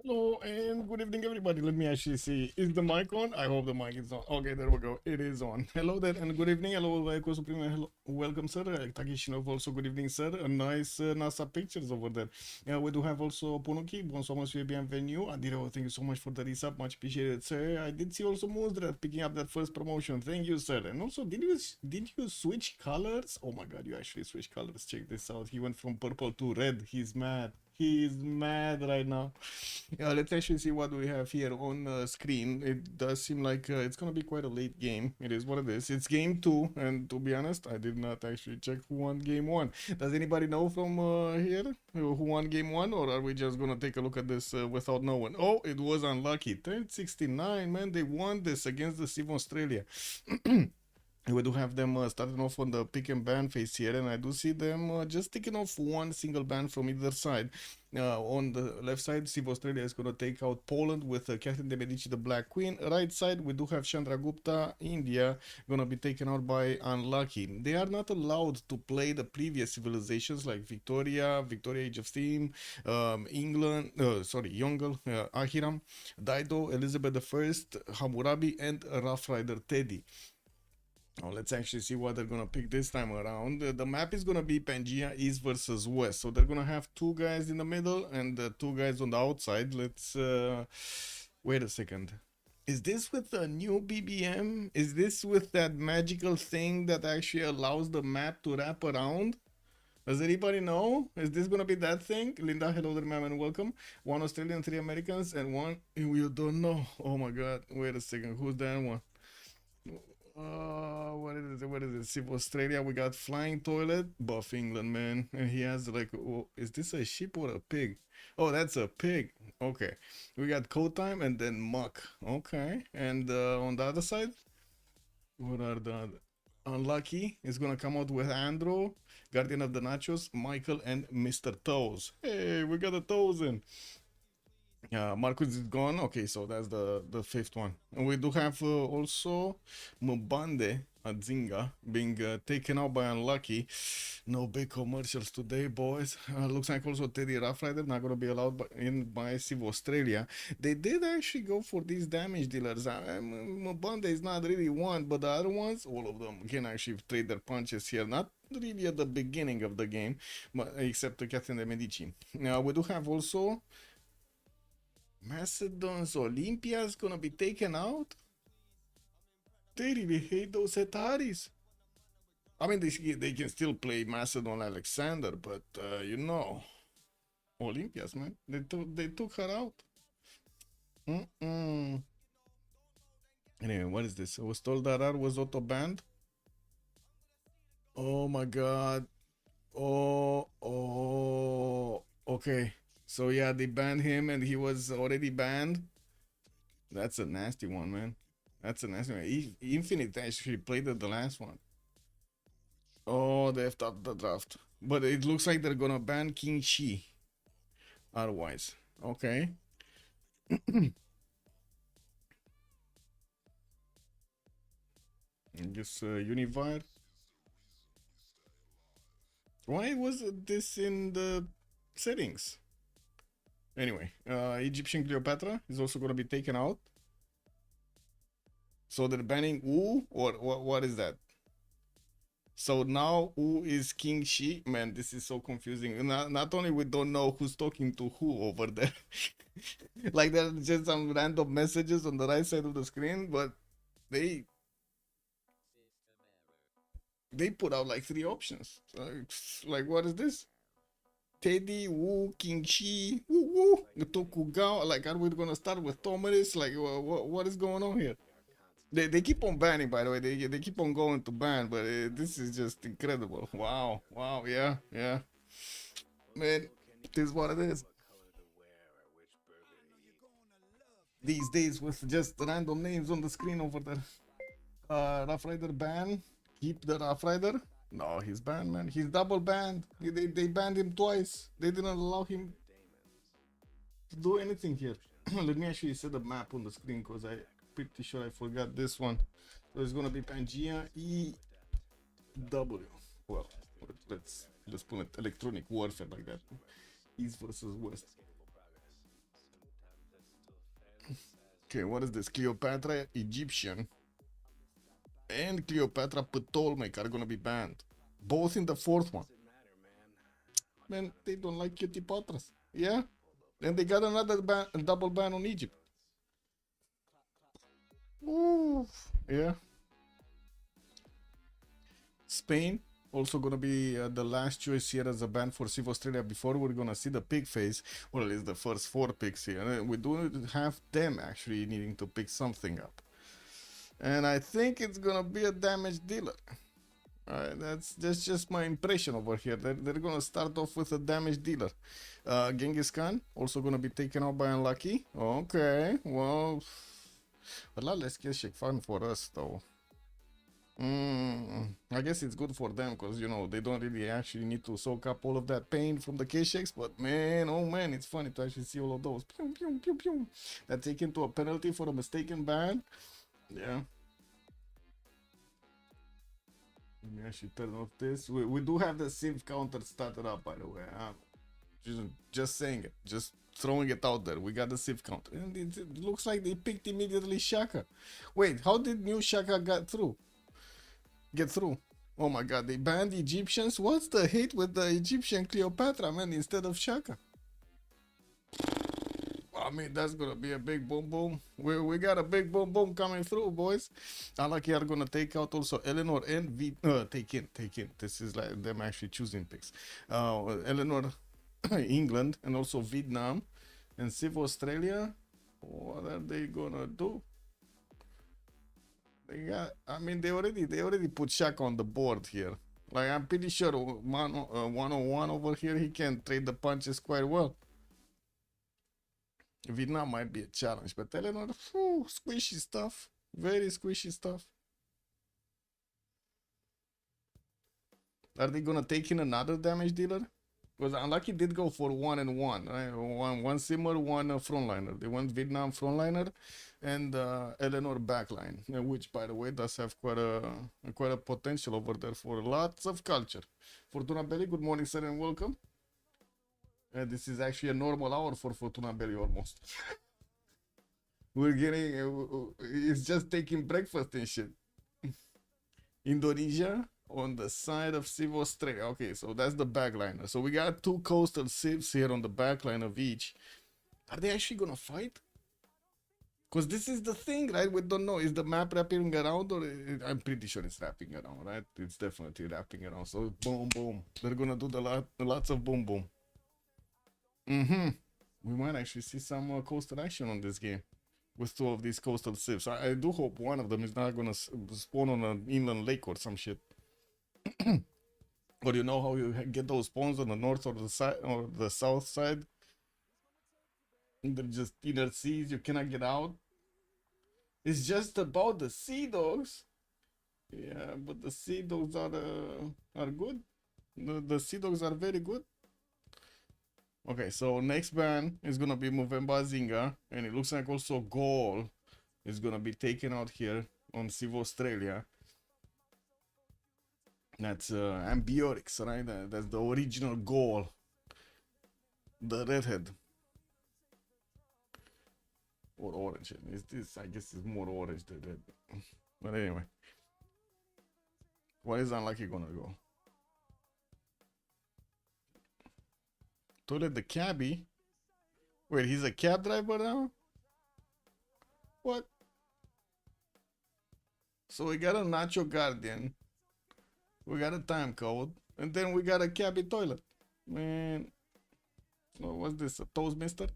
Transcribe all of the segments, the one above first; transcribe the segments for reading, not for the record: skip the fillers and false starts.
Hello and good evening, everybody. Let me actually see. Is the mic on? I hope the mic is on. Okay, there we go. It is on. Hello there and good evening. Hello, Vaiko Supreme. Hello, welcome, sir. Takishinov also good evening, sir. A nice NASA pictures over there. We do have also Punuki. Bonsoir, monsieur, bienvenue. Adiro, thank you so much for the resub. Much appreciated, sir. I did see also Moondred picking up that first promotion. Thank you, sir. And also, did you switch colors? Oh my God, you actually switched colors. Check this out. He went from purple to red. He's mad. He's mad right now. Yeah, let's actually see what we have here on screen. It does seem like it's gonna be quite a late game. It is what it is. It's game 2, and to be honest, I did not actually check who won game 1. Does anybody know from here who won game 1, or are we just gonna take a look at this without knowing? Oh, it was unlucky. 1069, man. They won this against the Civ Australia. We do have them starting off on the pick and ban phase here, and I do see them just taking off one single ban from either side. On the left side, Civ Australia is going to take out Poland with Catherine de Medici, the Black Queen. Right side, we do have Chandragupta, India, going to be taken out by Unlucky. They are not allowed to play the previous civilizations like Victoria, Age of Steam, England, Yongle, Ahiram, Dido, Elizabeth I, Hammurabi, and Rough Rider Teddy. Now let's actually see what they're gonna pick this time around. The map is gonna be Pangea East versus West, so they're gonna have two guys in the middle and two guys on the outside. Let's wait a second. Is this with the new BBM? Is this with that magical thing that actually allows the map to wrap around? Does anybody know? Is this gonna be that thing? Linda, hello there, ma'am, and welcome. One Australian, 3 Americans, and one you don't know. Oh my God! Wait a second. Who's that one? What is it? What is it? Civ Australia. We got Flying Toilet, Buff England, man. And he has like, oh, is this a sheep or a pig? Oh, that's a pig. Okay. We got Code Time and then Muck. Okay. And on the other side, what are the other? Unlucky is gonna come out with Andro, Guardian of the Nachos, Michael, and Mr. Toes. Hey, we got the Toes in. Marcus is gone. Okay, so that's the fifth one. And we do have also Mbande Adzinga being taken out by Unlucky. No big commercials today, boys. Looks like also Teddy Rough Rider not going to be allowed by Civ Australia. They did actually go for these damage dealers. Mbande is not really one, but the other ones, all of them can actually trade their punches here. Not really at the beginning of the game, but except Catherine de Medici. Now we do have also Macedon's Olympia is gonna be taken out? They really hate those Hetaris. I mean, they can still play Macedon Alexander, but you know, Olympias, man, they took her out. Anyway, what is this? I was told that R was auto banned. Oh my God. Oh, okay. So yeah, they banned him and he was already banned. That's a nasty one, man. That's a nasty one. Infinite actually played the last one. Oh, they have stopped the draft. But it looks like they're gonna ban King Shi. Otherwise. Okay. I guess Univire. Why was this in the settings? Anyway, Egyptian Cleopatra is also going to be taken out. So they're banning Wu, or what is that? So now Wu is King Shi. Man, this is so confusing. Not only we don't know who's talking to who over there. Like there's just some random messages on the right side of the screen, but they put out like 3 options. Like what is this? Teddy, Wu, King Shi, Wu, Tokugao. Like, are we gonna start with Tomaris? Like, what is going on here? They keep on banning, by the way. They keep on going to ban, but this is just incredible. Wow, yeah. Man, it is what it is. These days with just random names on the screen over there. Rough Rider ban. Keep the Rough Rider. No, he's banned, man. He's double banned. They banned him twice. They didn't allow him to do anything here. Let me actually set the map on the screen because I'm pretty sure I forgot this one. So it's gonna be Pangea EW. Well, let's put it electronic warfare like that. East versus West. Okay, what is this? Cleopatra Egyptian and Cleopatra Ptolemy are gonna be banned. Both in the fourth one. Man, they don't like cutie patras. Yeah? And they got another ban, a double ban on Egypt. Oof. Yeah. Spain also gonna be the last choice here as a ban for Civ Australia before we're gonna see the pick phase, or at least the first 4 picks here. And we do have them actually needing to pick something up. And I think it's gonna be a damage dealer. That's just my impression over here. They're gonna start off with a damage dealer. Genghis Khan also gonna be taken out by Unlucky. Okay, well, a lot less cash fun for us though. I guess it's good for them because, you know, they don't really actually need to soak up all of that pain from the K-Shakes, but man, oh man, it's funny to actually see all of those. Pew, pew, pew, pew. That taken to a penalty for a mistaken ban. Yeah. Let me actually turn off this. We do have the Civ counter started up, by the way. Just saying it. Just throwing it out there. We got the Civ counter. And it looks like they picked immediately Shaka. Wait, how did new Shaka get through? Oh my god, they banned Egyptians? What's the hate with the Egyptian Cleopatra, man, instead of Shaka? I mean, that's gonna be a big boom boom. We got a big boom boom coming through, boys. Unlucky are gonna take out also Eleanor and take in. This is like them actually choosing picks. Eleanor, England, and also Vietnam, and Civ Australia. What are they gonna do? I mean, they already put Shaq on the board here. Like, I'm pretty sure 101 over here, he can trade the punches quite well. Vietnam might be a challenge, but Eleanor, squishy stuff. Very squishy stuff. Are they gonna take in another damage dealer? Because Unlucky did go for 1 and 1, right? One simmer, one frontliner. They went Vietnam frontliner and Eleanor backline, which, by the way, does have quite a potential over there for lots of culture. Fortuna Belly, good morning, sir, and welcome. This is actually a normal hour for Fortuna Belly almost. We're getting, it's just taking breakfast and shit. Indonesia on the side of Civ Australia. Okay, so that's the backliner. So we got 2 coastal Civs here on the backline of each. Are they actually gonna fight? Because this is the thing, right? We don't know. Is the map wrapping around, or I'm pretty sure it's wrapping around, right? It's definitely wrapping around. So boom, boom. They're gonna do lots of boom, boom. We might actually see some coastal action on this game with 2 of these coastal Civs. I do hope one of them is not gonna spawn on an inland lake or some shit. Or you know how you get those spawns on the north or the side or the south side? They're just inner seas, you cannot get out. It's just about the sea dogs. Yeah, but the sea dogs are good. The sea dogs are very good. Okay, so next ban is gonna be Movember Zinga, and it looks like also Gaul is gonna be taken out here on Civ Australia. That's Ambiorix, right? That's the original Gaul. The redhead. Or orange. Is this, I guess it's more orange than red. But anyway. What is Unlucky gonna go? Toilet the cabbie? Wait, he's a cab driver now? What? So we got a Nacho Guardian. We got a time code. And then we got a cabbie toilet. Man. Oh, what's this? A Toastmaster?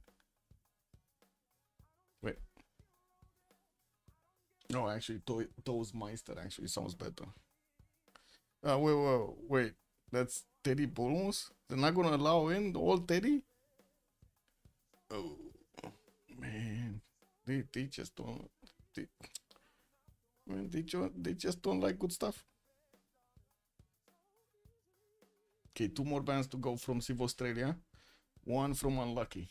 Wait. No, actually, Toastmeister actually sounds better. Wait. That's Teddy Bulmos? They're not gonna allow in the old Teddy? Oh, man. They just don't... They just don't like good stuff. Okay, 2 more bans to go from Civ Australia. 1 from Unlucky.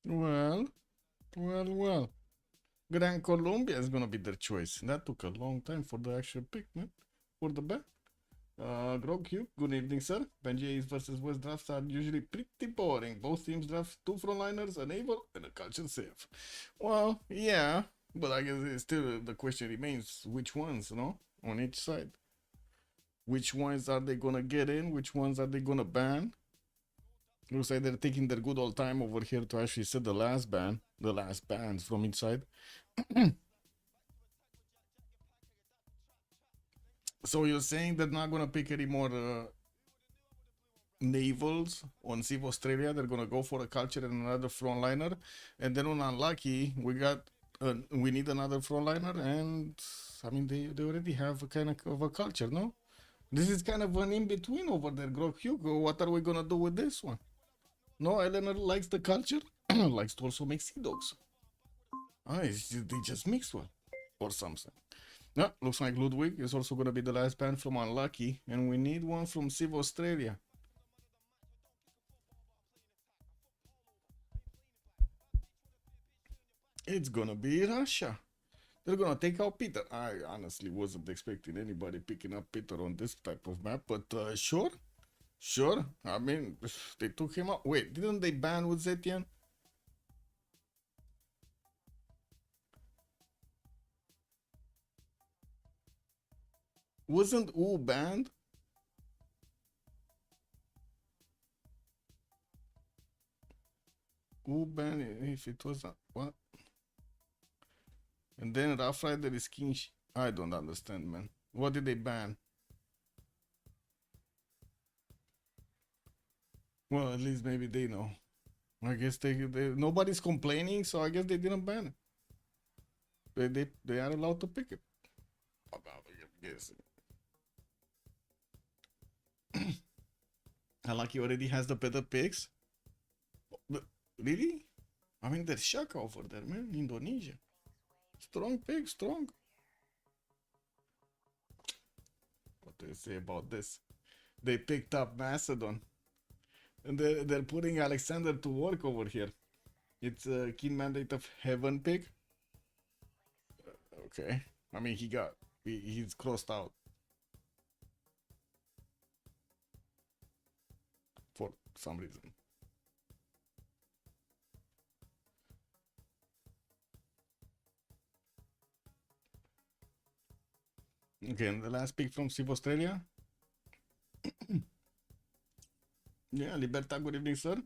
Well, well. Gran Colombia is gonna be their choice. That took a long time for the actual pick, man. For the bet. Grog Cube, good evening, sir. Benji East versus West drafts are usually pretty boring. Both teams draft 2 frontliners, a naval, and a culture save. Well, yeah, but I guess it's still the question remains which ones, no? On each side. Which ones are they gonna get in? Which ones are they gonna ban? Looks like they're taking their good old time over here to actually set the last bans from inside. So you're saying they're not gonna pick any more navals on Civ Australia? They're gonna go for a culture and another frontliner, and then on unlucky we need another frontliner, and I mean they already have a kind of a culture, no? This is kind of an in between over there, Grog Hugo. What are we gonna do with this one? No, Eleanor likes the culture, likes to also make sea dogs. They just mix one or something. No, looks like Ludwig is also going to be the last ban from Unlucky, and we need one from Civ Australia. It's going to be Russia. They're going to take out Peter. I honestly wasn't expecting anybody picking up Peter on this type of map, but sure. Sure. I mean, they took him out. Wait, didn't they ban with Zetian? Wasn't U banned? U banned if it was not what? And then Rough Rider is king. I don't understand, man. What did they ban? Well, at least maybe they know. I guess they nobody's complaining, so I guess they didn't ban it. They are allowed to pick it. Yes. Unlucky already has the better picks. Really? I mean, there's Shaka over there, man. Indonesia. Strong pick, strong. What do you say about this? They picked up Macedon. And they're putting Alexander to work over here. It's a Keen Mandate of Heaven pick. Okay. I mean, he's crossed out. For some reason. Okay, and the last pick from Civ Australia. Yeah, Libertad, good evening, sir.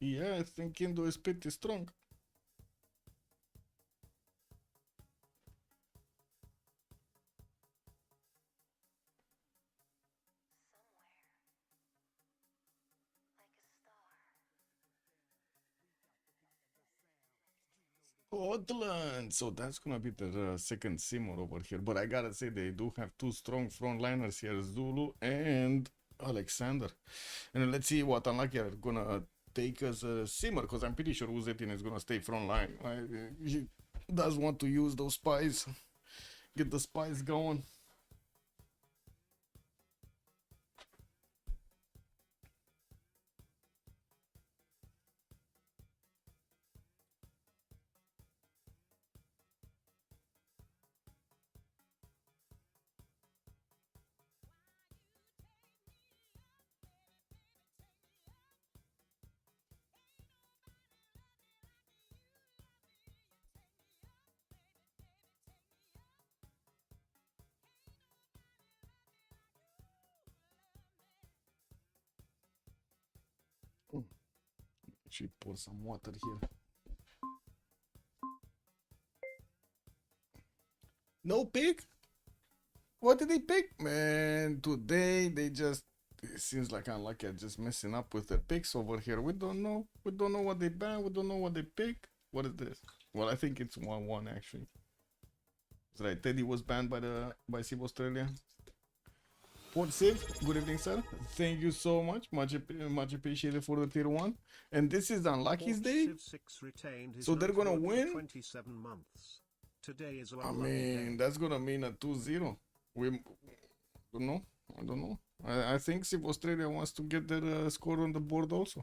Yeah, I think Indo is pretty strong. Scotland. So that's gonna be the second Seymour over here. But I gotta say they do have 2 strong frontliners here, Zulu and Alexander. And let's see what Unlucky are gonna take as a Seymour, because I'm pretty sure Uzetin is gonna stay frontline. He does want to use those spies, get the spies going. Actually pour some water here. No pick? What did they pick? Man, today they just, it seems like Unlucky are just messing up with the picks over here. We don't know what they banned. We don't know what they picked. What is this? Well, I think it's 1-1 actually. That's right. Teddy was banned by Civ Australia. Port Civ, good evening, sir. Thank you so much. Much appreciated for the tier 1. And this is Unlucky's day. So they're gonna win. 27 months. Today is I mean, that's gonna mean a 2-0. We don't know. I don't know. I think Civ Australia wants to get their score on the board also.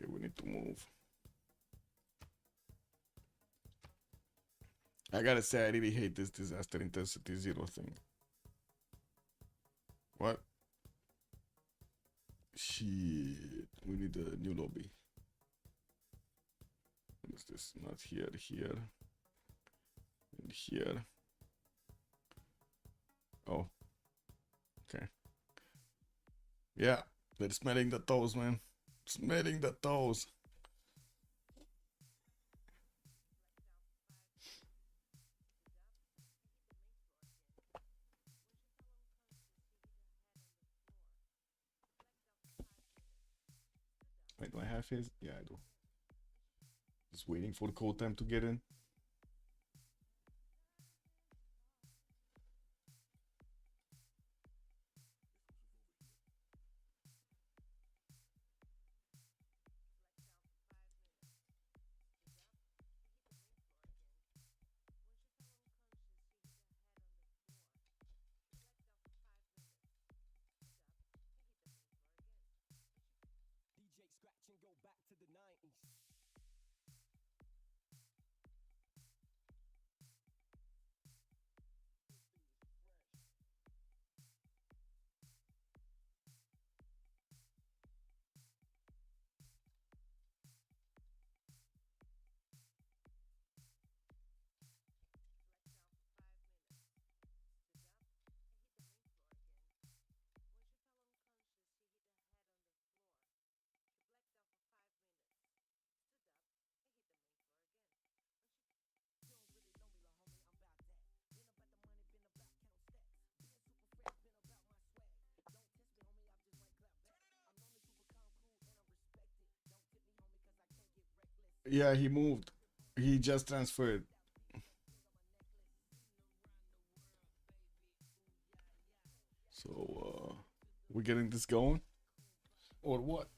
Okay, we need to move. I gotta say, I really hate this disaster intensity 0 thing. What? Shit. We need a new lobby. What is this? Not here, here. And here. Oh. Okay. Yeah. They're smelling the toes, man. Smelling the toes. Wait, do I have his? Yeah, I do. Just waiting for the code time to get in. DJ scratch and go back to the 90s. Yeah, he moved. He just transferred. So, we're getting this going? Or what?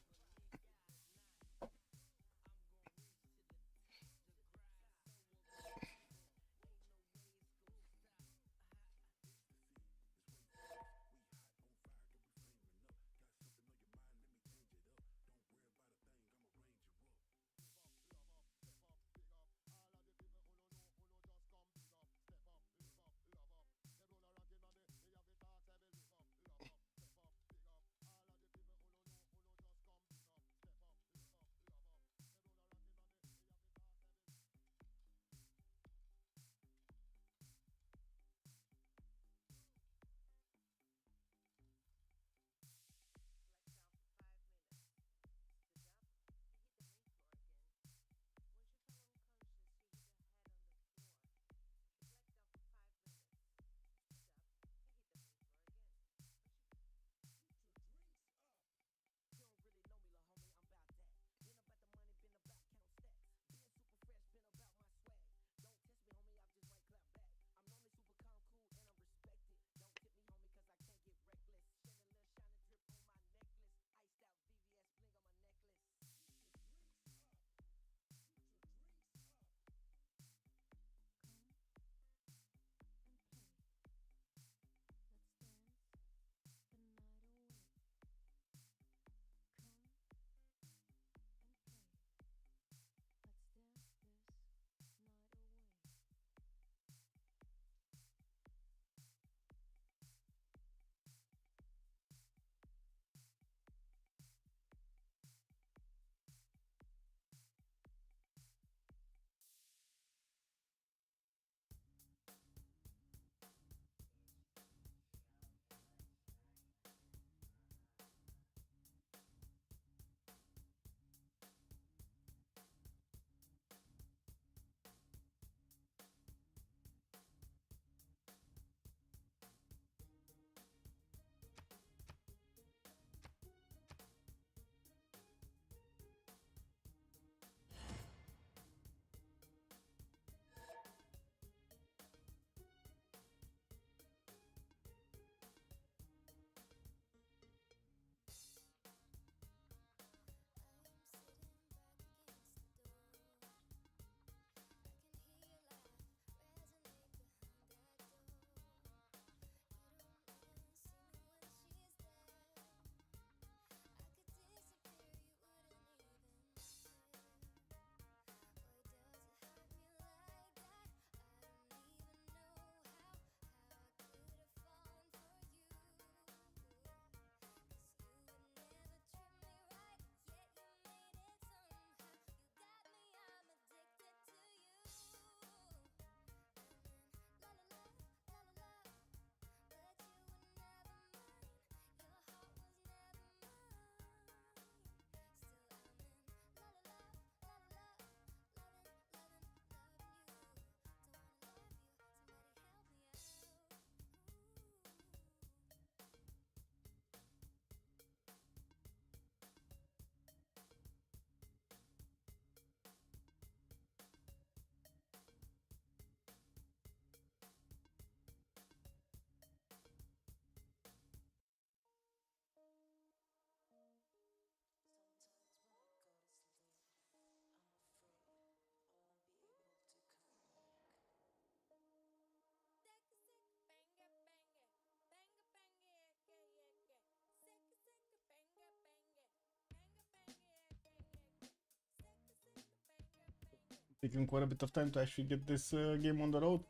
taking quite a bit of time to actually get this game on the road.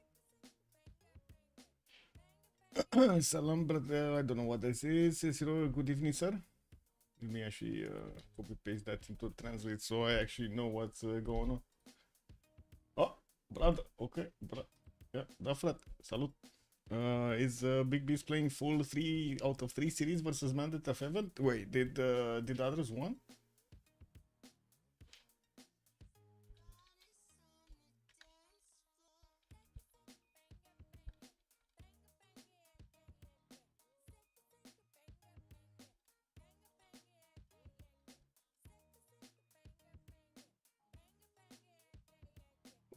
Salam, brother. I don't know what this is. Good evening, sir. Let me actually copy paste that into translate so I actually know what's going on. Oh, brother. Okay, yeah, da frat. Salut. Is Big B's playing full 3 out of 3 series versus Mandate of Heaven? Wait, did others won?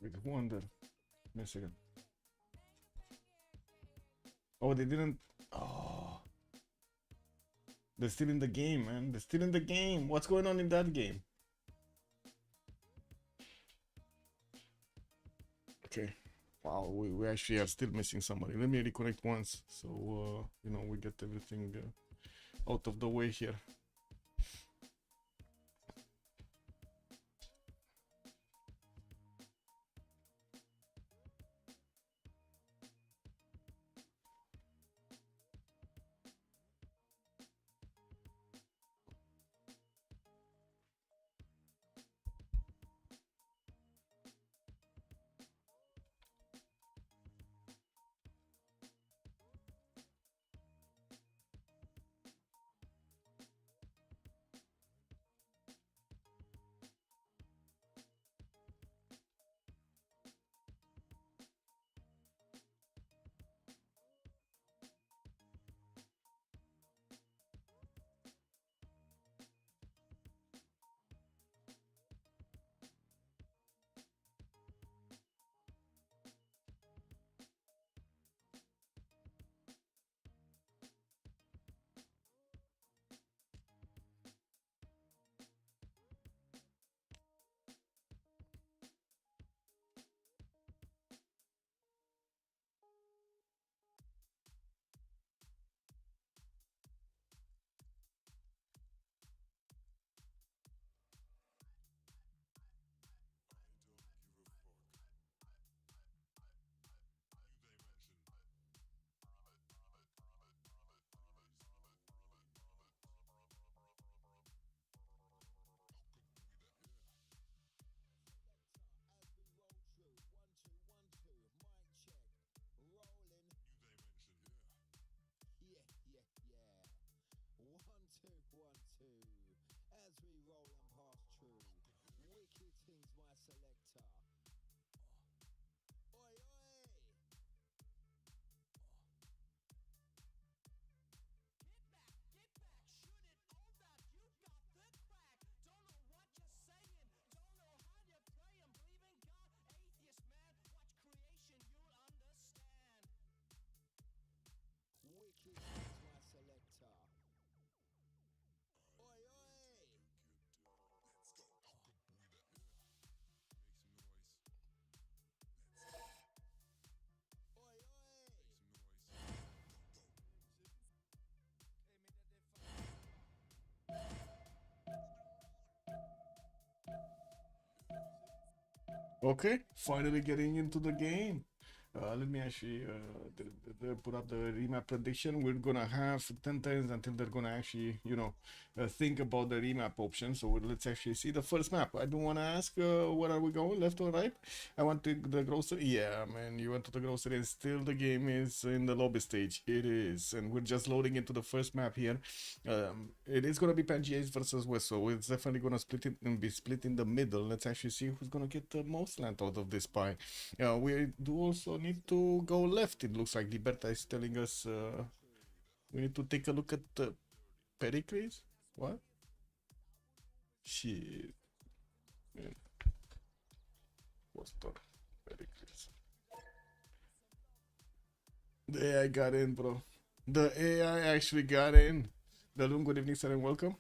Wait, who won there? Wait a second. Oh, they didn't. Oh, they're still in the game, man. They're still in the game. What's going on in that game? Okay. Wow, we actually are still missing somebody. Let me reconnect once so you know, we get everything out of the way here. Okay, finally getting into the game. Let me actually put up the remap prediction. We're gonna have 10 turns until they're gonna actually, you know, think about the remap option. So let's actually see the first map. I do want to ask, where are we going, left or right? I went to the grocery. Yeah, man, you went to the grocery and still the game is in the lobby stage. It is, and we're just loading into the first map here. It is gonna be Pangaeas versus West, so it's definitely gonna split it and be split in the middle. Let's actually see who's gonna get the most land out of this pie. We do also need to go left. It looks like Liberta is telling us we need to take a look at the Pericles. What? Shit. Man. Postor. Pericles. The AI got in, bro. The AI actually got in. Dalun, good evening, sir, and welcome.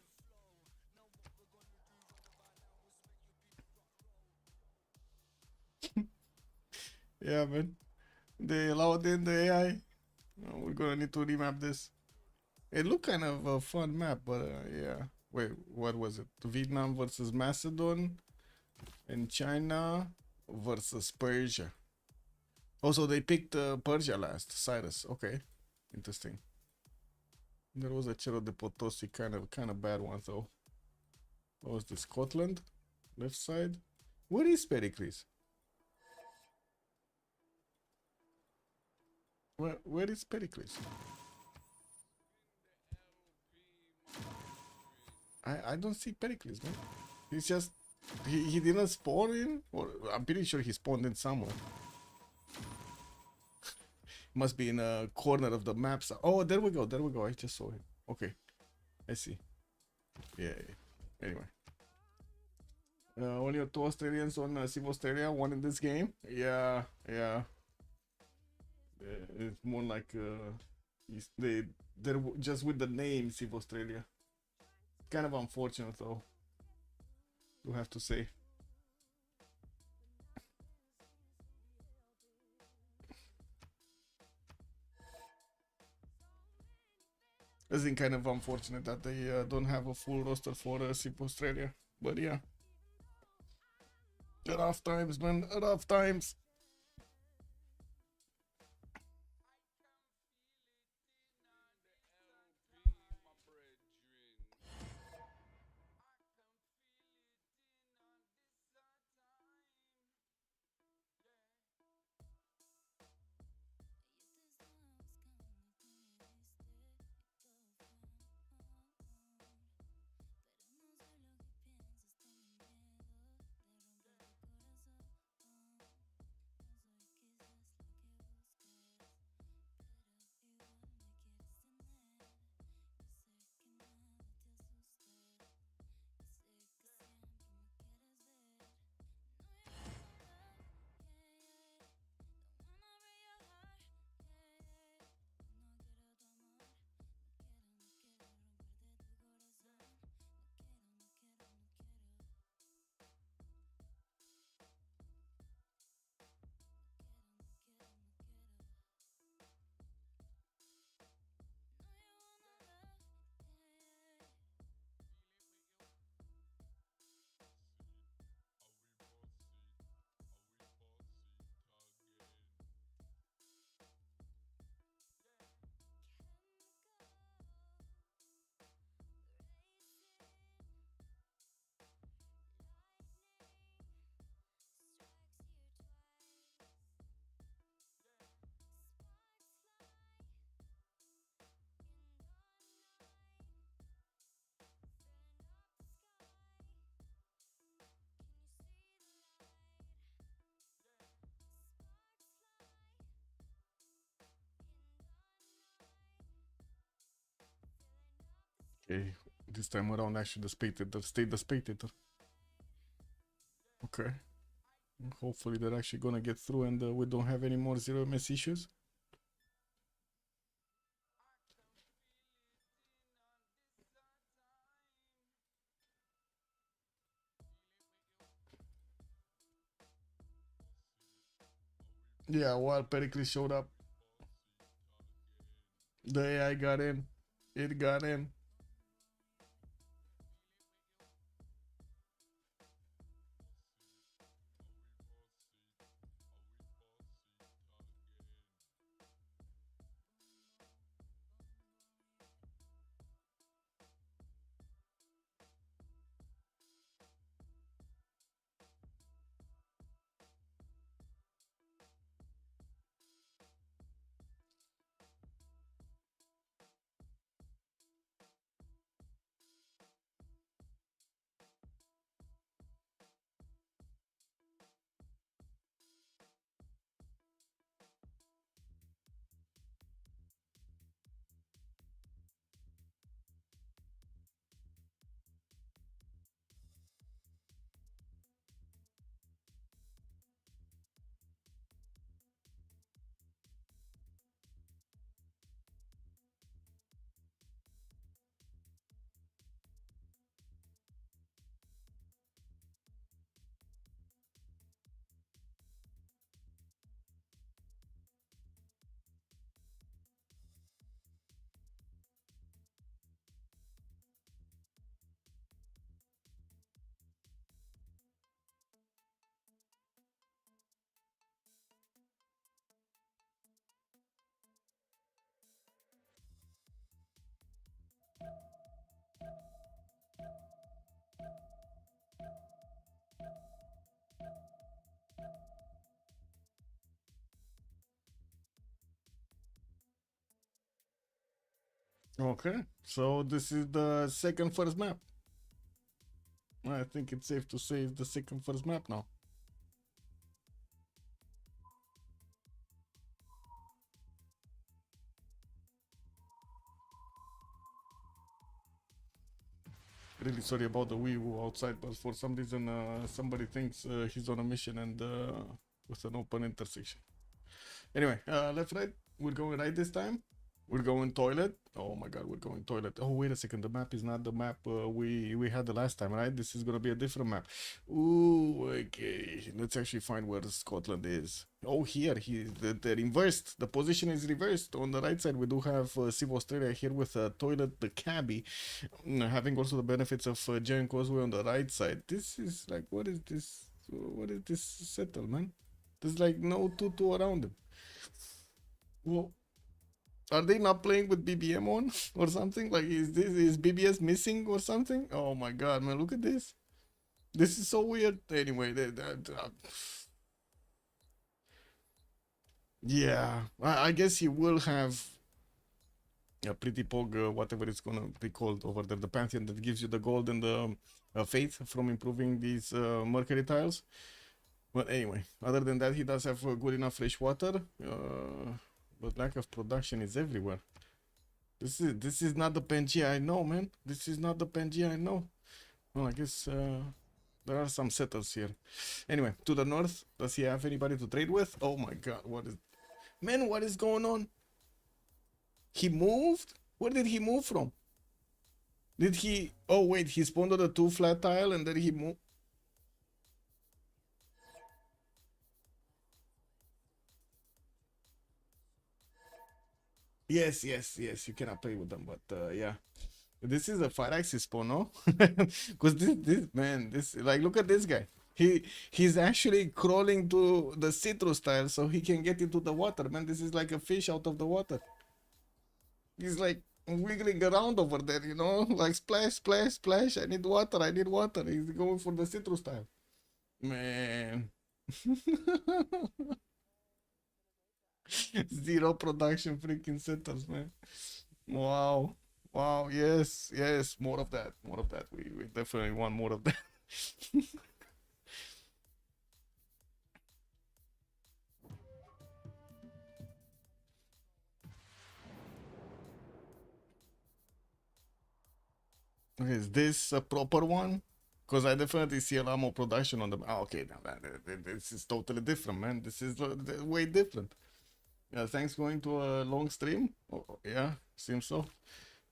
Yeah, man. They allowed in the AI. We're gonna need to remap this. It looked kind of a fun map, but yeah. Wait, what was it? Vietnam versus Macedon and China. versus Persia. Also, they picked Persia last. Cyrus. Okay, interesting. There was a Cerro de Potosi kind of bad one though. What was this? Scotland, left side. Where is Pericles? Where is Pericles? I don't see Pericles, man. He's just he didn't spawn in, or I'm pretty sure he spawned in somewhere. Must be in a corner of the map. Oh, there we go. There we go. I just saw him. Okay, I see. Yeah. Anyway, only 2 Australians on Civ Australia. One in this game. Yeah. It's more like they're just with the name Civ Australia. Kind of unfortunate though, you have to say. It's been kind of unfortunate that they don't have a full roster for Civ Australia. But yeah, rough times, man. Rough times. Okay, this time around I should have stayed the spectator. Okay. Hopefully they're actually gonna get through and we don't have any more 0ms issues. Yeah, while Pericles showed up, the AI got in. It got in. Okay, so this is the second first map. I think it's safe to say it's the second first map now. Really sorry about the wee woo outside, but for some reason somebody thinks he's on a mission and with an open intersection. Anyway, left, right. We're going right this time. We're going toilet. Oh my god, we're going toilet. Oh wait a second, the map is not the map we had the last time, right? This is gonna be a different map. Ooh, okay. Let's actually find where Scotland is. Oh, here, the reversed. The position is reversed. On the right side, we do have Civ Australia here with a toilet, the cabbie, having also the benefits of Giant Causeway on the right side. This is like, what is this? What is this settlement? There's like no tutu around it. Well, are they not playing with BBM on or something? Like, is BBS missing or something? Oh my god, man, look at this. This is so weird. Anyway, yeah, I guess he will have a pretty pog, whatever it's gonna be called over there, the Pantheon that gives you the gold and the faith from improving these mercury tiles. But anyway, other than that, he does have good enough fresh water. But lack of production is everywhere. This is not the Pangea I know, man. This is not the Pangea I know. Well, I guess there are some settles here. Anyway, to the north, does he have anybody to trade with? Oh my god, what is... Man, what is going on? He moved? Where did he move from? Did he... Oh wait, he spawned on a 2 flat tile and then he moved... Yes, you cannot play with them, but yeah. This is a 5-axis spawn, no? Because this man, this, like, look at this guy. He's actually crawling to the citrus tile so he can get into the water, man. This is like a fish out of the water. He's like wiggling around over there, you know, like splash, splash, splash. I need water, I need water. He's going for the citrus tile. Man. Zero production freaking setups, man. Wow. Wow, yes, more of that. More of that. We definitely want more of that. Okay, is this a proper one? Because I definitely see a lot more production on them. Oh, okay, now this is totally different, man. This is way different. Yeah, thanks going to a long stream. Oh, yeah, seems so.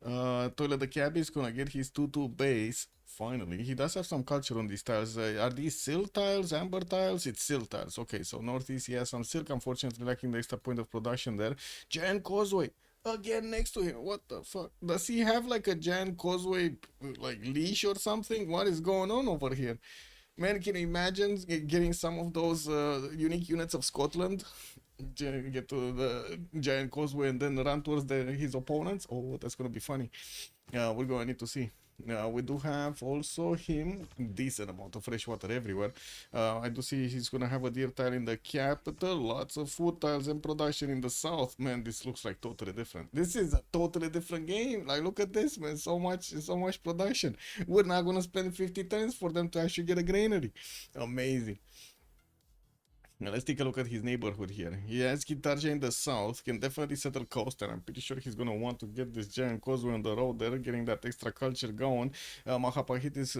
Toilet the Cabbie is gonna get his 2-2 base. Finally, he does have some culture on these tiles. Are these silk tiles, amber tiles? It's silk tiles. Okay, so northeast he has some silk. Unfortunately, lacking the extra point of production there. Giant Causeway again next to him. What the fuck? Does he have like a Giant Causeway like leash or something? What is going on over here? Man, can you imagine getting some of those unique units of Scotland? Get to the Giant Causeway and then run towards his opponents. Oh, that's gonna be funny. We're gonna need to see. We do have also him decent amount of fresh water everywhere. I do see he's gonna have a deer tile in the capital, lots of food tiles and production in the south. Man, this looks like totally different. This is a totally different game. Like, look at this, man. So much production. We're not gonna spend 50 tens for them to actually get a granary. Amazing. Now let's take a look at his neighborhood here. He has Gitarja in the south, can definitely settle coast, and I'm pretty sure he's gonna want to get this Giant Causeway on the road there, getting that extra culture going. Mahapahit is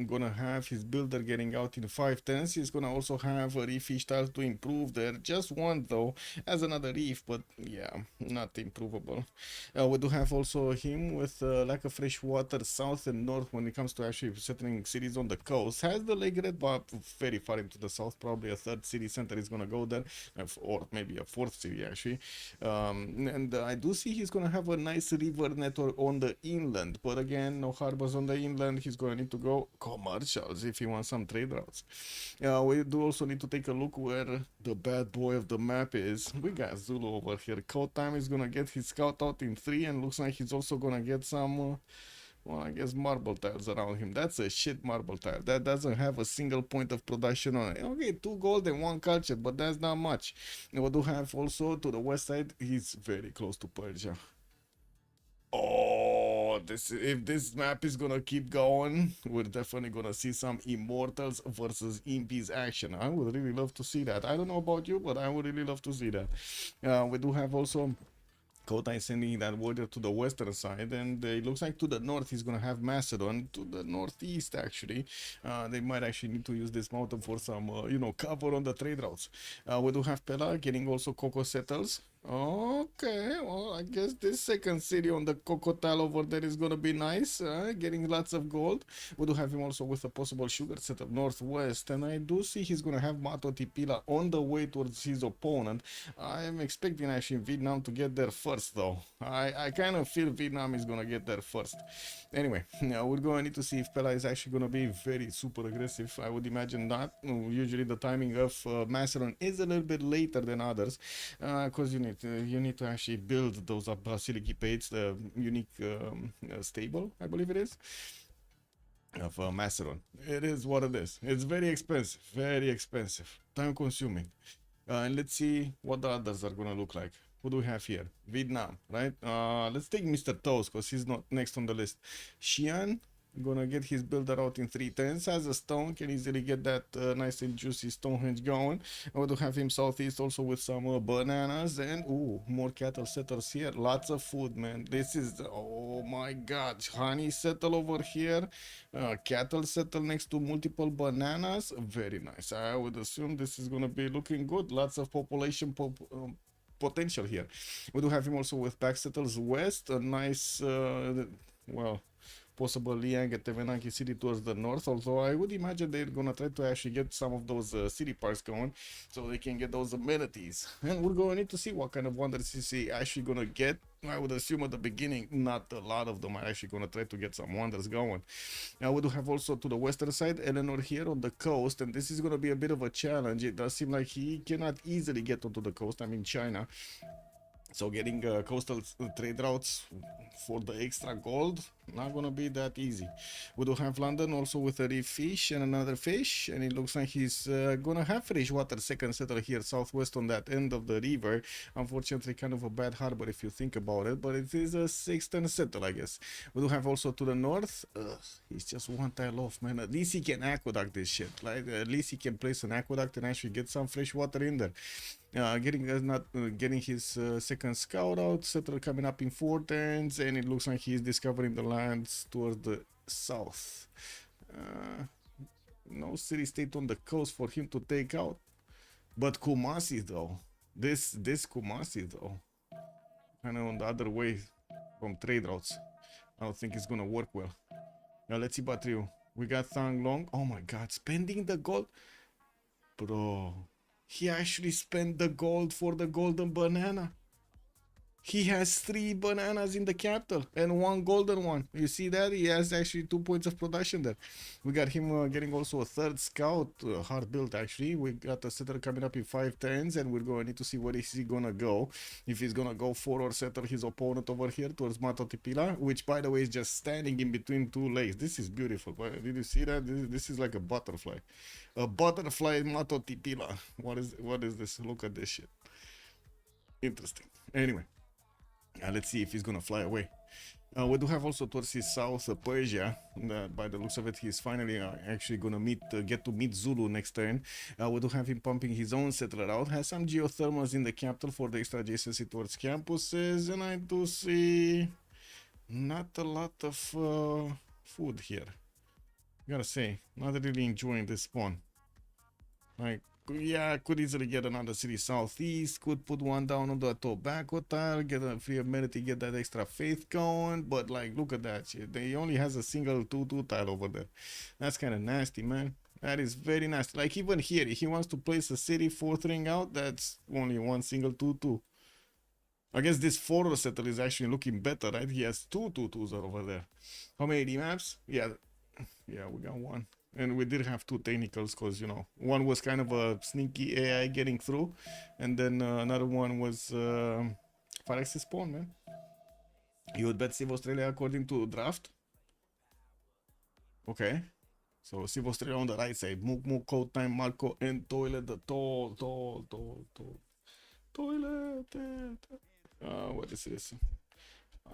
gonna have his builder getting out in 5 tens. He's gonna also have a reef fish tile to improve there. Just one though, as another reef, but yeah, not improvable. We do have also him with lack of fresh water south and north when it comes to actually settling cities on the coast. Has the lake red, but very far into the south, probably a third city center is gonna go there, or maybe a fourth city actually. And I do see he's gonna have a nice river network on the inland, but again, no harbors on the inland. He's gonna need to go commercials if he wants some trade routes. We do also need to take a look where the bad boy of the map is. We got Zulu over here. Code Time is gonna get his scout out in 3, and looks like he's also gonna get some well, I guess marble tiles around him. That's a shit marble tile. That doesn't have a single point of production on it. Okay, 2 gold and 1 culture, but that's not much. And we do have also to the west side, he's very close to Persia. Oh, this, if this map is gonna keep going, we're definitely gonna see some Immortals versus Impies action. I would really love to see that. I don't know about you, but I would really love to see that. We do have also Kota is sending that warrior to the western side, and it looks like to the north he's gonna have Macedon. To the northeast, actually, they might actually need to use this mountain for some, cover on the trade routes. We do have Pela getting also Coco settles. Okay, well, I guess this second city on the Cocotal over there is gonna be nice, getting lots of gold. We do have him also with a possible sugar setup northwest, and I do see he's gonna have Mato Tipila on the way towards his opponent. I am expecting actually Vietnam to get there first, though. I kind of feel Vietnam is gonna get there first. Anyway, now we're going to need to see if Pela is actually gonna be very super aggressive. I would imagine not. Usually the timing of Macedon is a little bit later than others, because you need to actually build those Basilici Pates, the unique stable, I believe it is, of Macedon. It is what it is. It's very expensive, time consuming. And let's see what the others are gonna look like. Who do we have here? Vietnam, right? Let's take Mr. Toast because he's not next on the list. Xi'an, gonna get his builder out in 3 turns. Has a stone, can easily get that nice and juicy Stonehenge going. I want to have him southeast also with some bananas, and more cattle settlers here. Lots of food, man. This is, oh my god, honey settle over here, cattle settle next to multiple bananas. Very nice. I would assume this is gonna be looking good. Lots of population potential here. We do have him also with back settles west, a nice possible Liang and Tevenanki city towards the north, although I would imagine they're gonna try to actually get some of those city parks going so they can get those amenities. And we're going to need to see what kind of wonders is he actually gonna get. I would assume at the beginning not a lot of them are actually gonna try to get some wonders going. Now we do have also to the western side Eleanor here on the coast, and this is gonna be a bit of a challenge. It does seem like he cannot easily get onto the coast. I mean China. So getting coastal trade routes for the extra gold, not gonna be that easy. We do have London also with a reef fish and another fish, and it looks like he's gonna have freshwater second settler here southwest on that end of the river. Unfortunately, kind of a bad harbor if you think about it, but it is a 6-turn settle, I guess. We do have also to the north. He's just one tile off, man. At least he can aqueduct this shit. Like at least he can place an aqueduct and actually get some fresh water in there. Getting his second scout out, settler coming up in 4 turns, and it looks like he's discovering the lands towards the south. No city state on the coast for him to take out, but Kumasi though, this Kumasi though, kind of on the other way from trade routes. I don't think it's gonna work well. Now let's see Batriu. We got Thang Long. Oh my god, spending the gold, bro. He actually spent the gold for the golden banana. He has 3 bananas in the capital and 1 golden one. You see that? He has actually 2 points of production there. We got him getting also a 3rd scout, hard built actually. We got a settler coming up in 5 turns, and we're going to need to see where is he gonna go. If he's gonna go for or settle his opponent over here towards Mato Tipila, which by the way is just standing in between 2 lakes. This is beautiful. Did you see that? This is like a butterfly. A butterfly in Mato Tipila. What is this? Look at this shit. Interesting. Anyway. Let's see if he's gonna fly away. We do have also towards his south Persia. By the looks of it, he's finally actually gonna get to meet Zulu next turn. We do have him pumping his own settler out. Has some geothermals in the capital for the extra adjacency towards campuses, and I do see not a lot of food here. Gotta say, not really enjoying this spawn. Like, yeah, could easily get another city southeast, could put one down on the tobacco tile, get a free amenity, get that extra faith going, but like, look at that shit. They only has a single 2-2 tile over there. That's kind of nasty, man. That is very nasty. Like, even here, if he wants to place a city 4th ring out, that's only one single 2-2. I guess this 4 settle is actually looking better, right? He has 2 2-2s over there. How many remaps? Yeah, we got 1. And we did have 2 technicals because, you know, one was kind of a sneaky AI getting through, and then another one was fire access spawn, man. You would bet Civ Australia according to draft? Okay. So Civ Australia on the right side. Mook, Code Time, Marco, and Toilet. The Toilet. What is this?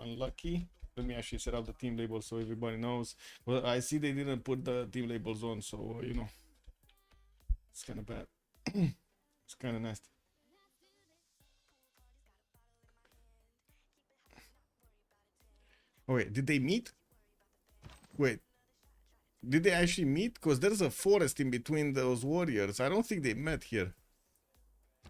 Unlucky. Let me actually set up the team label so everybody knows. Well, I see they didn't put the team labels on, so you know, it's kind of bad. It's kind of nasty. Oh wait, did they meet? Wait, did they actually meet? Because there's a forest in between those warriors. I don't think they met here.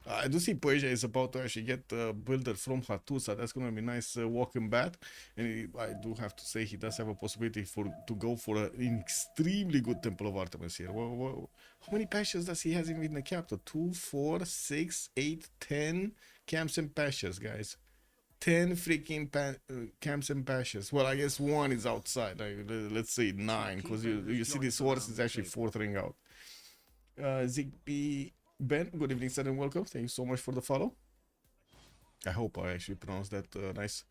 I do see Persia is about to actually get a builder from Hattusa. That's gonna be nice walking back. And I do have to say he does have a possibility to go for an extremely good Temple of Artemis here. How many pastures does he have in the capital? 2, 4, 6, 8, 10 camps and pastures, guys. 10 freaking camps and pastures. Well, I guess one is outside. Let's say 9, because you see this horse is actually 4th ring out. Zigbee Ben, good evening, sir, and welcome. Thank you so much for the follow. I hope I actually pronounced that nice.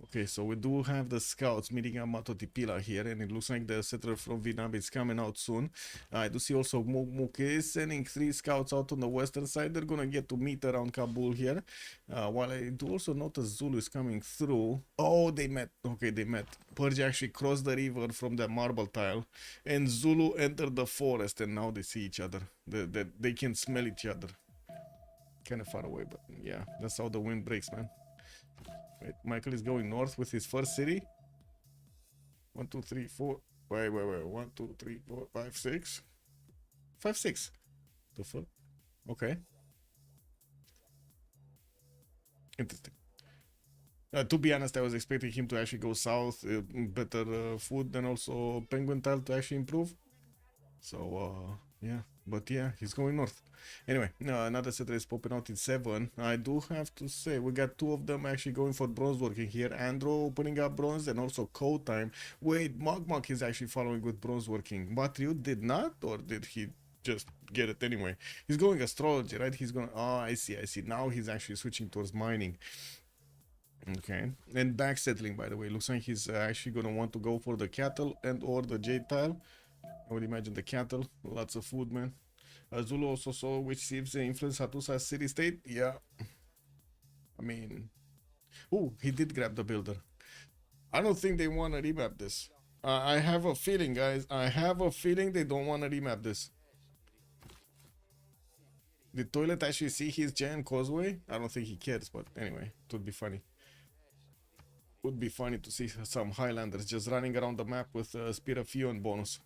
Okay, so we do have the scouts meeting at Matotipila here, and it looks like the settler from Vietnam is coming out soon. I do see also Muk is sending 3 scouts out on the western side. They're gonna get to meet around Kabul here. While I do also notice Zulu is coming through. Oh, they met. Okay, they met. Persia actually crossed the river from the marble tile, and Zulu entered the forest, and now they see each other. They can smell each other. Kind of far away, but yeah, that's how the wind breaks, man. Wait, Michael is going north with his first city. 1, 2, 3, 4. Wait. 1, 2, 3, 4, 5, 6. 5, 6. The fuck? Okay. Interesting. To be honest, I was expecting him to actually go south, better food, and also penguin tile to actually improve. So, yeah. But yeah, he's going north. Anyway, another settler is popping out in 7. I do have to say, we got 2 of them actually going for bronze working here. Andro opening up bronze, and also Code Time. Wait, Mogmog is actually following with bronze working. But you did not, or did he just get it anyway? He's going astrology, right? He's going, oh, I see. Now he's actually switching towards mining. Okay, and back settling, by the way. Looks like he's actually going to want to go for the cattle and or the jade tile. I would imagine the cattle. Lots of food, man. Zulu also saw which civs influence Hattusa's city-state. Yeah. I mean... Oh, he did grab the builder. I don't think they want to remap this. I have a feeling, guys. I have a feeling they don't want to remap this. Did Toilet actually see his giant causeway? I don't think he cares, but anyway, it would be funny. Would be funny to see some Highlanders just running around the map with Spear of Fion bonus.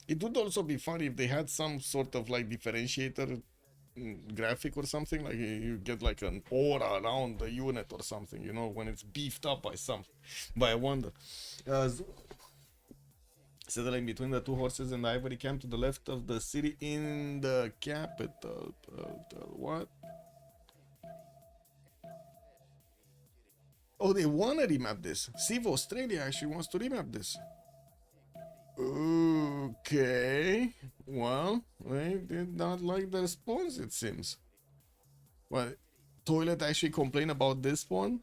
It would also be funny if they had some sort of like differentiator graphic or something, like you get like an aura around the unit or something, you know, when it's beefed up by something, by a wonder. Settling between the 2 horses and the ivory camp to the left of the city in the capital. What? Oh, they want to remap this. Civ Australia actually wants to remap this. Okay. Well, they did not like the response, it seems. Well, Toilet actually complained about this spawn?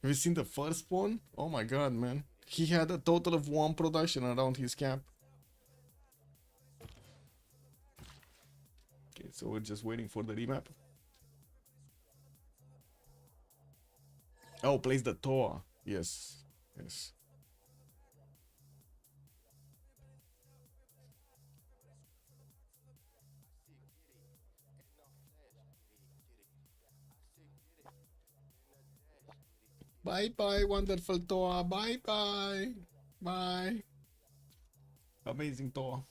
Have you seen the first spawn? Oh my god, man. He had a total of 1 production around his camp. Okay, so we're just waiting for the remap. Oh, place the Toa. Yes. Bye, wonderful Toa. Bye. Amazing Toa.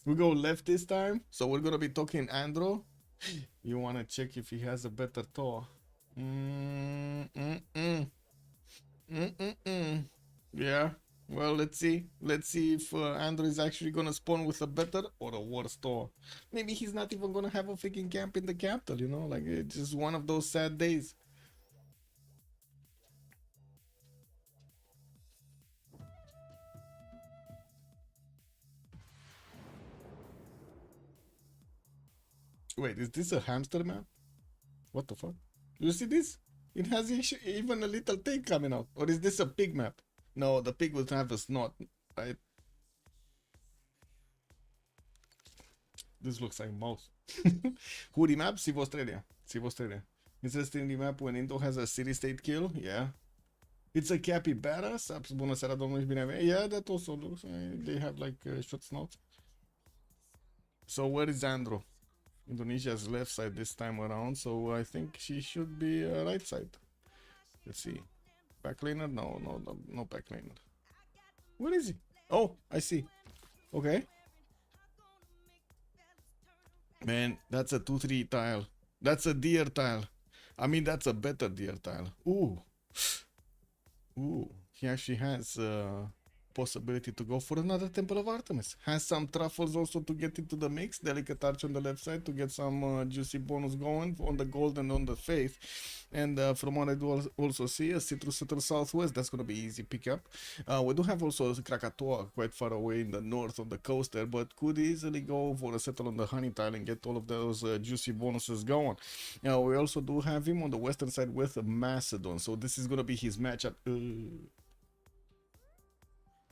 We go left this time, so we're gonna be talking Andro. You wanna check if he has a better Toa? Yeah. Well, let's see. Let's see if Andro is actually gonna spawn with a better or a worse Toa. Maybe he's not even gonna have a freaking camp in the capital, you know? Like, it's just one of those sad days. Wait, is this a hamster map? What the fuck? You see this? It has even a little thing coming out. Or is this a pig map? No, the pig will have a snot, right? This looks like a mouse. Hoodie map, Civ Australia. CivAus trader. Interesting remap when Indo has a city-state kill. Yeah. It's a capybara. Saps, bună seara, domnul, și bine venit. Yeah, that also looks they have like short snouts. So where is Andro? Indonesia's left side this time around, so I think she should be right side. Let's see. Backlaner? No backlaner. Where is he? Oh, I see. Okay. Man, that's a 2-3 tile. That's a deer tile. I mean, that's a better deer tile. Ooh. Ooh. He actually has possibility to go for another Temple of Artemis. Has some truffles also to get into the mix. Delicate Arch on the left side to get some juicy bonus going on the gold and on the faith. And from what I do also see, a citrus to the southwest. That's going to be easy pickup. We do have also Krakatoa quite far away in the north on the coast there, but could easily go for a settle on the honey tile and get all of those juicy bonuses going. Now, we also do have him on the western side with Macedon. So this is going to be his matchup.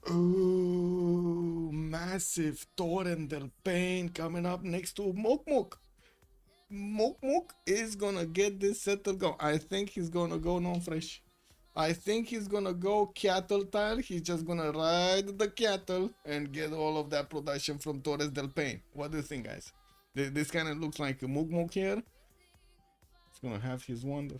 Ooh, massive Torrent del Pain coming up next to Mok. Mok is gonna get this settle go. I think he's gonna go non-fresh. I think he's gonna go cattle tile. He's just gonna ride the cattle and get all of that production from Torres del Pain. What do you think, guys? This kind of looks like Mok here. He's gonna have his wonder.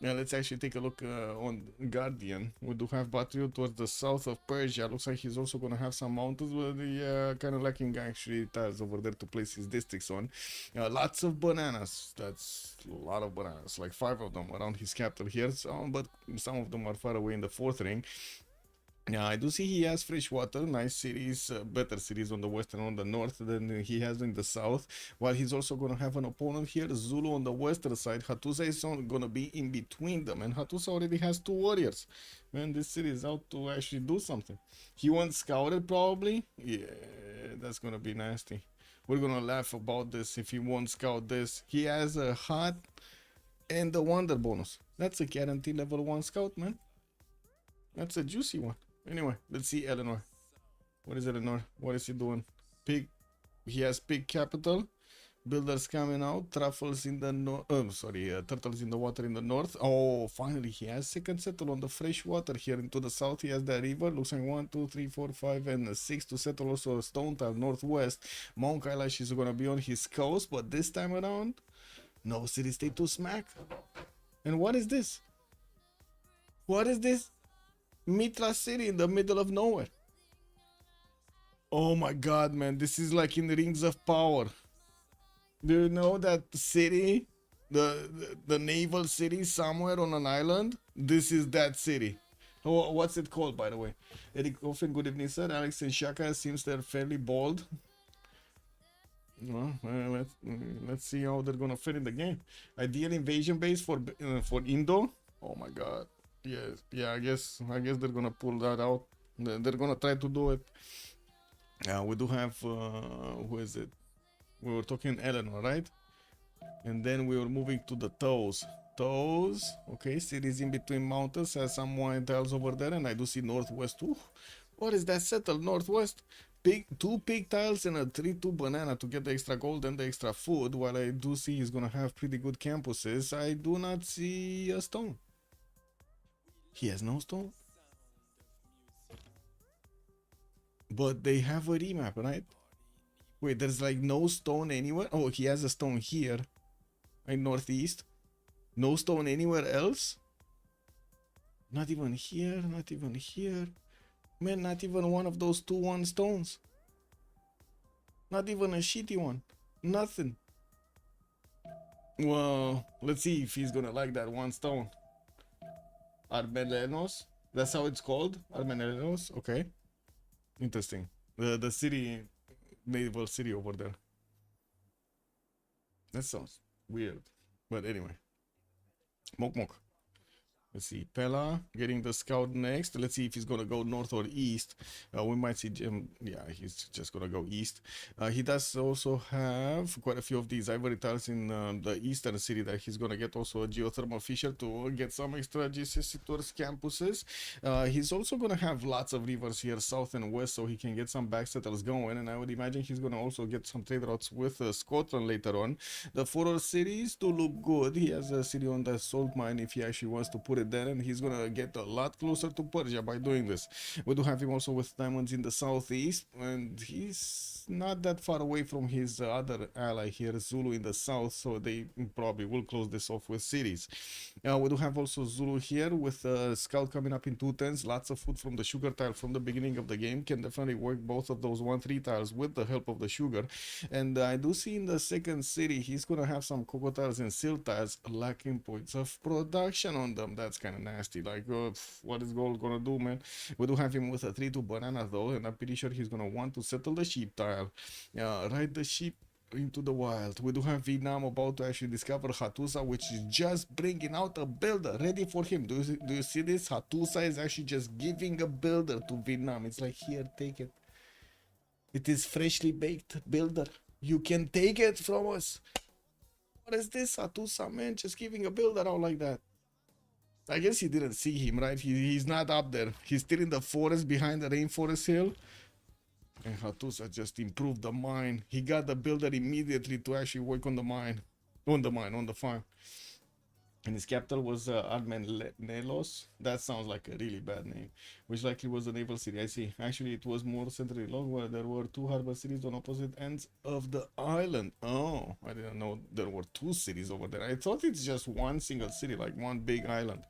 Now let's actually take a look on Guardian. We do have Batriot towards the south of Persia. Looks like he's also going to have some mountains, but the kind of lacking actually tiles over there to place his districts on. Lots of bananas. That's a lot of bananas, like 5 of them around his capital here. But some of them are far away in the 4th ring. Yeah, I do see he has freshwater, nice cities, better cities on the west and on the north than he has in the south. While he's also going to have an opponent here, Zulu on the western side. Hattusa is going to be in between them, and Hattusa already has 2 warriors. Man, this city is out to actually do something. He wants scouted probably. Yeah, that's going to be nasty. We're going to laugh about this if he won't scout this. He has a hot and the wonder bonus. That's a guarantee level 1 scout, man. That's a juicy one. Anyway, let's see Eleanor. What is Eleanor? What is he doing? Pig. He has pig capital. Builders coming out. Truffles in the north. Turtles in the water in the north. Oh, finally, he has second settle on the fresh water here into the south. He has the river. Looks like 1, 2, 3, 4, 5, and 6 to settle also a stone tile northwest. Mount Kailash is going to be on his coast, but this time around, no city state to smack. And what is this? What is this? Mitra City in the middle of nowhere. Oh my god, man, this is like in the Rings of Power. Do you know that city, the naval city somewhere on an island? This is that city. Oh, what's it called, by the way? Eric Coffin, good evening, sir. Alex and Shaka seems they're fairly bold. Well, let's see how they're gonna fit in the game. Ideal invasion base for Indo. Oh my god. Yes, yeah, I guess they're gonna pull that out. They're gonna try to do it. We do have who is it? We were talking Eleanor, right? And then we were moving to the toes. Okay, cities in between mountains, has some wine tiles over there, and I do see northwest. Ooh, what is that settled northwest? 2 pig tiles and a 3-2 banana to get the extra gold and the extra food. While I do see he's gonna have pretty good campuses, I do not see a stone. He has no stone. But they have a remap, right? Wait, there's like no stone anywhere? Oh, he has a stone here. In northeast. No stone anywhere else? Not even here, not even here. Man, not even one of those 2-1 stones. Not even a shitty one. Nothing. Well, let's see if he's gonna like that 1 stone. Armelenos, that's how it's called. Armelenos, okay. Interesting. The city, naval city over there. That sounds weird, but anyway. Mok. Let's see, Pella getting the scout next. Let's see if he's gonna go north or east. We might see Jim. Yeah, he's just gonna go east. He does also have quite a few of these ivory tiles in the eastern city that he's gonna get also a geothermal fissure to get some extra GCC tours campuses. He's also gonna have lots of rivers here, south and west, so he can get some back settles going. And I would imagine he's gonna also get some trade routes with Scotland later on. The 4 cities do look good. He has a city on the salt mine if he actually wants to put it there, and he's gonna get a lot closer to Persia by doing this. We do have him also with diamonds in the southeast, and he's not that far away from his other ally here, Zulu, in the south, so they probably will close this off with cities. We do have also Zulu here with scout coming up in 210s. Lots of food from the sugar tile from the beginning of the game. Can definitely work both of those 1-3 tiles with the help of the sugar. And I do see in the second city he's gonna have some cocoa tiles and silt tiles lacking points of production on them. That's kind of nasty. Like, what is gold gonna do, man? We do have him with a 3-2 banana though, and I'm pretty sure he's gonna want to settle the sheep tile. Ride the sheep into the wild. We do have Vietnam about to actually discover Hattusa, which is just bringing out a builder ready for him. Do you see this? Hattusa is actually just giving a builder to Vietnam. It's like, here, take it. It is freshly baked builder. You can take it from us. What is this, Hattusa, man? Just giving a builder out like that. I guess he didn't see him, right? He's not up there. He's still in the forest behind the rainforest hill. And Hattusa just improved the mine. He got the builder immediately to actually work on the mine. On the farm. And his capital was Nelos. That sounds like a really bad name. Which likely was a naval city. I see. Actually, it was more centrally long, where there were 2 harbor cities on opposite ends of the island. Oh, I didn't know there were 2 cities over there. I thought it's just one single city, like one big island.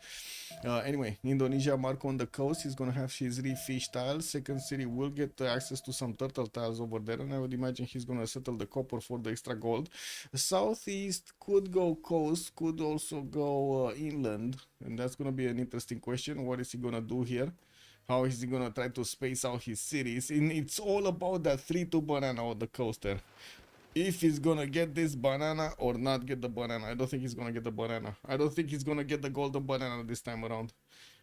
Anyway, Indonesia, Marco on the coast. He's gonna have his fish tiles. Second city will get access to some turtle tiles over there, and I would imagine he's gonna settle the copper for the extra gold. The southeast could go coast, could also go inland, and that's gonna be an interesting question. What is he gonna do here? How is he gonna try to space out his cities? And it's all about that 3-2 banana on the coast there. If he's gonna get this banana or not get the banana. I don't think he's gonna get the banana. I don't think he's gonna get the golden banana this time around.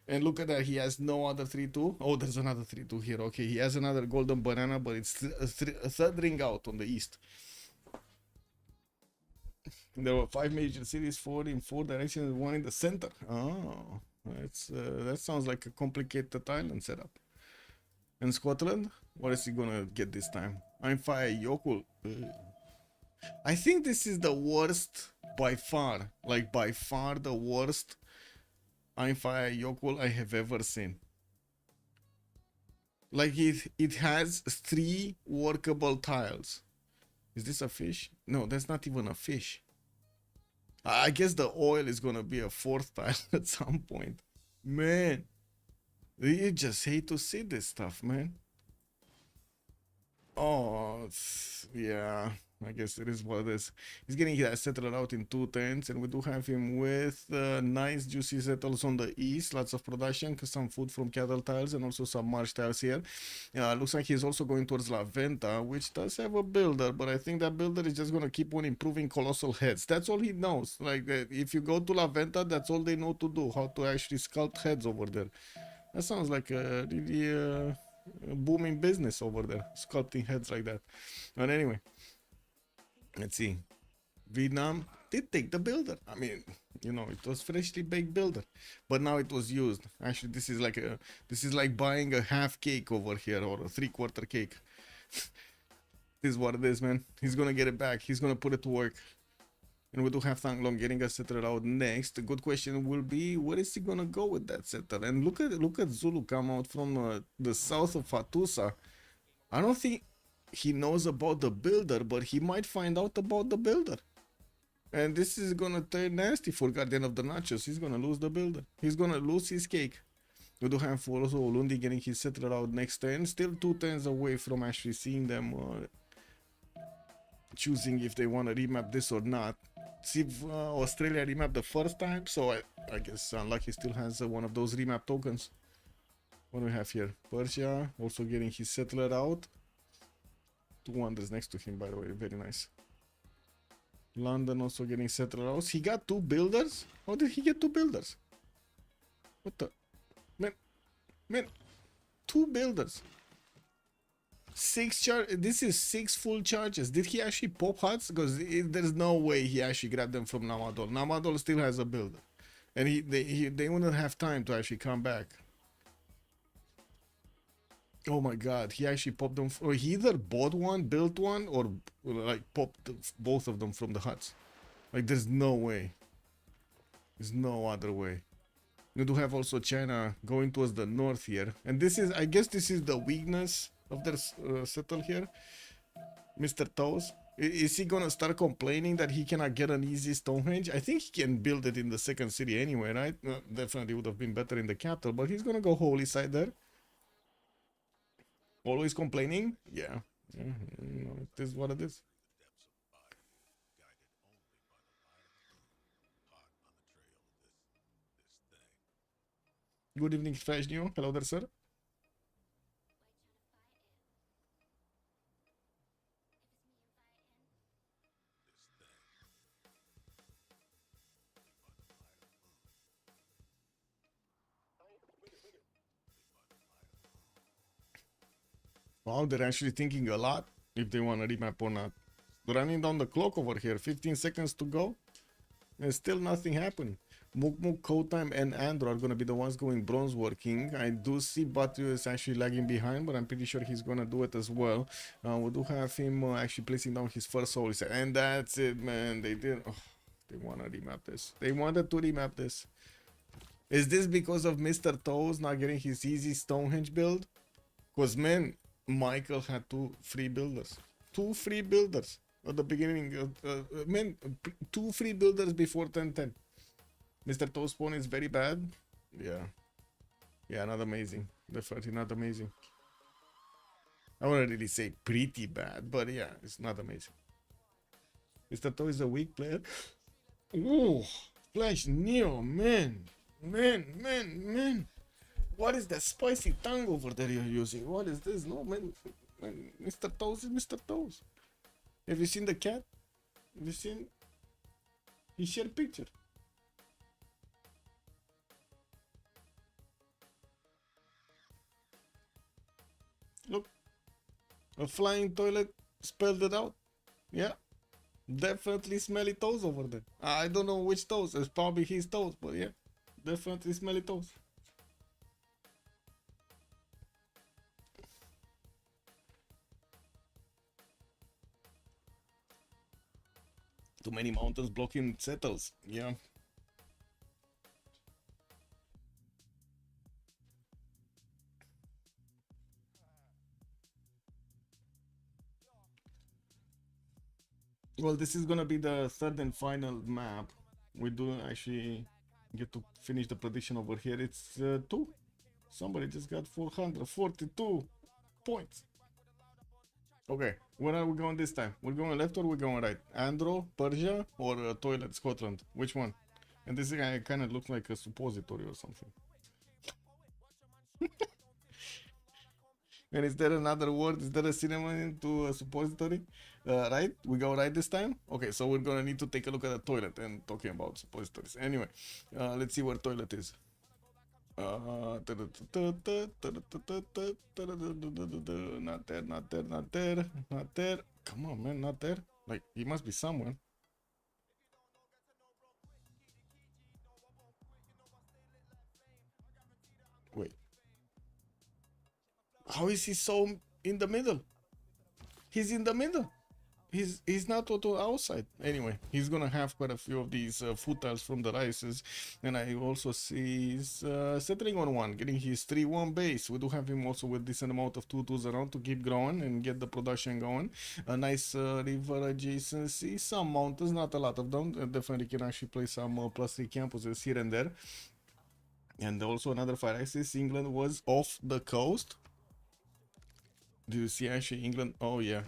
And look at that, he has no other 3-2. Oh, there's another 3-2 here. Okay, he has another golden banana, but it's a third ring out on the east. There were 5 major cities, 4 in 4 directions, 1 in the center. Oh, that sounds like a complicated island setup. And Scotland, what is he gonna get this time? I'm fire Yokul. I think this is the worst by far. Like by far the worst I'm fire Yokul I have ever seen. Like it has 3 workable tiles. Is this a fish? No, that's not even a fish. I guess the oil is gonna be a 4th tile at some point. Man, you just hate to see this stuff, man. Oh, yeah, I guess it is what it is. He's getting that settled out in 210s, and we do have him with nice juicy settles on the east, lots of production, some food from cattle tiles, and also some marsh tiles here. Looks like he's also going towards La Venta, which does have a builder, but I think that builder is just going to keep on improving colossal heads. That's all he knows. Like, if you go to La Venta, that's all they know to do, how to actually sculpt heads over there. That sounds like a really booming business over there, sculpting heads like that. But anyway, let's see. Vietnam did take the builder. I mean, you know, it was freshly baked builder, but now it was used. Actually, this is like buying a half cake over here, or a 3/4 cake. This is what it is, man. He's gonna get it back. He's gonna put it to work. And we do have Thang Long getting us settled out next. The good question will be, where is he gonna go with that settle? And look at Zulu come out from the south of Hattusa. I don't think he knows about the builder, but he might find out about the builder. And this is gonna turn nasty for Guardian of the Nachos. He's gonna lose the builder. He's gonna lose his cake. We do have also Olundi getting his settled out next turn. Still 2 turns away from actually seeing them choosing if they want to remap this or not. Civ Australia remapped the first time, so I guess Unlucky still has one of those remap tokens. What do we have here? Persia also getting his settler out. 2 wonders next to him, by the way, very nice. London also getting settler out. He got 2 builders? How did he get 2 builders? What the? Man, 2 builders. 6 charge. This is 6 full charges. Did he actually pop huts? Because there's no way he actually grabbed them from Naval. Naval still has a builder, and they wouldn't have time to actually come back. Oh my god, he actually popped them. Or he either bought one, built one, or like popped both of them from the huts. Like there's no way. There's no other way. We do have also China going towards the north here, and this is, I guess, this is the weakness of their settle here. Mr. Toes, is he gonna start complaining that he cannot get an easy Stonehenge? I think he can build it in the second city anyway, right? Definitely would have been better in the capital, but he's gonna go holy side there. Always complaining? Yeah. It is what it is. Good evening, Fresh New. Hello there, sir. Wow, they're actually thinking a lot if they want to remap or not. Running down the clock over here, 15 seconds to go, and still nothing happened. Muk, Kotime, and Andro are going to be the ones going bronze working. I do see Batu is actually lagging behind, but I'm pretty sure he's going to do it as well. We do have him actually placing down his first soul. And that's it, man. They did. Oh, they want to remap this. They wanted to remap this. Is this because of Mr. Toes not getting his easy Stonehenge build? Because, man, Michael had 2 free builders. 2 free builders at the beginning. Man, 2 free builders before 10-10. Mr. Toes spawn is very bad. Yeah, not amazing. Definitely not amazing. I wouldn't really say pretty bad, but yeah, it's not amazing. Mr. Toes is a weak player. Ooh, Flash Neo, man. What is that spicy tongue over there you're using? What is this? No, man. Mr. Toes is Mr. Toes. Have you seen the cat? Have you seen? He shared picture. Look, a flying toilet spelled it out. Yeah, definitely smelly toes over there. I don't know which toes. It's probably his toes, but yeah, definitely smelly toes. Too many mountains blocking settles. Yeah. Well, this is gonna be the third and final map. We do actually get to finish the prediction over here. It's 2. Somebody just got 442 points. Okay, where are we going this time? We're going left or we're going right? Andro, Persia, or Toilet, Scotland? Which one? And this guy kind of looks like a suppository or something. And is there another word? Is there a synonym to a suppository? Right? We go right this time? Okay, so we're gonna need to take a look at the toilet and talking about suppositories. Anyway, let's see where toilet is. Not there. Come on, man, not there. Like, he must be somewhere. Wait. How is he so in the middle? He's in the middle. He's not auto outside. Anyway, he's gonna have quite a few of these food tiles from the rices, and I also see he's settling on one, getting his 3-1 base. We do have him also with decent amount of 2-2s around to keep growing and get the production going. A nice river adjacency, some mountains, not a lot of them. Definitely can actually play some +3 campuses here and there. And also another 5 axis. England was off the coast. Do you see actually England? Oh yeah.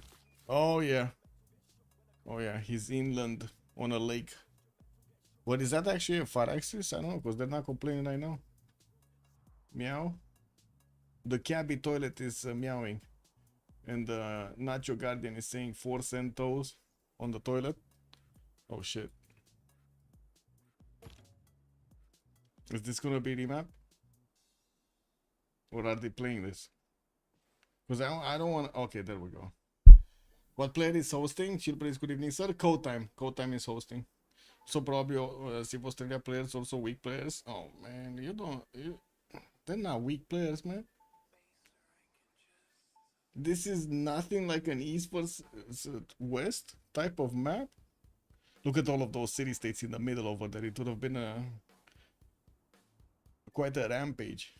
Oh yeah. Oh yeah, he's inland on a lake. What is that actually a 5 axis? I don't know, because they're not complaining right now. Meow. The cabby toilet is meowing. And Nacho Guardian is saying 4 centos on the toilet. Oh shit. Is this gonna be remap? Or are they playing this? Because I don't want. Okay, there we go. What player is hosting? Chill plays. Good evening, sir. Code time. Code time is hosting. So probably Civ Australia players also weak players. Oh man, you don't. They're not weak players, man. This is nothing like an East versus West type of map. Look at all of those city states in the middle over there. It would have been a quite a rampage.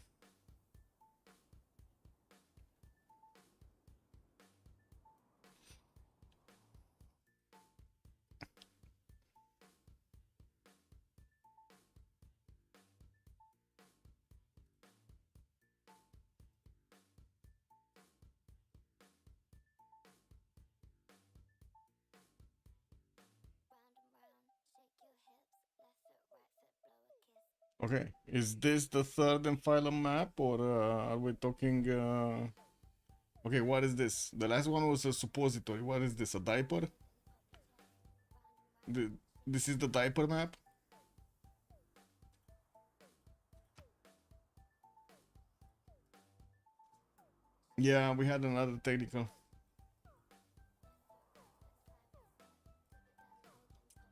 Okay, is this the third and final map, or are we talking? Okay, what is this? The last one was a suppository. What is this? A diaper? This is the diaper map. Yeah, we had another technical.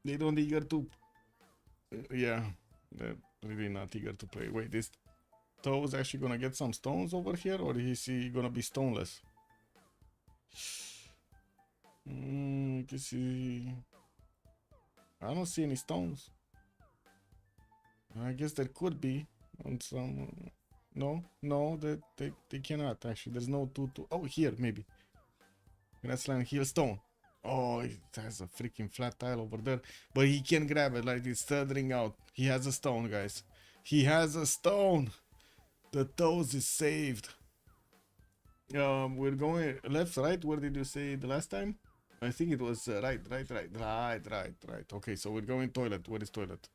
They don't eager to. Yeah, they're really not eager to play. Wait, this Toe is actually gonna get some stones over here, or is he gonna be stoneless? Can see. I don't see any stones. I guess there could be on some. No, no, that they cannot actually. There's no two. Oh, here maybe. Grassland Hill stone. Oh, it has a freaking flat tile over there, but he can grab it like it's stuttering out. He has a stone, guys. He has a stone. The toes is saved. We're going left, right. Where did you say the last time? I think it was right. Okay, so we're going toilet. Where is toilet?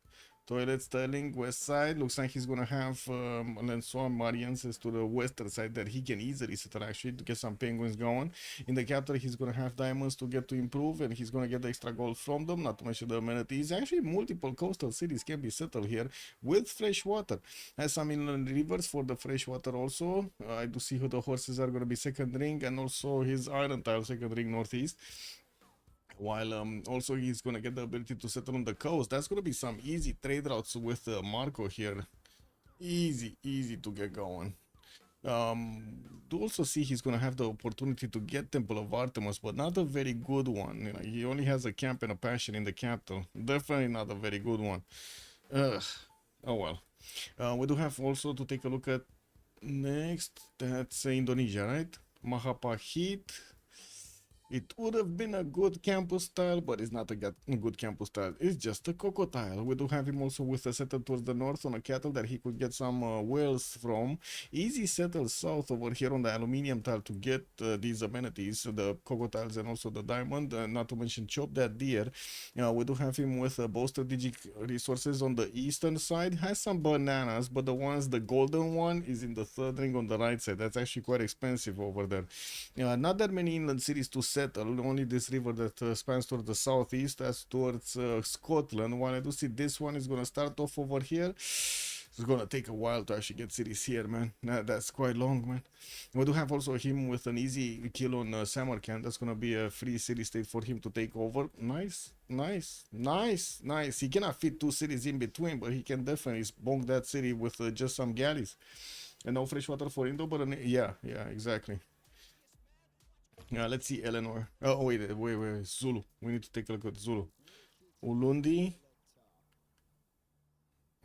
Toilet Sterling, west side. Looks like he's gonna have Lensois Marienses to the western side that he can easily settle actually to get some penguins going. In the capital, he's gonna have diamonds to get to improve, and he's gonna get the extra gold from them, not to mention the amenities. Actually, multiple coastal cities can be settled here with fresh water. Has some inland rivers for the fresh water also. I do see who the horses are gonna be second ring, and also his iron tile second ring northeast. While also he's gonna get the ability to settle on the coast. That's gonna be some easy trade routes with Marco here. Easy to get going. Do also see he's gonna have the opportunity to get Temple of Artemis, but not a very good one. You know, he only has a camp and a passion in the capital. Definitely not a very good one. Oh well. We do have also to take a look at next. That's Indonesia, right? Mahapahit. It would have been a good campus tile, but it's not a good campus tile. It's just a cocoa tile. We do have him also with a settle towards the north on a cattle that he could get some whales from. Easy settle south over here on the aluminium tile to get these amenities, the cocoa tiles and also the diamond. Not to mention chop that deer. We do have him with both strategic resources on the eastern side. Has some bananas, but the golden one is in the third ring on the right side. That's actually quite expensive over there. Not that many inland cities to settle, only this river that spans towards the southeast, that's towards Scotland. While I do see this one is gonna start off over here. It's gonna take a while to actually get cities here, man. That's quite long, man. We do have also him with an easy kill on Samarkand. That's gonna be a free city state for him to take over. Nice. He cannot fit two cities in between, but he can definitely bonk that city with just some galleys. And no freshwater for Indo, but yeah, exactly. Let's see Eleanor. Oh, wait, Zulu. We need to take a look at Zulu. Ulundi.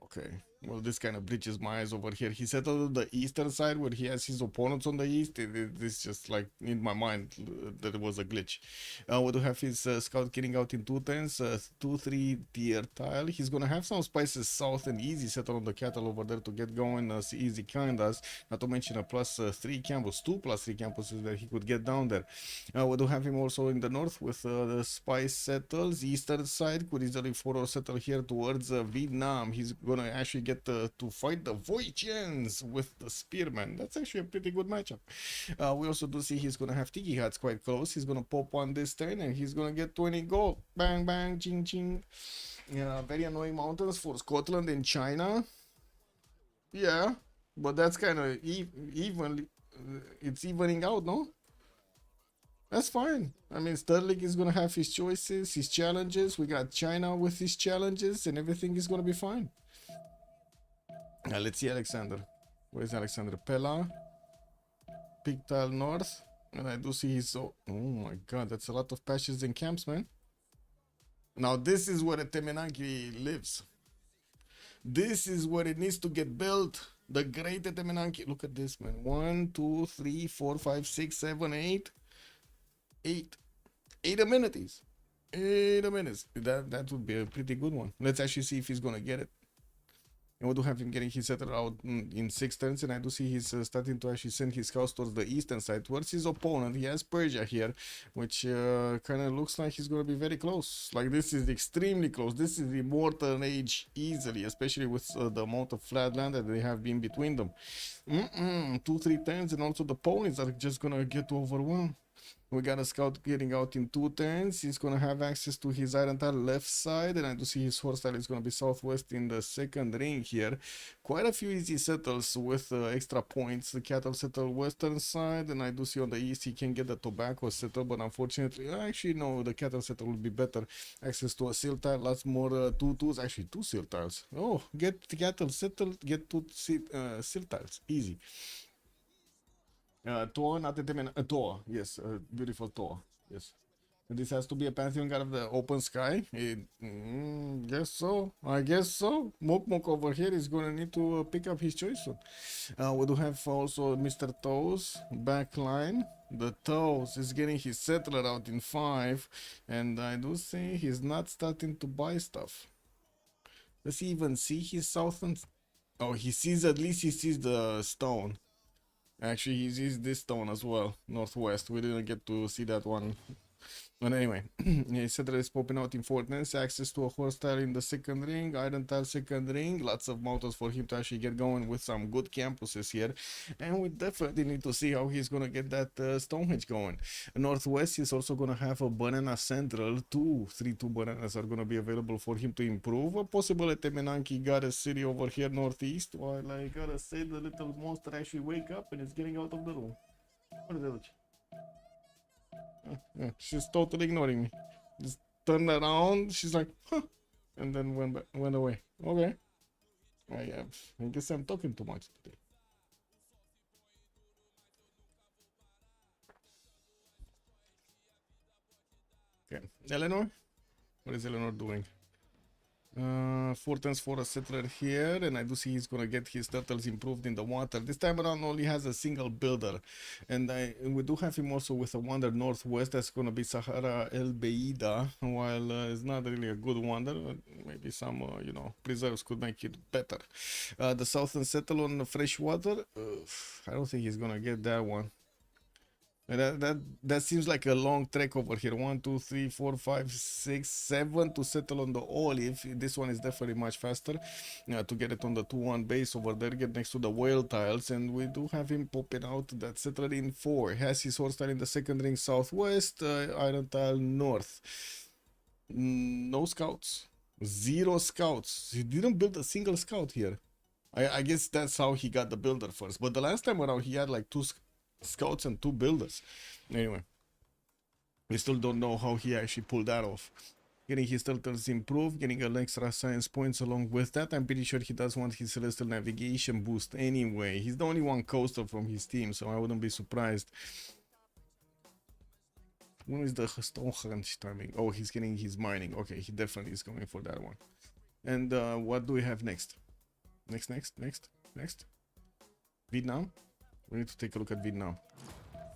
Okay. Well, this kind of breaches my eyes over here. He settled on the eastern side where he has his opponents on the east. This just like in my mind that it was a glitch. We do have his scout killing out in 210s, 2-3 tier tile. He's gonna have some spices south and easy settle on the cattle over there to get going as easy kind does. Not to mention a +3 campus, 2+3 campuses that he could get down there. We do have him also in the north with the spice settles. Eastern side could easily forward settle here towards Vietnam. He's gonna actually get to fight the Voichians with the Spearman. That's actually a pretty good matchup. We also do see he's gonna have Tiki Hats quite close. He's gonna pop on this turn and he's gonna get 20 gold. Bang bang, ching ching. Very annoying mountains for Scotland and China. Yeah, But that's kind of evenly, it's evening out, no? That's fine. I mean, Sterling is gonna have his choices, his challenges. We got China with his challenges, and everything is gonna be fine. Now let's see Alexander. Where's Alexander? Pella, Pictal North, and I do see his. Oh my God, that's a lot of patches and camps, man. Now this is where the Temenanki lives. This is where it needs to get built. The great Temenanki. Look at this, man. 1, 2, 3, 4, 5, 6, 7, 8. 8 amenities. 8 amenities. That would be a pretty good one. Let's actually see if he's gonna get it. And we do have him getting his settler out in 6 turns, and I do see he's starting to actually send his scouts towards the eastern side, towards his opponent. He has Persia here, which kind of looks like he's going to be very close. Like, this is extremely close. This is the Immortal Age easily, especially with the amount of flat land that they have been between them. 2, 3 turns, and also the ponies are just going to get overwhelmed. We got a scout getting out in 2 turns. He's going to have access to his iron tile left side, and I do see his horse tile is going to be southwest in the second ring here. Quite a few easy settles with extra points. The cattle settle western side, and I do see on the east he can get the tobacco settle, but unfortunately, actually no, the cattle settle would be better. Access to a seal tile, lots more 2 twos, actually 2 seal tiles. Oh, get the cattle settled, get 2 seal tiles, easy. Toa, not a Toa, yes, beautiful Toa, yes. And this has to be a pantheon god of the open sky. Guess so. I guess so. Mok over here is gonna need to pick up his choice soon. We do have also Mr. Toes back line. The Toes is getting his settler out in 5, and I do see he's not starting to buy stuff. Does he even see his southern? Oh, he sees, at least he sees the stone. Actually, he sees this stone as well, northwest. We didn't get to see that one. But anyway, his settler is popping out in 4 turns. Access to a horse tile in the second ring, iron tile second ring. Lots of mountains for him to actually get going with some good campuses here. And we definitely need to see how he's going to get that Stonehenge going. Northwest is also going to have a banana central. 3-2 bananas are going to be available for him to improve. A possible Temenanki got a city over here northeast. While I gotta say, the little monster actually wake up and is getting out of the room. What is that? She's totally ignoring me. Just turned around. She's like, huh, and then went away. Okay. I guess I'm talking too much today. Okay, Eleanor. What is Eleanor doing? 4 turns for a settler here, and I do see he's gonna get his turtles improved in the water. This time around only has a single builder, and we do have him also with a wonder northwest. That's gonna be Sahara El Beida. While it's not really a good wonder, maybe some you know, preserves could make it better. The southern settle on the fresh water. I don't think he's gonna get that one. That seems like a long trek over here. 1, 2, 3, 4, 5, 6, 7 to settle on the olive. This one is definitely much faster. To get it on the 2-1 base over there, get next to the whale tiles, and we do have him popping out that settler in 4. Has his horse tile in the second ring southwest, iron tile north. No scouts, 0 scouts. He didn't build a single scout here. I guess that's how he got the builder first. But the last time around, he had like 2 scouts and 2 builders. Anyway, we still don't know how he actually pulled that off. Getting his turtles improved, getting an extra science points along with that. I'm pretty sure he does want his celestial navigation boost anyway. He's the only one coastal from his team, so I wouldn't be surprised. When is the Stonehenge timing? Oh, he's getting his mining. Okay, he definitely is going for that one. And what do we have next? Next. Vietnam? We need to take a look at Vietnam.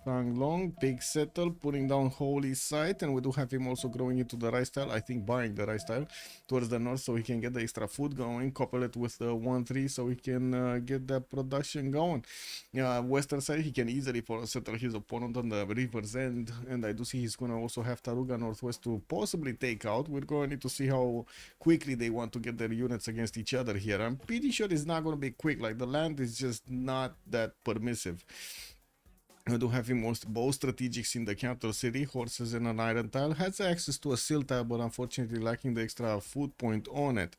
Fang Long, big settle, putting down holy site, and we do have him also growing into the rice tile. I think buying the rice tile towards the north so he can get the extra food going, couple it with the 1-3 so he can get that production going. Western side, he can easily settle his opponent on the river's end, and I do see he's going to also have Taruga northwest to possibly take out. We're going to need to see how quickly they want to get their units against each other here. I'm pretty sure it's not going to be quick, like the land is just not that permissive. We do have him both strategics in the capital city, horses and an iron tile. Has access to a sill tile, but unfortunately lacking the extra food point on it.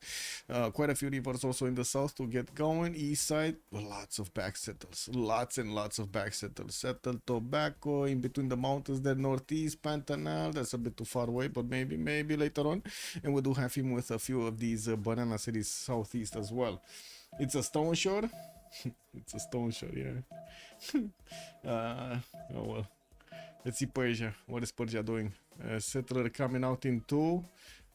Quite a few rivers also in the south to get going. East side, lots of back settles. Lots and lots of back settles. Settled tobacco in between the mountains there, northeast, Pantanal. That's a bit too far away, but maybe later on. And we do have him with a few of these banana cities southeast as well. It's a stone shore. It's a stone shore, yeah. Oh well. Let's see Persia. What is Persia doing? Settler coming out in 2.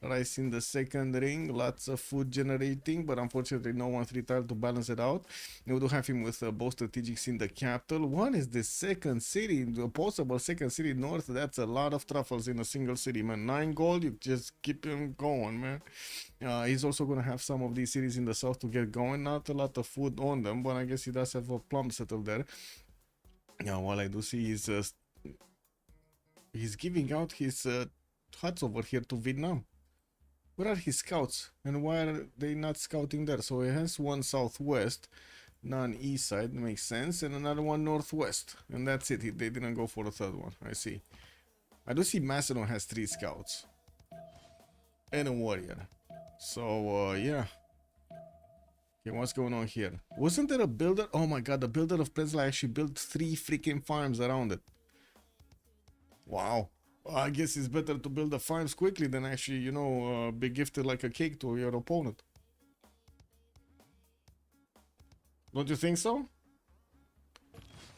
Rice in the second ring. Lots of food generating, but unfortunately no 1-3 tile to balance it out. We do have him with both strategics in the capital. One is the second city, the possible second city north. That's a lot of truffles in a single city, man. 9 gold, you just keep him going, man. He's also going to have some of these cities in the south to get going. Not a lot of food on them, but I guess he does have a plum settled there. Yeah, what I do see is he's giving out his huts over here to Vietnam. Where are his scouts? And why are they not scouting there? So he has one southwest, none east side, makes sense, and another one northwest. And that's it. They didn't go for the third one. I see. I do see Macedon has 3 scouts. And a warrior. So, yeah. Okay, what's going on here? Wasn't there a builder? Oh my god, the builder of Presla actually built 3 freaking farms around it. Wow. I guess it's better to build the farms quickly than actually, you know, be gifted like a cake to your opponent. Don't you think so?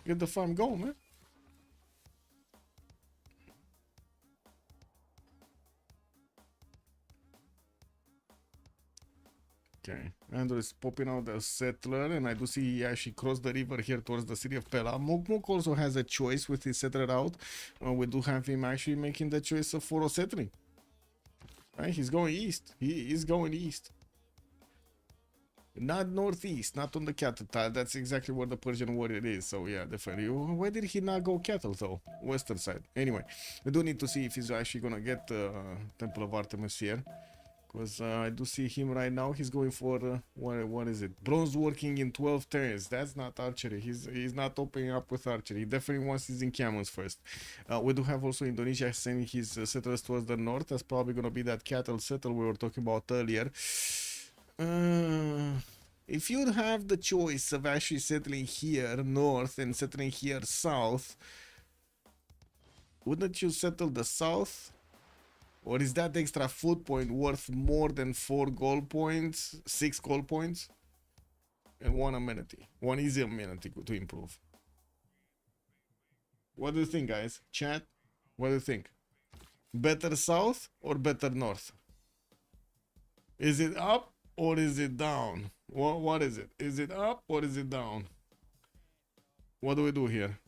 Get the farm going, man. Okay, Andrew is popping out the settler, and I do see he actually crossed the river here towards the city of Pela. Muk also has a choice with his settler route. We do have him actually making the choice of 4 settling. Right, he's going east. He is going east. Not northeast, not on the cattle tile. That's exactly where the Persian warrior is. So yeah, definitely. Why did he not go cattle though? Western side. Anyway, we do need to see if he's actually gonna get Temple of Artemis here. Because I do see him right now. He's going for what is it? Bronze working in 12 turns. That's not archery. He's not opening up with archery. He definitely wants his encampments first. We do have also Indonesia sending his settlers towards the north. That's probably gonna be that cattle settle we were talking about earlier. If you'd have the choice of actually settling here north and settling here south, wouldn't you settle the south? Or is that extra food point worth more than 4 gold points, 6 gold points, and 1 amenity? 1 easy amenity to improve. What do you think, guys? Chat, what do you think? Better south or better north? Is it up or is it down? What is it? Is it up or is it down? What do we do here?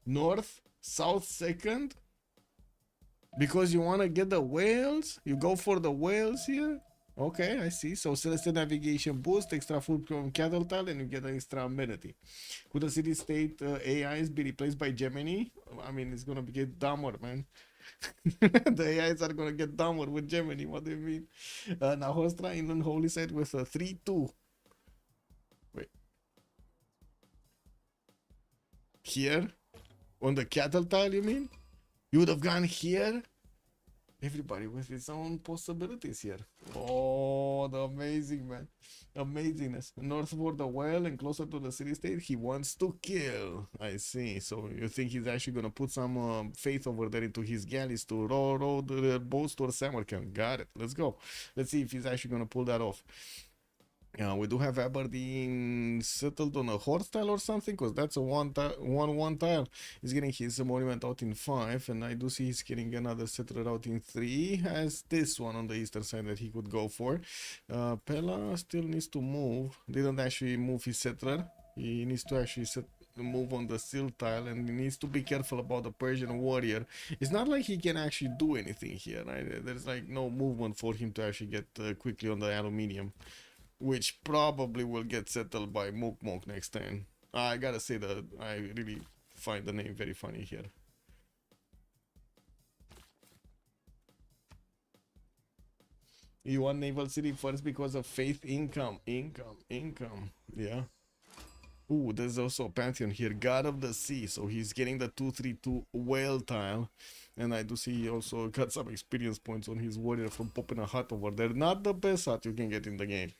North? South second? Because you want to get the whales? You go for the whales here? Okay, I see. So Celestial Navigation boost, extra food from cattle tile, and you get an extra amenity. Could the city state AIs be replaced by Gemini? I mean, it's gonna get dumber, man. The AIs are gonna get dumber with Gemini. What do you mean? Nahostra Inland Holy Site with a 3-2. Wait. Here? On the cattle tile, you mean? You would have gone here? Everybody with its own possibilities here. Oh, the amazing, man. Amazingness. North for the well and closer to the city state, he wants to kill. I see. So you think he's actually going to put some faith over there into his galleys to row the boats towards Samarkand. Got it. Let's go. Let's see if he's actually going to pull that off. We do have Aberdeen settled on a horse tile or something, because that's a 1-1 tile. He's getting his monument out in 5, and I do see he's getting another settler out in 3. He has this one on the eastern side that he could go for. Pella still needs to move. Didn't actually move his settler. He needs to actually move on the sill tile, and he needs to be careful about the Persian warrior. It's not like he can actually do anything here, right? There's like no movement for him to actually get quickly on the aluminium, which probably will get settled by Muk next turn. I gotta say that I really find the name very funny here. You want Naval City first because of faith income. Yeah. Ooh, there's also a pantheon here, God of the Sea. So he's getting the 232 whale tile. And I do see he also got some experience points on his warrior from popping a hut over there. Not the best hut you can get in the game.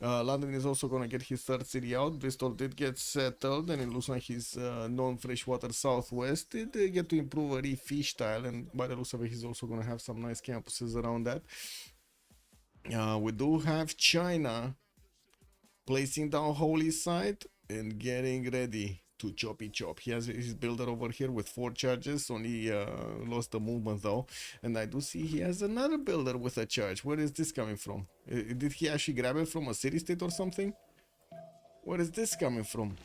London is also gonna get his third city out. Bristol did get settled, and it looks like his non-freshwater southwest did get to improve a reef fish tile. And by the looks of it, he's also gonna have some nice campuses around that. We do have China placing down holy site and getting ready to choppy chop. He has his builder over here with 4 charges, only lost the movement though. And I do see he has another builder with a charge. Where is this coming from? Did he actually grab it from a city state or something? Where is this coming from?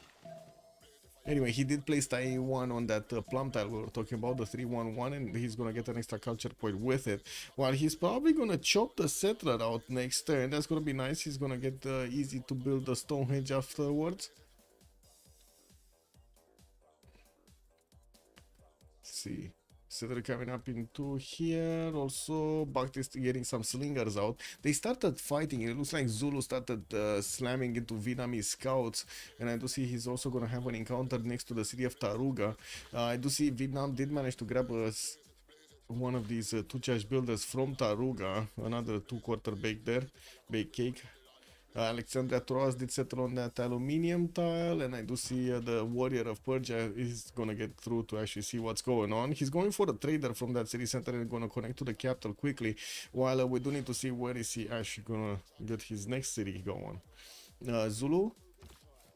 Anyway, he did place tie 1 on that plum tile we were talking about, the 311, and he's gonna get an extra culture point with it. While he's probably gonna chop the settler out next turn. That's gonna be nice. He's gonna get easy to build the Stonehenge afterwards. Let's see. Settler coming up into here. Also, Baptist getting some slingers out. They started fighting. It looks like Zulu started slamming into Vietnamese scouts. And I do see he's also going to have an encounter next to the city of Taruga. I do see Vietnam did manage to grab one of these 2 charge builders from Taruga. Another 2-quarter bake there. Bake cake. Alexandria Troas did settle on that aluminium tile, and I do see the warrior of Persia is gonna get through to actually see what's going on. He's going for the trader from that city center and gonna connect to the capital quickly, while we do need to see where is he actually gonna get his next city going. Zulu.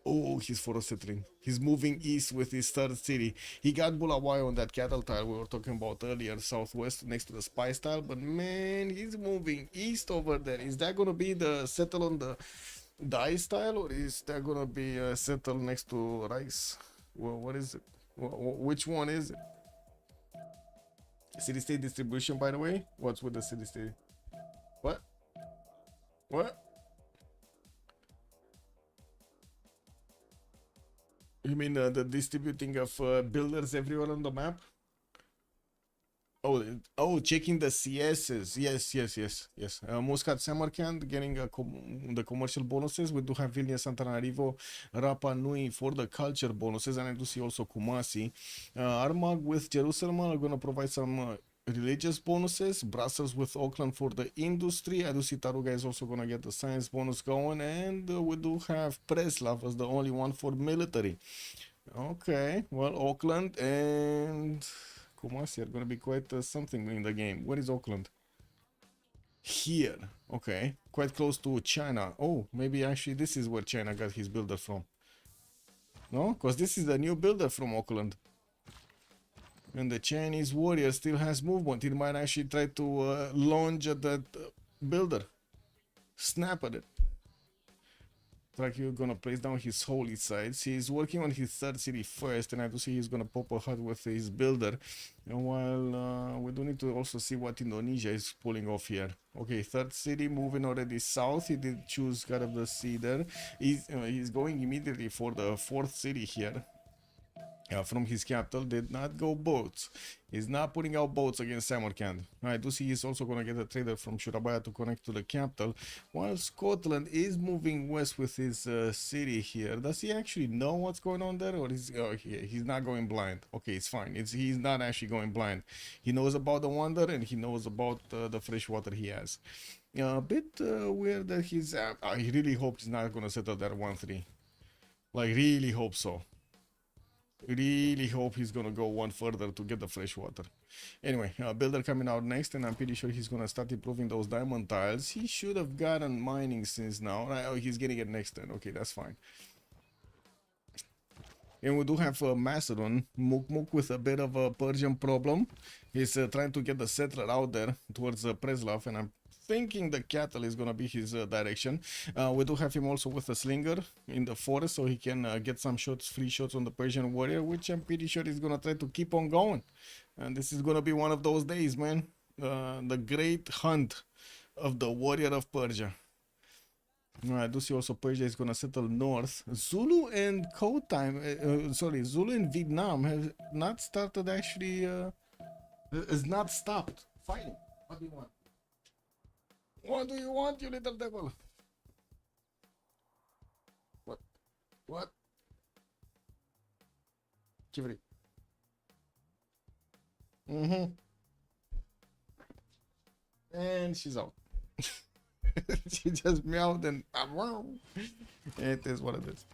Oh, he's for a settling. He's moving east with his third city. He got Bulawayo on that cattle tile we were talking about earlier, southwest, next to the spice tile. But man, he's moving east over there. Is that gonna be the settle on the ice tile, or is that gonna be settle next to rice? Well, what is it? Which one is it? City state distribution, by the way. What's with the city state? What? What? You mean the distributing of builders everywhere on the map? Oh, checking the CSs. Yes. Muscat Samarkand getting the commercial bonuses. We do have Vilnius, Antananarivo, Rapa Nui for the culture bonuses, and I do see also Kumasi. Armagh with Jerusalem are going to provide some religious bonuses. Brussels with Auckland for the industry. I do see Taruga is also going to get the science bonus going, and we do have Preslav as the only one for military. Okay, well, Auckland and Kumasi are going to be quite something in the game. Where is Auckland? Here. Okay, quite close to China. Oh, maybe actually this is where China got his builder from. No, because this is the new builder from Auckland. And the Chinese warrior still has movement. He might actually try to launch at that builder. Snap at it. Like you're gonna place down his holy sites. He's working on his third city first, and I do see he's gonna pop a hut with his builder. And while we do need to also see what Indonesia is pulling off here. Okay, third city moving already south. He did choose God of the Sea there. He's going immediately for the 4th city here. From his capital, did not go boats. He's not putting out boats against Samarkand. I do see he's also going to get a trader from Surabaya to connect to the capital, while Scotland is moving west with his city here. Does he actually know what's going on there, or he's not going blind? Okay, it's fine. He's not actually going blind. He knows about the wonder, and he knows about the fresh water he has. A bit weird that he's... I really hope he's not going to settle that 1-3. Like, really hope so. Really hope he's gonna go one further to get the fresh water. Anyway, builder coming out next, and I'm pretty sure he's gonna start improving those diamond tiles. He should have gotten mining since now. Oh, he's getting it next turn. Okay, that's fine. And we do have Macedon, Mukmuk with a bit of a Persian problem. He's trying to get the settler out there towards Preslav, and I'm thinking the cattle is gonna be his direction. We do have him also with a slinger in the forest, so he can get some shots, free shots on the Persian warrior, which I'm pretty sure he's gonna try to keep on going. And this is gonna be one of those days, man. The great hunt of the warrior of Persia. I do see also Persia is gonna settle north. Zulu and Zulu and Vietnam have not started actually. Is not stopped fighting. What do you want? What do you want, you little devil? What? Chivalry. Mm-hmm. And she's out. She just meowed and it is what it is.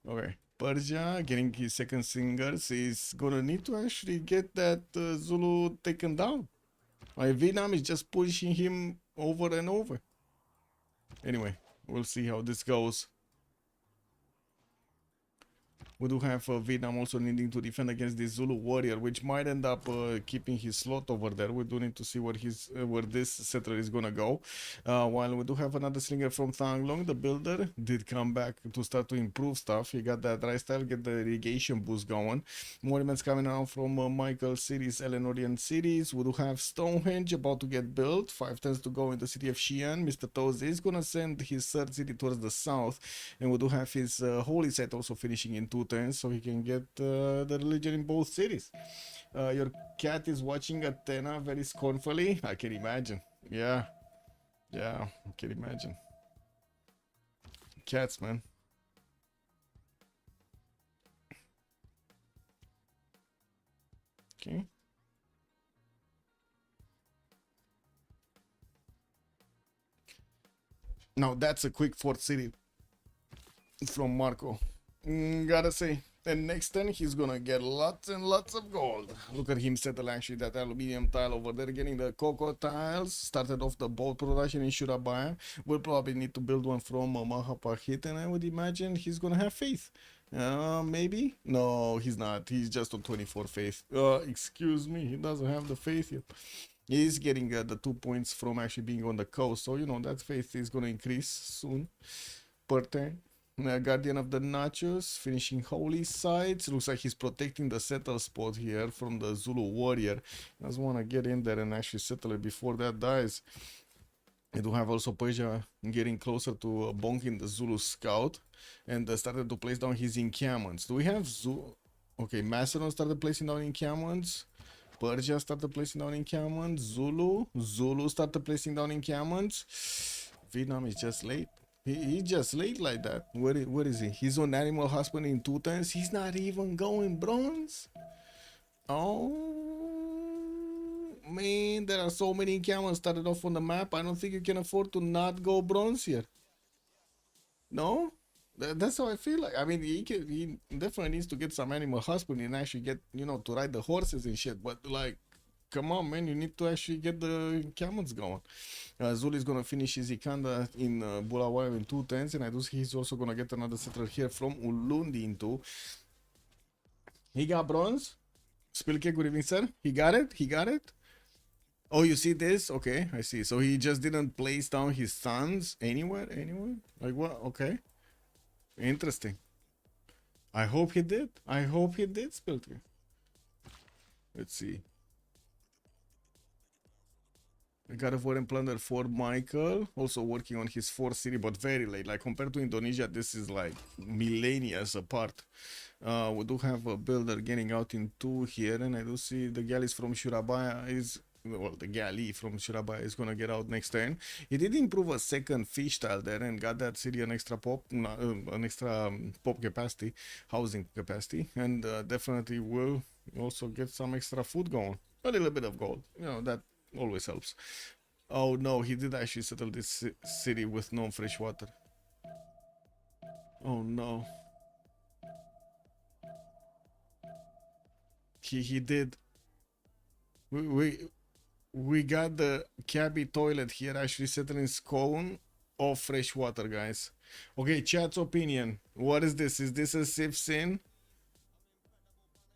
Okay. Persia getting his second singers is gonna need to actually get that Zulu taken down. Vietnam is just pushing him over and over. Anyway, we'll see how this goes. We do have Vietnam also needing to defend against this Zulu warrior, which might end up keeping his slot over there. We do need to see where this settler is gonna go. While we do have another slinger from Thang Long, the builder did come back to start to improve stuff. He got that right style, get the irrigation boost going. More events coming out from Michael cities, Eleanorian cities. We do have Stonehenge about to get built. 5 turns to go in the city of Xi'an. Mr. Toz is gonna send his third city towards the south, and we do have his holy site also finishing in 2 turns, so he can get the religion in both cities. Your cat is watching Athena very scornfully. I can imagine. Yeah, I can imagine. Cats, man. Okay. Now that's a quick fourth city from Marco. Gotta say. And next turn he's gonna get lots and lots of gold. Look at him settle actually that aluminium tile over there, getting the cocoa tiles. Started off the boat production in Surabaya. We'll probably need to build one from Mahapahit, and I would imagine he's gonna have faith. Maybe? No, he's not. He's just on 24 faith. Excuse me, he doesn't have the faith yet. He's getting the 2 points from actually being on the coast, so you know that faith is gonna increase soon per turn. Guardian of the Nachos finishing holy sites. Looks like he's protecting the settle spot here from the Zulu warrior. Doesn't want to get in there and actually settle it before that dies. We do have also Persia getting closer to bonking the Zulu scout and started to place down his encampments. Do we have Zulu? Okay, Macedon started placing down encampments. Persia started placing down encampments. Zulu started placing down encampments. Vietnam is just late. He's just late like that. Where is he? He's on animal husbandry in 2 turns. He's not even going bronze. Oh man, there are so many encampments started off on the map. I don't think you can afford to not go bronze here. No, that's how I feel like. I mean, he definitely needs to get some animal husbandry and actually get, you know, to ride the horses and shit. But like, come on, man, you need to actually get the camels going. Zul is going to finish his Ikanda in Bulawayo in 2 turns, and I do see he's also going to get another settler here from Ulundi in 2. He got bronze. Spilke, good evening, sir. He got it? He got it? Oh, you see this? Okay, I see. So he just didn't place down his sons anywhere? Like what? Okay. Interesting. I hope he did. I hope he did, Spilke. Let's see. I got a foreign plunder for Michael, also working on his 4th city, but very late. Like compared to Indonesia, this is like millennia apart. We do have a builder getting out in 2 here, and I do see the galleys from Surabaya the galley from Surabaya is gonna get out next turn. He did improve a 2nd fish tile there and got that city an extra pop, pop capacity, housing capacity, and definitely will also get some extra food going. A little bit of gold, you know, that always helps. Oh no, he did actually settle this city with no fresh water. Oh no. He did. We got the cabbie toilet here actually settling scone of fresh water, guys. Okay, chat's opinion. What is this? Is this a Civ sin?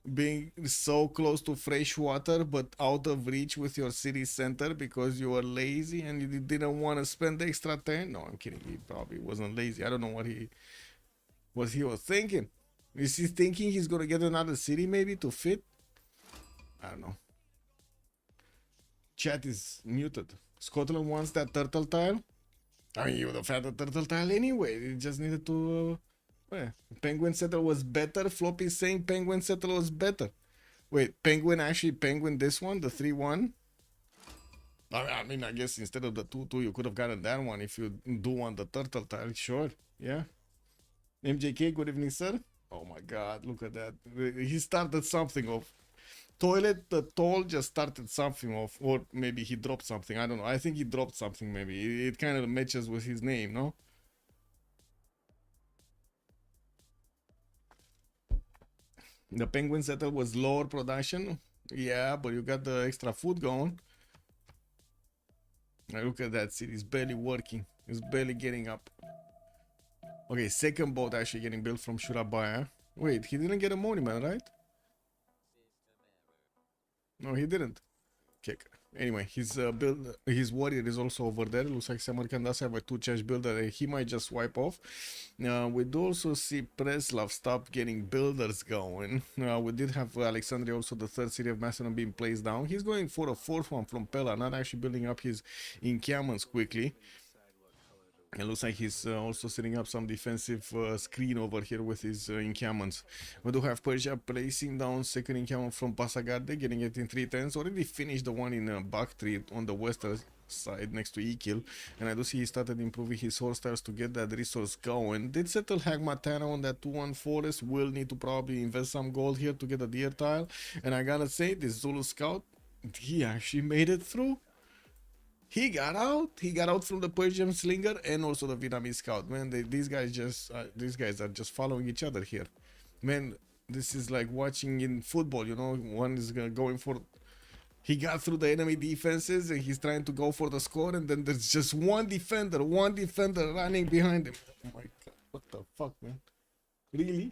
Being so close to fresh water but out of reach with your city center because you were lazy and you didn't want to spend the extra 10? No, I'm kidding. He probably wasn't lazy. I don't know what he was thinking. Is he thinking he's gonna get another city maybe to fit? I don't know. Chat is muted. Scotland wants that turtle tile. I mean, you would have had a turtle tile anyway. You just needed to Penguin Settle was better. Floppy is saying Penguin Settle was better. Wait, Penguin this one, the 3-1? I mean, I guess instead of the 2-2, you could have gotten that one if you do want the turtle tile. Sure, yeah. MJK, good evening, sir. Oh my God, look at that. He started something off. Toilet the Toll just started something off, or maybe he dropped something. I don't know. I think he dropped something. Maybe it kind of matches with his name, no? The Penguin Settle was lower production. Yeah, but you got the extra food going. Now look at that city. It's barely working. It's barely getting up. Okay, second boat actually getting built from Surabaya. Wait, he didn't get a monument, right? No, he didn't. Kick. Anyway, his warrior is also over there. Looks like Samarkand does have a 2 charge builder that he might just wipe off. We do also see Preslav stop getting builders going. We did have Alexandria, also the third city of Macedon, being placed down. He's going for a fourth one from Pella, not actually building up his encampments quickly. It looks like he's also setting up some defensive screen over here with his encampments. We do have Persia placing down second encampment from Pasagarde, getting it in 3 turns. Already finished the one in Bakhtri on the western side next to Ikil. And I do see he started improving his horse styles to get that resource going. Did settle Hagmatana on that 2-1 forest. Will need to probably invest some gold here to get a deer tile. And I gotta say, this Zulu scout, he actually made it through. He got out from the Persian slinger and also the Vietnamese scout. Man, these guys are just following each other here. Man, this is like watching in football, you know. One is going for, he got through the enemy defenses and he's trying to go for the score, and then there's just one defender running behind him. Oh my God, what the fuck, man? Really?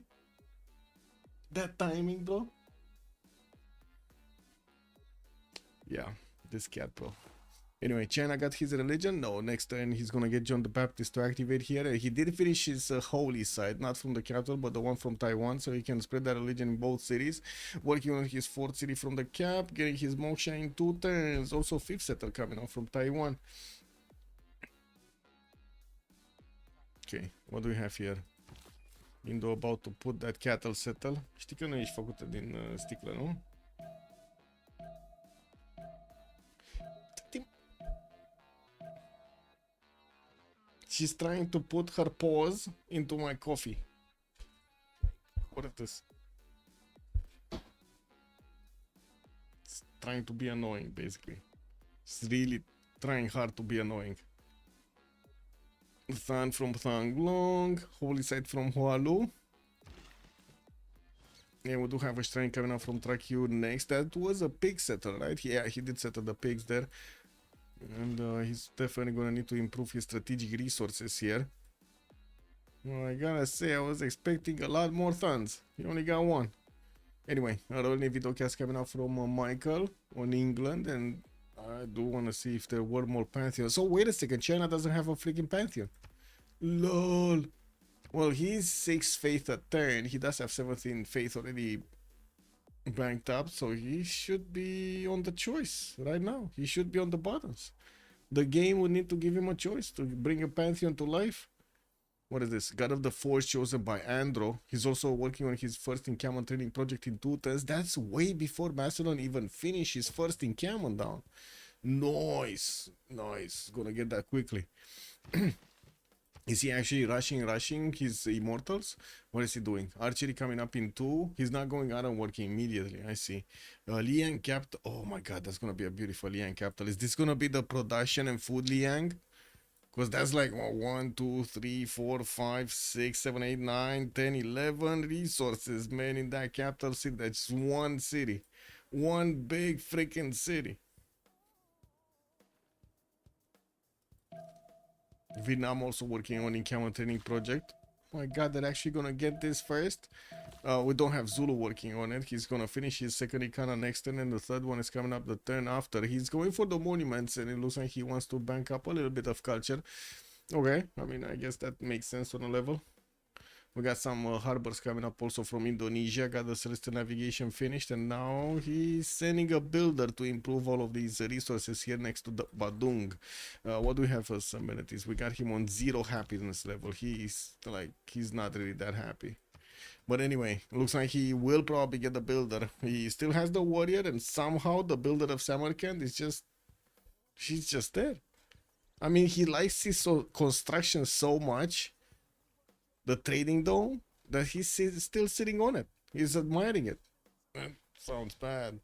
That timing, bro? Yeah, this cat, bro. Anyway, China got his religion. No, next turn he's gonna get John the Baptist to activate here. He did finish his holy side, not from the capital, but the one from Taiwan, so he can spread that religion in both cities. Working on his fourth city from the cap, getting his moksha in 2 turns. Also, fifth settler coming out from Taiwan. Okay, what do we have here? Indo about to put that cattle settle. Știi că nu ești făcută din sticlă, nu? She's trying to put her paws into my coffee. What is this? It's trying to be annoying, basically. It's really trying hard to be annoying. Than from Thanglong, Holy Site from Hualu. And we do have a shrine coming out from Trakiu next. That was a pig setter, right? Yeah, he did settle the pigs there. And he's definitely gonna need to improve his strategic resources here. Well, I gotta say, I was expecting a lot more thuns. He only got one. Anyway, a Royal Navy docast coming out from Michael on England, and I do want to see if there were more pantheons. So wait a second, China doesn't have a freaking pantheon. LOL. Well, he's 6 faith a turn. He does have 17 faith already banked up, so he should be on the choice right now. He should be on the buttons. The game would need to give him a choice to bring a pantheon to life. What is this? God of the Force chosen by Andro. He's also working on his first encampment training project in 2 turns. That's way before Macedon even finished his first encampment down. Nice. Gonna get that quickly. Is he actually rushing his immortals? What is he doing? Archery coming up in 2. He's not going out and working immediately. I see. Liang capital. Oh my God, that's gonna be a beautiful Liang capital. Is this gonna be the production and food Liang? Because that's like 1, 2, 3, 4, 5, 6, 7, 8, 9, 10, 11 resources, man, in that capital city. That's one city. One big freaking city. Vietnam also working on encampment training project. Oh my God, they're actually gonna get this first. We don't have Zulu working on it. He's gonna finish his second Ikana next turn, and the third one is coming up the turn after. He's going for the monuments, and it looks like he wants to bank up a little bit of culture. Okay, I mean, I guess that makes sense on a level. We got some harbors coming up also from Indonesia. Got the Celestial Navigation finished, and now he's sending a builder to improve all of these resources here next to the Badung. What do we have as amenities? We got him on 0 happiness level. He's not really that happy. But anyway, looks like he will probably get the builder. He still has the warrior, and somehow the builder of Samarkand is she's just there. I mean, he likes his construction so much The trading dome, that he's still sitting on it. He's admiring it. That sounds bad.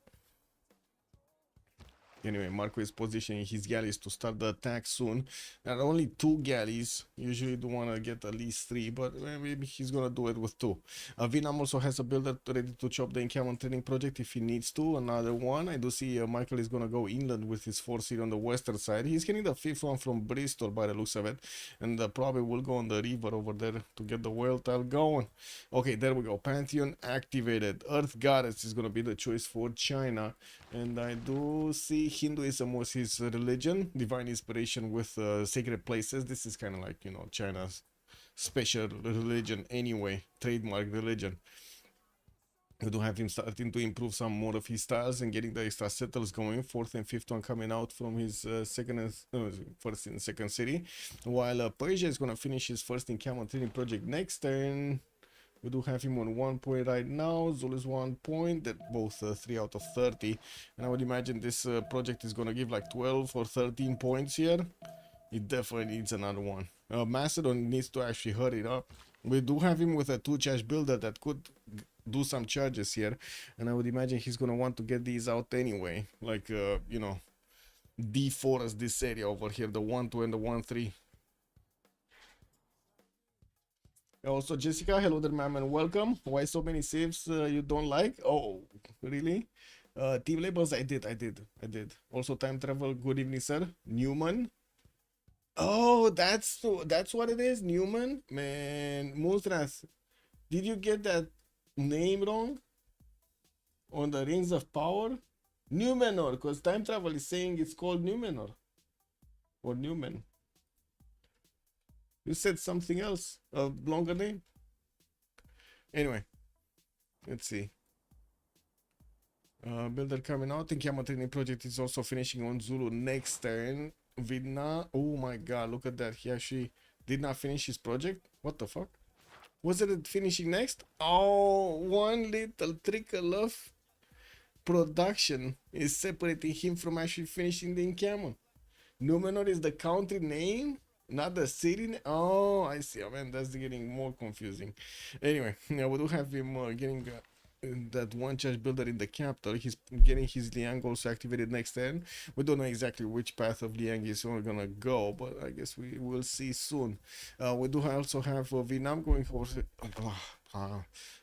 Anyway, Marco is positioning his galleys to start the attack soon. There are only 2 galleys. Usually do want to get at least 3, but maybe he's gonna do it with 2. Vinam also has a builder ready to chop the encampment training project if he needs to. Another one. I do see Michael is gonna go inland with his force here on the western side. He's getting the 5th one from Bristol by the looks of it, and probably will go on the river over there to get the whale tail going. Okay, there we go. Pantheon activated. Earth Goddess is gonna be the choice for China. And I do see Hinduism was his religion, divine inspiration with sacred places. This is kind of like, you know, China's special religion anyway, trademark religion. We do have him starting to improve some more of his styles and getting the extra settles going. 4th and 5th one coming out from his first and second city. While Persia is going to finish his first encampment training project next turn. We do have him on 1 point right now. Zulu is 1 point. That both 3 out of 30. And I would imagine this project is going to give like 12 or 13 points here. It definitely needs another one. Macedon needs to actually hurry it up. We do have him with a 2-charge builder that could do some charges here. And I would imagine he's going to want to get these out anyway. Like, you know, deforest this area over here. The 1-2 and the 1-3. Also, Jessica, hello there, ma'am, and welcome. Why so many saves you don't like? Oh, really? Team labels, I did. Also, time travel, good evening, sir. Newman. Oh, that's what it is, Newman. Man, Mustras, did you get that name wrong? On the Rings of Power? Numenor, because time travel is saying it's called Numenor. Or Newman. You said something else, a longer name. Anyway, let's see. Builder coming out. Encampment training project is also finishing on Zulu next turn. Vidna. Oh my god, look at that. He actually did not finish his project. What the fuck? Was it finishing next? Oh, one little trickle of production is separating him from actually finishing the encampment. Numenor is the country name? Not the city. Oh, I see. Oh, man, that's getting more confusing. Anyway, yeah, we do have him getting that 1-charge builder in the capital. He's getting his Liang also activated next turn. We don't know exactly which path of Liang is gonna go, but I guess we will see soon. We do also have Vietnam going for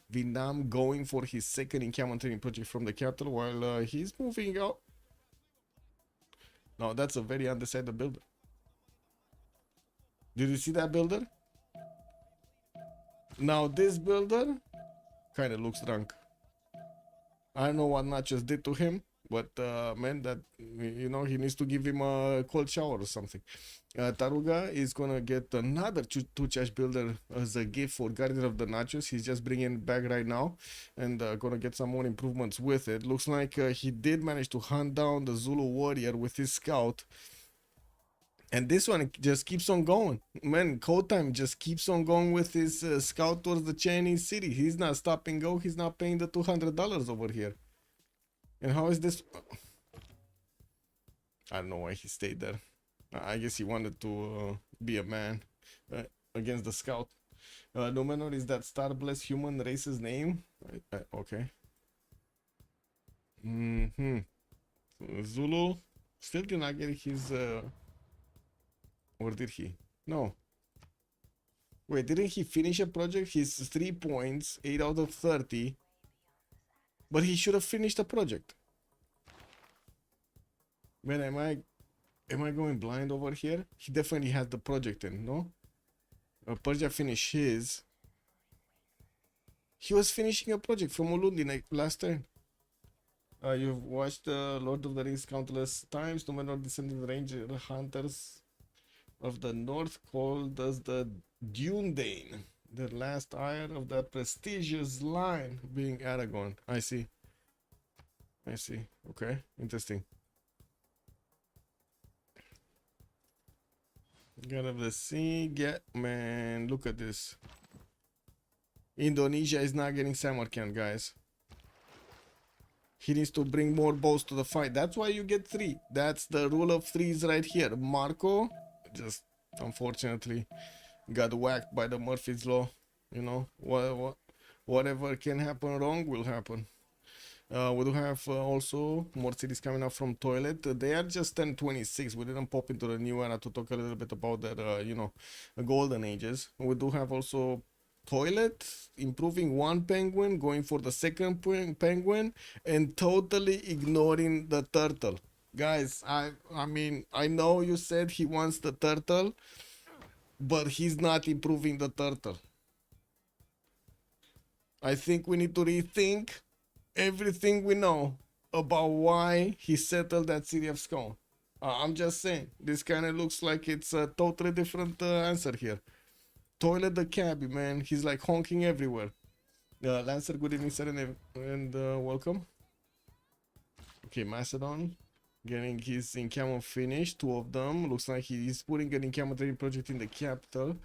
Vietnam going for his second encampment training project from the capital, while he's moving out. No, that's a very undecided builder. Did you see that builder? Now this builder kind of looks drunk. I don't know what Nachos did to him, but man, that, you know, he needs to give him a cold shower or something. Taruga is gonna get another 2-charge builder as a gift for Guardian of the Nachos. He's just bringing it back right now and gonna get some more improvements with it. Looks like he did manage to hunt down the Zulu warrior with his scout. And this one just keeps on going. Man, Code Time just keeps on going with his scout towards the Chinese city. He's not stopping go. He's not paying the $200 over here. And how is this? I don't know why he stayed there. I guess he wanted to be a man against the scout. Numenor is that star-blessed human race's name? Okay. Zulu still did not get his... Or did he? No. Wait, didn't he finish a project? He's 3 points, 8 out of 30. But he should have finished the project. Man, am I going blind over here? He definitely had the project in, no? Persia finished his. He was finishing a project from Ulundi last turn. You've watched Lord of the Rings countless times. Numenor descended ranger hunters of the north called as the Dundane, the last heir of that prestigious line being Aragorn. I see. Okay, interesting. God of the Sea, man, look at this. Indonesia is not getting Samarkand, guys. He needs to bring more bows to the fight. That's why you get 3. That's the rule of 3s right here. Marco just unfortunately got whacked by the Murphy's Law. You know, whatever can happen wrong will happen. We do have also more cities coming up from toilet. They are just 1026. We didn't pop into the new era to talk a little bit about that, you know, golden ages. We do have also toilet improving one penguin, going for the second penguin, and totally ignoring the turtle. Guys, I mean, I know you said he wants the turtle, but he's not improving the turtle. I think we need to rethink everything we know about why he settled that city of Scone. I'm just saying, this kind of looks like it's a totally different answer here. Toilet the cabbie, man. He's like honking everywhere. Lancer, good evening, sir, and welcome. Okay, Macedon getting his encampment finished. Two of them. Looks like he's putting an encampment training project in the capital.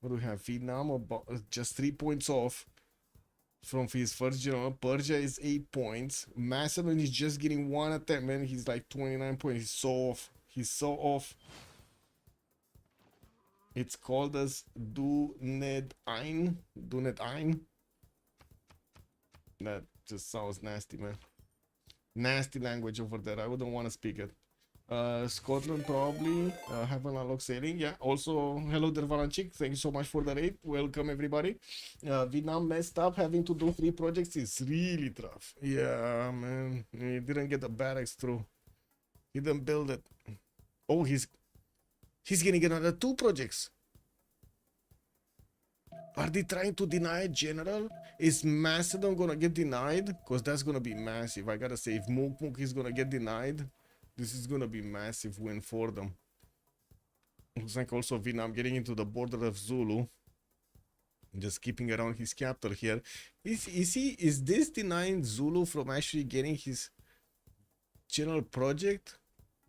What do we have? Vietnam about just 3 points off from his first general. Persia is 8 points. Macedon is just getting one attack, man. He's like 29 points. He's so off. He's so off. It's called as Do Ned Ein. That just sounds nasty, man. Nasty language over there. I wouldn't want to speak it. Scotland probably haven't unlocked sailing. Yeah. Also, hello there, Valanchik. Thank you so much for the raid. Welcome everybody. Vietnam messed up. Having to do 3 projects is really tough. Yeah, man. He didn't get the barracks through. He didn't build it. Oh, he's getting another 2 projects. Are they trying to deny a general? Is Macedon gonna get denied? Because that's gonna be massive. I gotta say, if Muk is gonna get denied, this is gonna be massive win for them. Looks like also Vietnam getting into the border of Zulu. Just keeping around his capital here. Is this denying Zulu from actually getting his general project?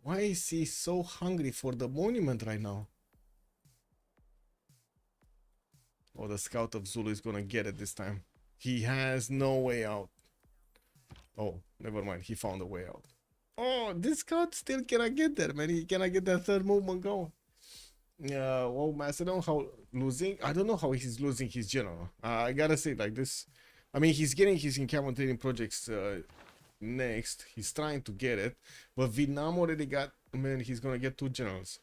Why is he so hungry for the monument right now? Oh, the scout of Zulu is gonna get it this time. He has no way out. Oh, never mind. He found a way out. Oh, this scout still cannot get there, man. He cannot get that third movement going. Yeah, well, Macedon, how losing? I don't know how he's losing his general. I gotta say like this. I mean, he's getting his encampment training projects next. He's trying to get it, but Vietnam already got. Man, he's gonna get 2 generals.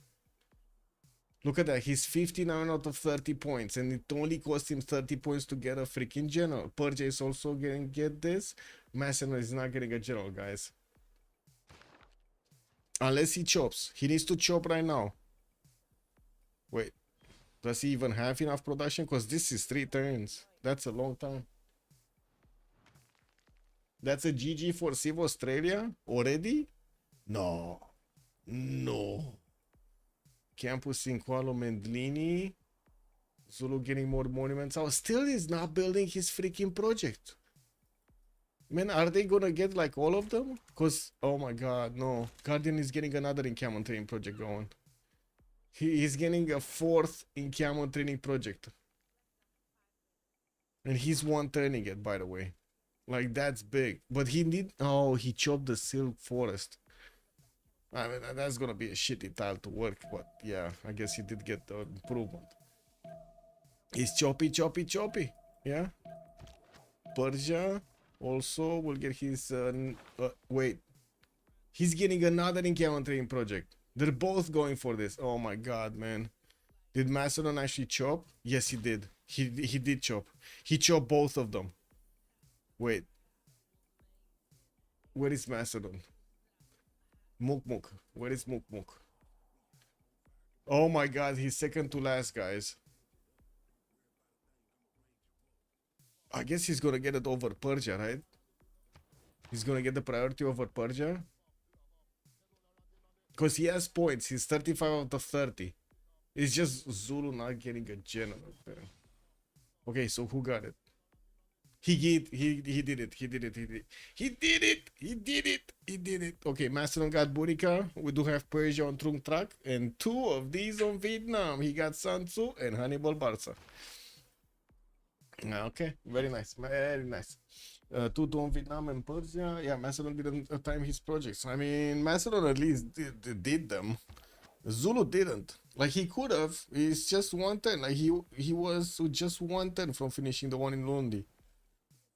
Look at that. He's 59 out of 30 points, and it only cost him 30 points to get a freaking general. Persia is also getting this. Macedon is not getting a general, guys. Unless he chops. He needs to chop right now. Wait. Does he even have enough production? Because this is 3 turns. That's a long time. That's a GG for Civ Australia already? No. No. Campus in Kuala Mendlini. Zulu getting more monuments out. Still is not building his freaking project. Man, are they gonna get like all of them? Because, oh my god, no. Guardian is getting another encampment training project going. He is getting a 4th encampment training project. And he's one turning it, by the way. Like, that's big. But he need... Oh, he chopped the Silk Forest. I mean, that's gonna be a shitty tile to work, but yeah, I guess he did get the improvement. He's choppy. Yeah. Persia also will get his... wait. He's getting another encampment training project. They're both going for this. Oh my god, man. Did Macedon actually chop? Yes, he did. He did chop. He chopped both of them. Wait. Where is Macedon? Muk. Where is Muk? Oh my god, he's second to last, guys. I guess he's gonna get it over Persia, right? He's gonna get the priority over Persia. Because he has points. He's 35 out of 30. It's just Zulu not getting a general. Okay, so who got it? He did it. Okay, Macedon got Burica. We do have Persia on Trung Track, and 2 of these on Vietnam. He got Sun Tzu and Hannibal Barca. Okay, very nice. 2 on Vietnam and Persia. Yeah, Macedon didn't time his projects. I mean, Macedon at least did them. Zulu didn't. Like he could have. It's just 110. Like he was just 110 from finishing the one in Lundi.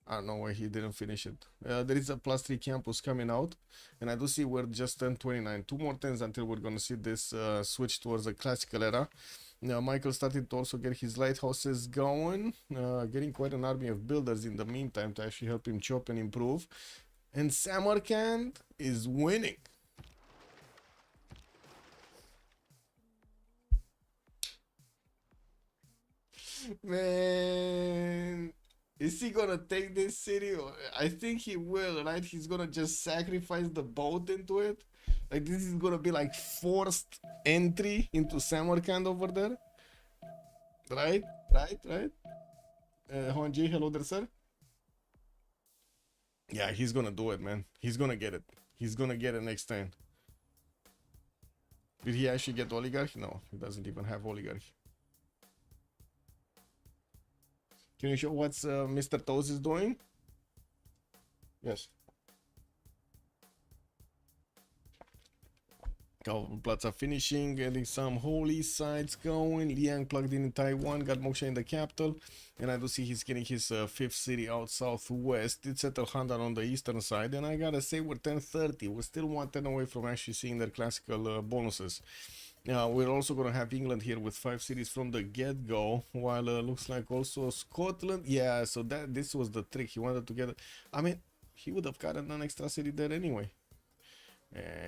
I don't know why he didn't finish it. There is a +3 campus coming out, and I do see we're just 1029. 2 more tens until we're gonna see this switch towards the classical era. Now Michael started to also get his lighthouses going, getting quite an army of builders in the meantime to actually help him chop and improve. And Samarkand is winning. Man, is he gonna take this city? I think he will, right? He's gonna just sacrifice the boat into it. Like this is gonna be like forced entry into Samarkand over there. Right? Honji, hello there, sir. Yeah, he's gonna do it, man. He's gonna get it. He's gonna get it next time. Did he actually get oligarchy? No, he doesn't even have oligarchy. Can you show what's Mr. Toes is doing? Yes. Calvin Plaza finishing, getting some holy sites going. Liang plugged in Taiwan, got Moksha in the capital. And I do see he's getting his 5th city out southwest. Did settle Handan on the eastern side. And I gotta say, we're 1030. We're still 110 away from actually seeing their classical bonuses. We're also going to have England here with 5 cities from the get-go, while looks like also Scotland. Yeah, so this was the trick. He wanted to get... I mean, he would have gotten an extra city there anyway.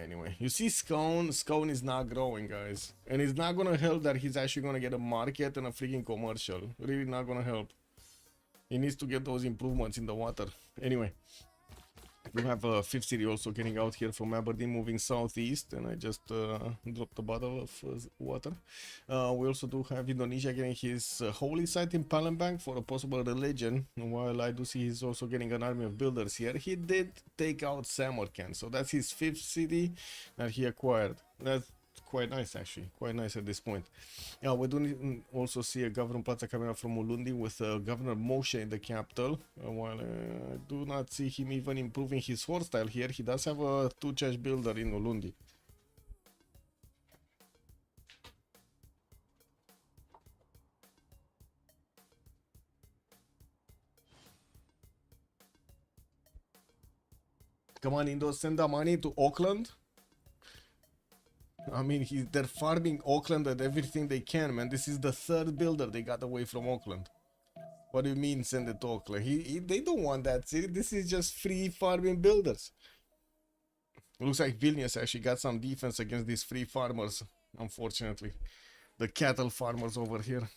Anyway, you see Scone is not growing, guys. And it's not going to help that he's actually going to get a market and a freaking commercial. Really not going to help. He needs to get those improvements in the water. Anyway. We have a 5th city also getting out here from Aberdeen, moving southeast, and I just dropped a bottle of water. We also do have Indonesia getting his holy site in Palembang for a possible religion, while I do see he's also getting an army of builders here. He did take out Samarkand, so that's his 5th city that he acquired. That's quite nice, actually, quite nice at this point. We do also see a Governor Plaza coming up from Ulundi with Governor Moshe in the capital, while I do not see him even improving his fort style here. He does have a 2-church builder in Ulundi. Come on, Indo, send the money to Auckland. I mean, they're farming Auckland at everything they can, man. This is the 3rd builder they got away from Auckland. What do you mean send it to Auckland? They don't want that city. This is just free farming builders. It looks like Vilnius actually got some defense against these free farmers, unfortunately. The cattle farmers over here.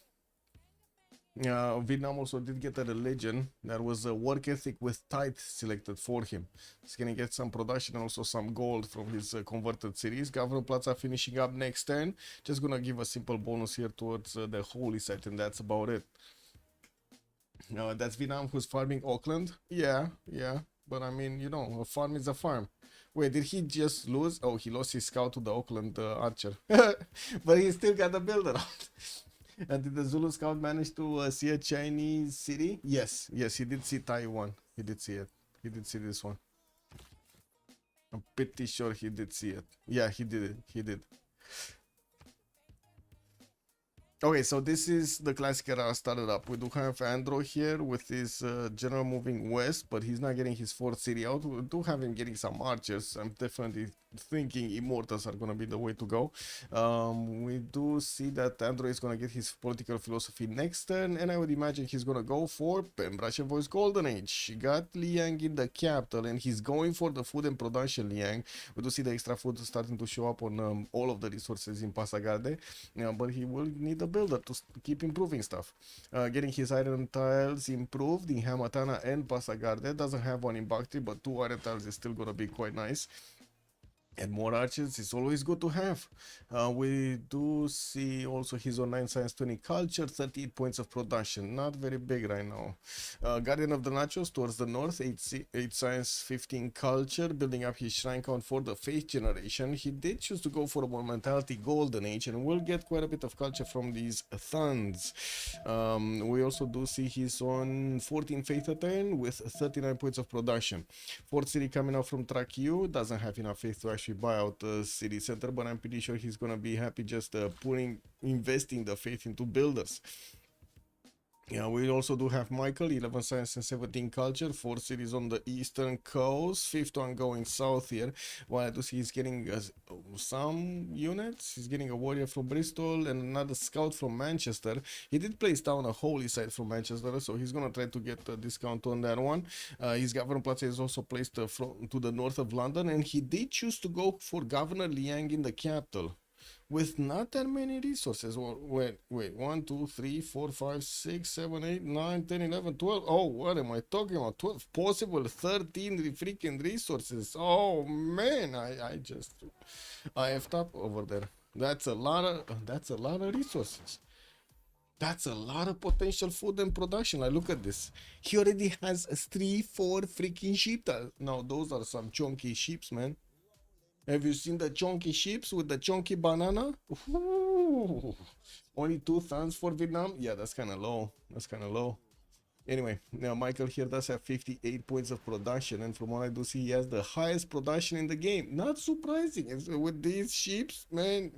Vietnam also did get a religion that was a work ethic with tithe selected for him. He's gonna get some production and also some gold from his converted cities. Governor Plaza finishing up next turn. Just gonna give a simple bonus here towards the holy site, and that's about it. That's Vietnam who's farming Auckland. Yeah, but I mean, you know, a farm is a farm. Wait, did he just lose? Oh, he lost his scout to the Auckland archer. But he still got the builder out. And did the Zulu scout manage to see a Chinese city? Yes, he did see Taiwan. He did see it. He did see this one. I'm pretty sure he did see it. Yeah, he did it. He did. Okay, so this is the classic era started up. We do have Andro here with his general moving west, but he's not getting his 4th city out. We do have him getting some archers. I'm definitely thinking Immortals are going to be the way to go. We do see that Andro is going to get his political philosophy next turn, and I would imagine he's going to go for Pembrokeshire Voice Golden Age. He got Liang in the capital, and he's going for the food and production Liang. We do see the extra food starting to show up on all of the resources in Passagarde, but he will need a builder to keep improving stuff. Getting his iron tiles improved in Hamatana and Passagarde. Doesn't have one in Bactri, but 2 iron tiles is still going to be quite nice. And more archers is always good to have. We do see also his on 9 science 20 culture, 38 points of production. Not very big right now. Guardian of the Nachos towards the north, 8 science 15 culture, building up his shrine count for the faith generation. He did choose to go for a Monumentality Golden Age, and we'll get quite a bit of culture from these thuns. We also do see his on 14 faith attain with 39 points of production. 4th city coming out from Trakiu, doesn't have enough faith to actually actually buy out the city center, but I'm pretty sure he's gonna be happy just investing the faith into builders. Yeah, we also do have Michael, 11 science and 17 culture, 4 cities on the eastern coast, 5th one going south here. While I do see he's getting some units, he's getting a warrior from Bristol and another scout from Manchester. He did place down a holy site from Manchester, so he's gonna try to get a discount on that one. His governor plaza is also placed to the north of London, and he did choose to go for Governor Liang in the capital, with not that many resources. Wait, 1, 2, 3, 4, 5, 6, 7, 8, 9, 10, 11, 12. Oh, what am I talking about? 12 possible, 13 freaking resources. Oh man, I effed up over there. That's a lot of resources. That's a lot of potential food and production. Like, look at this. He already has 3, 4 freaking sheep. Now those are some chunky sheeps, man. Have you seen the chunky sheeps with the chunky banana? Ooh. Only 2 tons for Vietnam? Yeah, that's kind of low. That's kind of low. Anyway, now Michael here does have 58 points of production, and from what I do see, he has the highest production in the game. Not surprising. With these sheeps, man.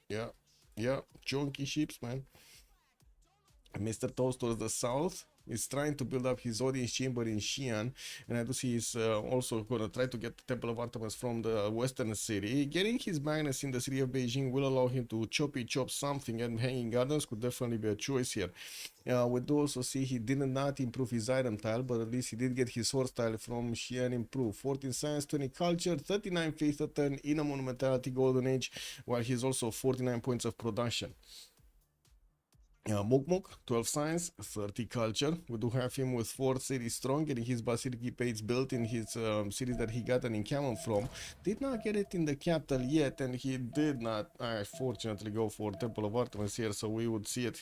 Yeah, chunky sheeps, man. Mr. Toast towards the south is trying to build up his audience chamber in Xi'an, and I do see he's also going to try to get the Temple of Artemis from the western city. Getting his magnets in the city of Beijing will allow him to chop something, and hanging gardens could definitely be a choice here. We do also see he did not improve his item tile, but at least he did get his horse tile from Xi'an improved. 14 science, 20 culture, 39 faith a turn in a monumentality golden age, while he's also 49 points of production. Mukmuk, 12 science, 30 culture. We do have him with 4 cities strong, getting his Basilica Page built in his cities that he got an encampment from. Did not get it in the capital yet, and he did not, fortunately, go for Temple of Artemis here, so we would see it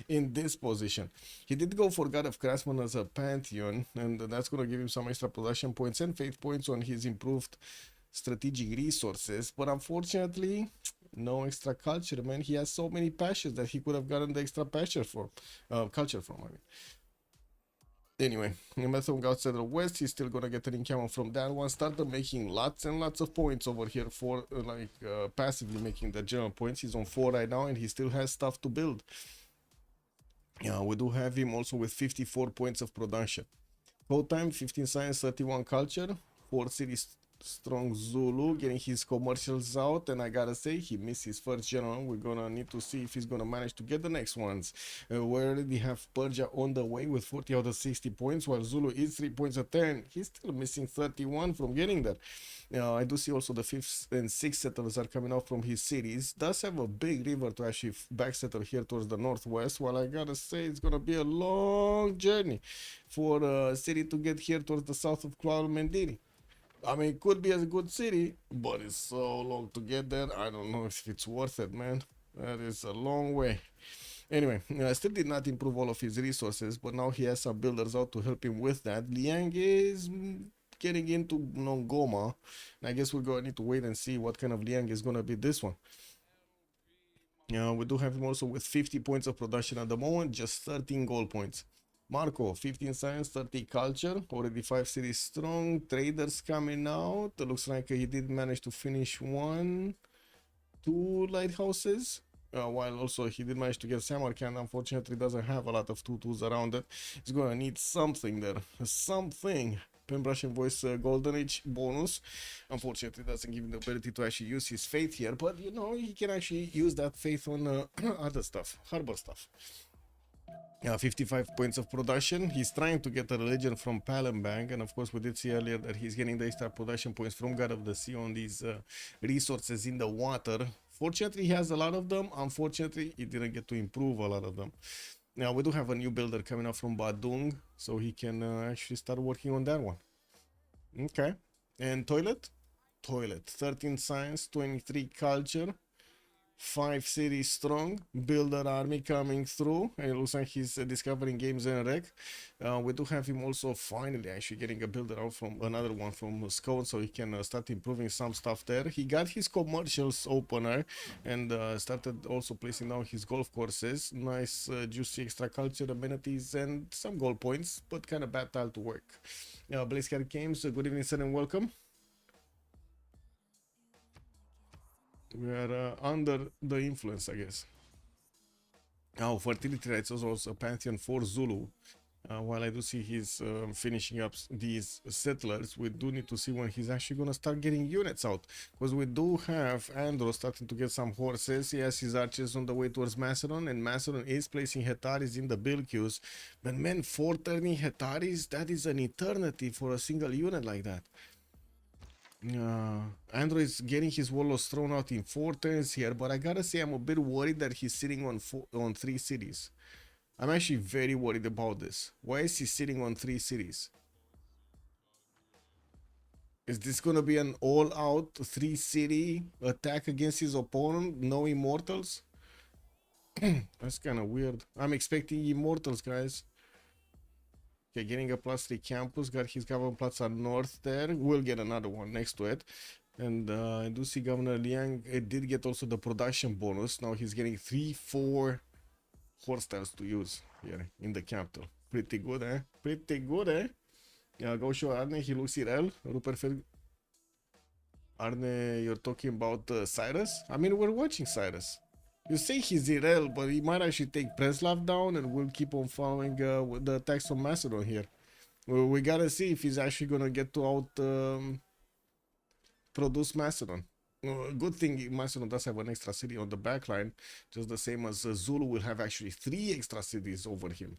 in this position. He did go for God of Craftsman as a Pantheon, and that's going to give him some extra production points and faith points on his improved strategic resources, but unfortunately, no extra culture, man. He has so many passions that he could have gotten the extra culture from. Anyway, Method outside the west, he's still gonna get an encampment from that one. Started making lots and lots of points over here for passively making the general points. He's on 4 right now, and he still has stuff to build. Yeah, we do have him also with 54 points of production. Code time, 15 science, 31 culture, 4 cities strong Zulu, getting his commercials out, and I gotta say he missed his first general. We're gonna need to see if he's gonna manage to get the next ones. We already have Persia on the way with 40 out of 60 points, while Zulu is 3 points a turn. He's still missing 31 from getting there. I do see also the 5th and 6th settlers are coming out from his cities. Does have a big river to actually backsettle here towards the northwest. While I gotta say it's gonna be a long journey for a city to get here towards the south of Kuala Mendiri. I mean, it could be a good city, but it's so long to get there. I don't know if it's worth it, man. That is a long way. Anyway, I still did not improve all of his resources, but now he has some builders out to help him with that. Liang is getting into Nongoma, and I guess we're going to need to wait and see what kind of Liang is going to be this one. We do have him also with 50 points of production at the moment, just 13 gold points. Marco, 15 science, 30 culture, already 5 cities strong, traders coming out. It looks like he did manage to finish 1, 2 lighthouses, while also he did manage to get Samarkand. Unfortunately, doesn't have a lot of tutus around it. He's going to need something there, something. Penbrush and Voice Golden Age bonus. Unfortunately, doesn't give him the ability to actually use his faith here, but you know, he can actually use that faith on other stuff, harbor stuff. 55 points of production. He's trying to get a religion from Palembang, and of course we did see earlier that he's getting the extra production points from God of the Sea on these resources in the water. Fortunately, he has a lot of them. Unfortunately, he didn't get to improve a lot of them. Now we do have a new builder coming up from Badung, so he can actually start working on that one. Okay. And toilet, 13 science, 23 culture, 5 cities strong, builder army coming through, and it looks like he's discovering games and rec. We do have him also finally actually getting a builder out from another one from Scone, so he can start improving some stuff there. He got his commercials opener and started also placing down his golf courses. Nice juicy extra culture amenities and some gold points, but kind of bad tile to work. Blazecat Games, good evening sir and welcome. We are under the influence, I guess. Oh, fertility rates is also a pantheon for Zulu. While I do see he's finishing up these settlers, we do need to see when he's actually gonna start getting units out, because we do have Andro starting to get some horses. He has his archers on the way towards Macedon, and Macedon is placing Hetaris in the build queues. But man, 430 Hetaris, that is an eternity for a single unit like that. Andro is getting his warlords thrown out in 4 turns here, but I gotta say I'm a bit worried that he's sitting on 3 cities. I'm actually very worried about this. Why is he sitting on 3 cities? Is this gonna be an all-out 3-city attack against his opponent? No immortals? That's kind of weird. I'm expecting immortals, guys. Okay, getting a +3 campus. Got his government plaza north there. We'll get another one next to it. And I do see Governor Liang. It did get also the production bonus. Now he's getting 3-4 horse styles to use here in the capital. Pretty good, eh? Pretty good, eh? Go show Arne, he looks Irel. Rupert Arne, you're talking about Cyrus? I mean, we're watching Cyrus. You say he's Irel, but he might actually take Preslav down, and we'll keep on following with the attacks from Macedon here. We gotta see if he's actually gonna get to out produce Macedon. Good thing Macedon does have an extra city on the backline, just the same as Zulu will have actually 3 extra cities over him.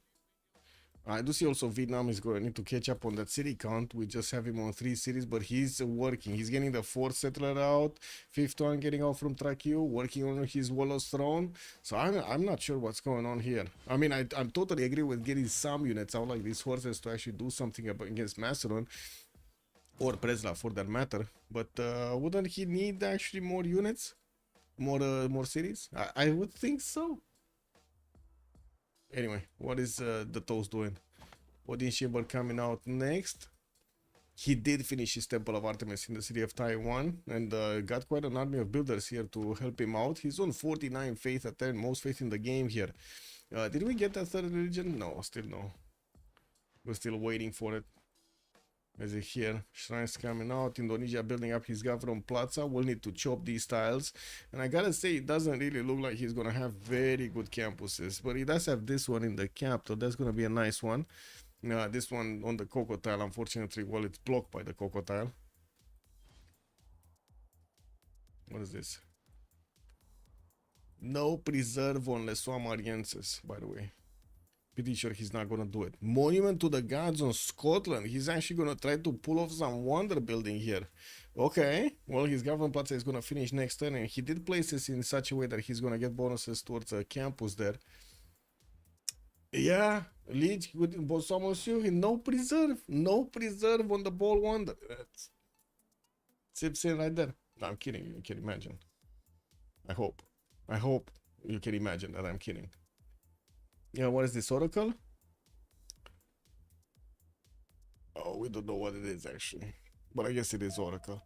I do see also Vietnam is going to need to catch up on that city count. We just have him on 3 cities, but he's working. He's getting the 4th settler out, 5th one getting out from Trachew, working on his Warlord's throne. So I'm not sure what's going on here. I mean, I'm totally agree with getting some units out like these horses to actually do something against Macedon. Or Preslav for that matter, but wouldn't he need actually more units, more cities? I would think so. Anyway, what is the Toast doing? Odin Shiver coming out next. He did finish his Temple of Artemis in the city of Taiwan, and got quite an army of builders here to help him out. He's on 49 faith at 10, most faith in the game here. Did we get that 3rd religion? No, still no. We're still waiting for it. As you hear, shrines coming out, Indonesia building up his government plaza. We'll need to chop these tiles, and I gotta say, it doesn't really look like he's gonna have very good campuses, but he does have this one in the capital. That's gonna be a nice one. This one on the Coco tile, unfortunately, well, it's blocked by the Coco tile. What is this? No preserve on Les Soamarienses, by the way. Pretty sure he's not gonna do it. Monument to the Gods on Scotland. He's actually gonna try to pull off some wonder building here. Okay, well, his government plaza is gonna finish next turn, and he did place this in such a way that he's gonna get bonuses towards a campus there. Yeah, Leech with Bosomosu, no preserve on the ball wonder. That's Civ6 right there. No, I'm kidding. You can imagine. I hope you can imagine that I'm kidding. Yeah, what is this oracle? Oh, we don't know what it is actually, but I guess it is oracle.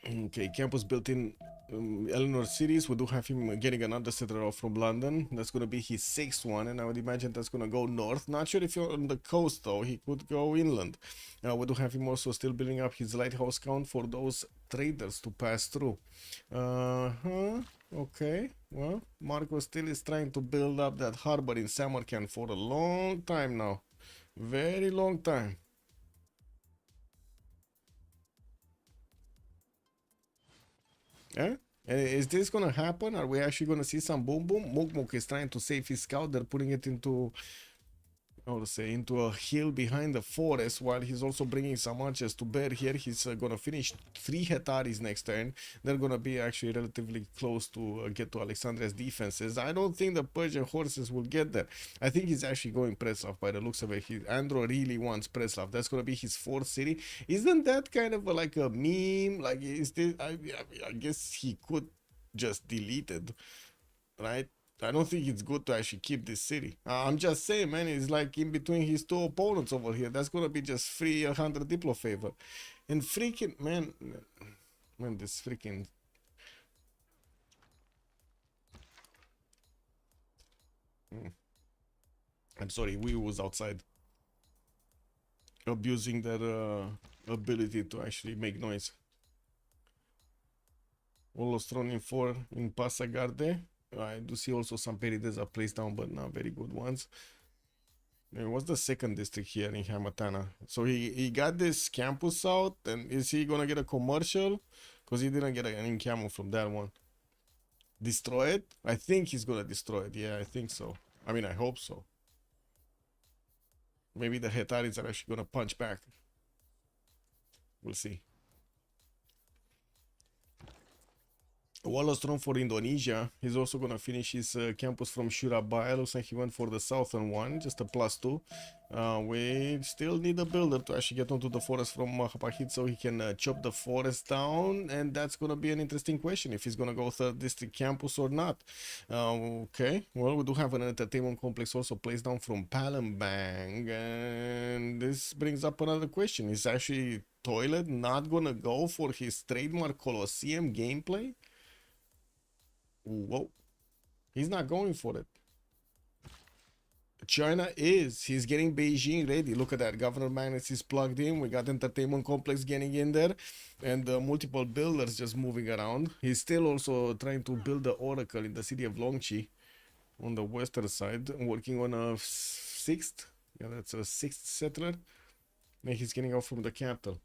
Okay, campus built in Eleanor cities. We do have him getting another settler off from London. That's gonna be his 6th one, and I would imagine that's gonna go north. Not sure if you're on the coast though. He could go inland. We do have him also still building up his lighthouse count for those traders to pass through. Okay, well, Marco still is trying to build up that harbor in Samarkand for a long time now. Very long time. Yeah? Is this gonna happen? Are we actually gonna see some boom boom? Mukmuk is trying to save his scout. They're putting it into, how to say, into a hill behind the forest, while he's also bringing some archers to bear here. He's gonna finish 3 Hetaris next turn. They're gonna be actually relatively close to get to Alexandria's defenses. I don't think the Persian horses will get there. I think he's actually going Preslav by the looks of it. Andro really wants Preslav. That's gonna be his 4th city. Isn't that kind of like a meme? Like, is this? I guess he could just delete it, right? I don't think it's good to actually keep this city. I'm just saying, man, it's like in between his 2 opponents over here. That's gonna be just free 100 Diplo favor. And freaking, man, this freaking... I'm sorry, we was outside. Abusing their ability to actually make noise. Almost thrown in 4 in Passagarde. I do see also some Perideza placed down, but not very good ones. What's the second district here in Hamatana? So he got this campus out, and is he gonna get a commercial? Because he didn't get an in-camo from that one. Destroy it? I think he's gonna destroy it. Yeah, I think so. I mean, I hope so. Maybe the Hetaris are actually gonna punch back. We'll see. Wallostrom for Indonesia. He's also gonna finish his campus from Surabaya. Looks like he went for the southern one, just a +2. We still need a builder to actually get onto the forest from Hapahit so he can chop the forest down, and that's gonna be an interesting question if he's gonna go third district campus or not. Okay, well, we do have an entertainment complex also placed down from Palembang, and this brings up another question: is actually Toilet not gonna go for his trademark Colosseum gameplay? Whoa, he's not going for it. China is. He's getting Beijing ready. Look at that. Governor Magnus is plugged in. We got entertainment complex getting in there, and multiple builders just moving around. He's still also trying to build the oracle in the city of Longqi on the western side, working on a 6th. Yeah, that's a 6th settler. And he's getting out from the capital.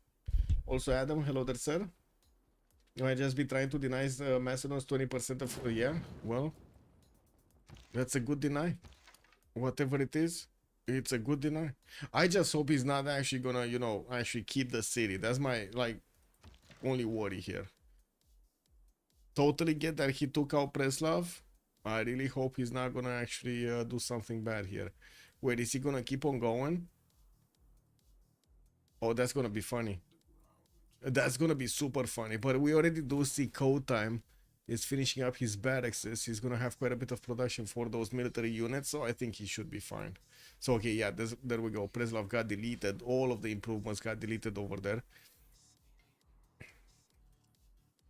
Also, Adam, hello there, sir. You might just be trying to deny Macedon's 20% of. Yeah, well, that's a good deny. Whatever it is, it's a good deny. I just hope he's not actually gonna, you know, actually keep the city. That's my, like, only worry here. Totally get that he took out Preslav. I really hope he's not gonna actually do something bad here. Wait, is he gonna keep on going? Oh, that's gonna be funny. That's gonna be super funny. But we already do see Code Time is finishing up his barracks. He's gonna have quite a bit of production for those military units, so I think he should be fine. So okay, yeah, there we go. Preslav got deleted. All of the improvements got deleted over there.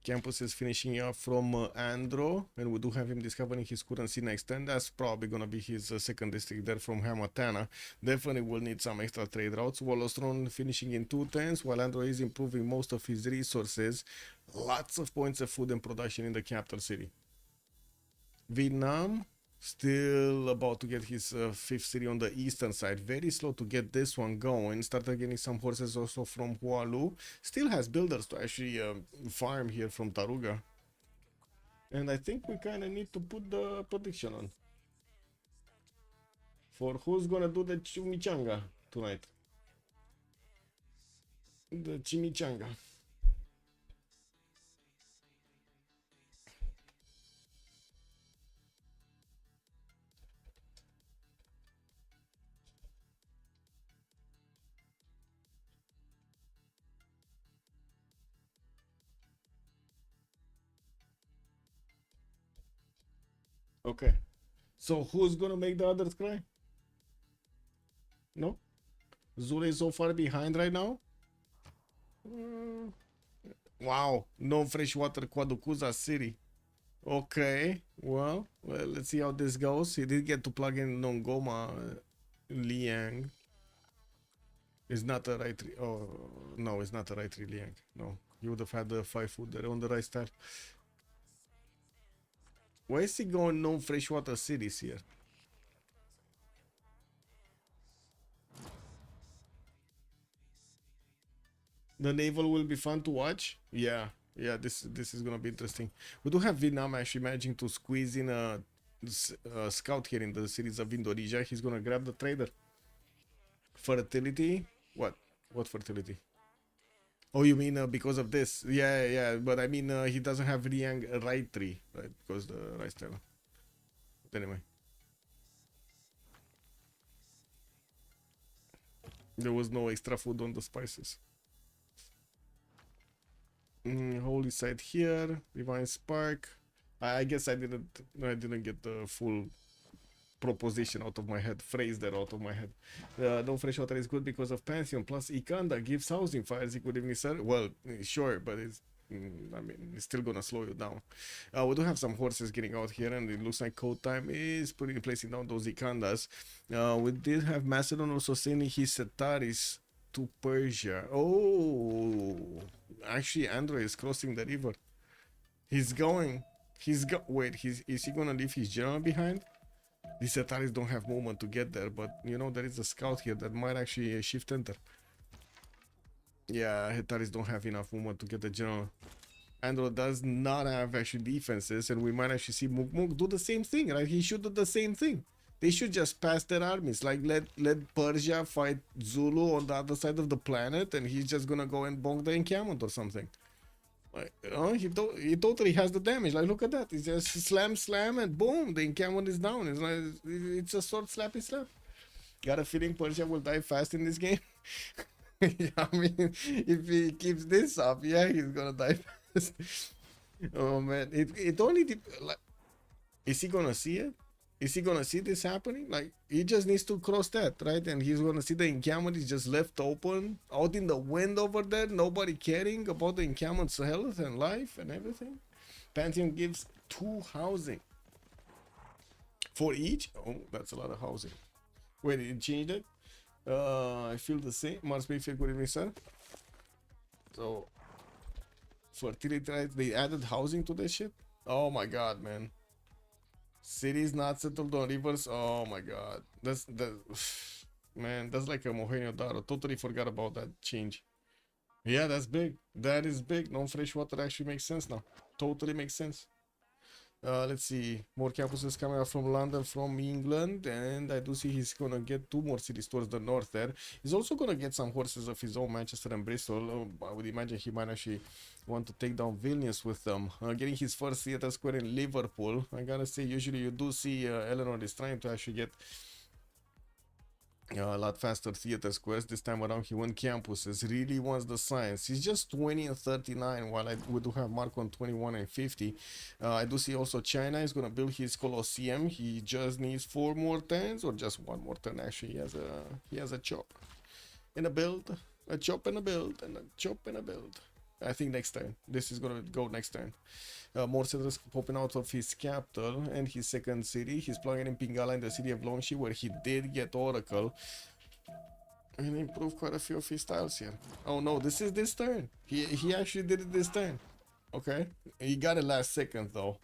Campus is finishing up from Andro, and we do have him discovering his currency next, and that's probably gonna be his second district there from Hamatana. Definitely will need some extra trade routes. Wallostron finishing in 210s, while Andro is improving most of his resources. Lots of points of food and production in the capital city. Vietnam still about to get his 5th city on the eastern side. Very slow to get this one going. Started getting some horses also from Hualu. Still has builders to actually farm here from Taruga. And I think we kind of need to put the prediction on for who's gonna do the chimichanga tonight. The chimichanga. Okay. So who's gonna make the others cry? No? Zule is so far behind right now? Wow. No freshwater Quaducuza City. Okay. Well, let's see how this goes. He did get to plug in Nongoma Liang. Is not a right. Oh, no, it's not a right Liang. No. You would have had the 5 food there on the right style. Why is he going no freshwater cities here? The naval will be fun to watch. Yeah, this is gonna be interesting. We do have Vietnam actually managing to squeeze in a scout here in the cities of Indonesia. He's gonna grab the trader. Fertility? What fertility? Oh, you mean because of this? Yeah, but I mean he doesn't have Liang right tree, right? Because the right style. But anyway. There was no extra food on the spices. Holy site here, Divine Spark. I guess I didn't get the full proposition out of my head, phrase that out of my head. No freshwater is good because of Pantheon plus Ikanda gives housing fires. Good evening, sir. Well, sure, but it's I mean, it's still gonna slow you down. We do have some horses getting out here, and it looks like Code Time is placing down those Ikandas. We did have Macedon also sending his Setaris to Persia. Oh, actually, Andrew is crossing the river. He's going. Wait, is he gonna leave his general behind? These Ataris don't have movement to get there, but you know there is a scout here that might actually shift enter. Yeah, Ataris don't have enough movement to get the general. Andro does not have actually defenses, and we might actually see Muk Muk do the same thing, right? He should do the same thing. They should just pass their armies, like let Persia fight Zulu on the other side of the planet, and he's just gonna go and bonk the encampment or something. Like, you know, he totally has the damage. Like, look at that. It's just slam, and boom, the encampment is down. It's like it's a short slappy slap. Got a feeling Persia will die fast in this game. Yeah, I mean, if he keeps this up, yeah, he's gonna die fast. Oh man, it only like, is he gonna see it? Is he gonna see this happening? Like, he just needs to cross that, right? And he's gonna see the encampment is just left open out in the wind over there, nobody caring about the encampment's health and life and everything. Pantheon gives 2 housing for each. Oh, that's a lot of housing. Wait, it changed it? I feel the same. Must be feel good evening, sir. So fertility rights, they added housing to this shit. Oh my god, man. Cities not settled on rivers. Oh my god, that's man, that's like a Mohenjo-Daro. Totally forgot about that change. Yeah, that's big. That is big. Non-fresh water actually makes sense now. Totally makes sense. Let's see, more campuses coming out from London, from England, and I do see he's gonna get 2 more cities towards the north there. He's also gonna get some horses of his own, Manchester and Bristol. I would imagine he might actually want to take down Vilnius with them. Getting his first theater square in Liverpool. I gotta say, usually you do see Eleanor is trying to actually get a lot faster theater squares. This time around he went campuses, really wants the science. He's just 20 and 39, while we do have Mark on 21 and 50. I do see also China is gonna build his Colosseum. He just needs 4 more turns, or just 1 more turn. Actually, he has a chop and a build, a chop and a build, and a chop and a build. I think next time. This is gonna go next time. More settlers popping out of his capital and his second city. He's plugging in Pingala in the city of Longshi, where he did get Oracle and improved quite a few of his tiles here. Oh no, this is this turn. He actually did it this turn. Okay, he got it last second though.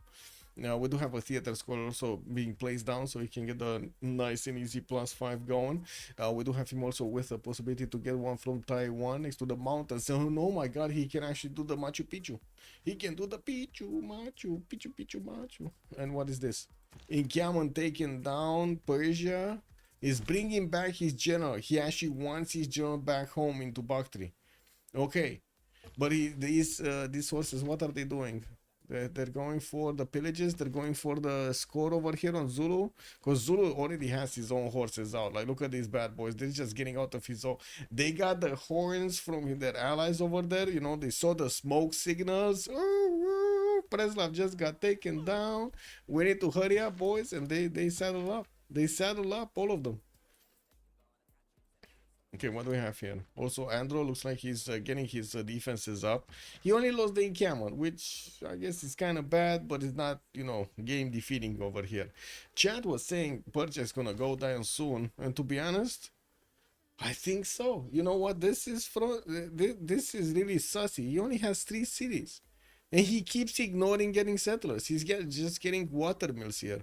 Now we do have a theater square also being placed down, so he can get the nice and easy +5 going. We do have him also with a possibility to get one from Taiwan next to the mountains. So oh my god, he can actually do the Machu Picchu. He can do the Picchu Machu. And what is this? Encampment taken down. Persia is bringing back his general. He actually wants his general back home into Bactri. Okay, but these horses, what are they doing? They're going for the pillages. They're going for the score over here on Zulu, because Zulu already has his own horses out. Like, look at these bad boys. They're just getting out of his own. They got the horns from their allies over there. You know, they saw the smoke signals. Preslav just got taken down. We need to hurry up, boys. And they saddle up. They saddle up, all of them. Okay, what do we have here? Also, Andro looks like he's getting his defenses up. He only lost the encampment, which I guess is kind of bad, but it's not, you know, game defeating over here. Chad was saying Persia is gonna go down soon, and to be honest, I think so. You know what? This is really sussy. He only has 3 cities, and he keeps ignoring getting settlers. He's just getting watermills here.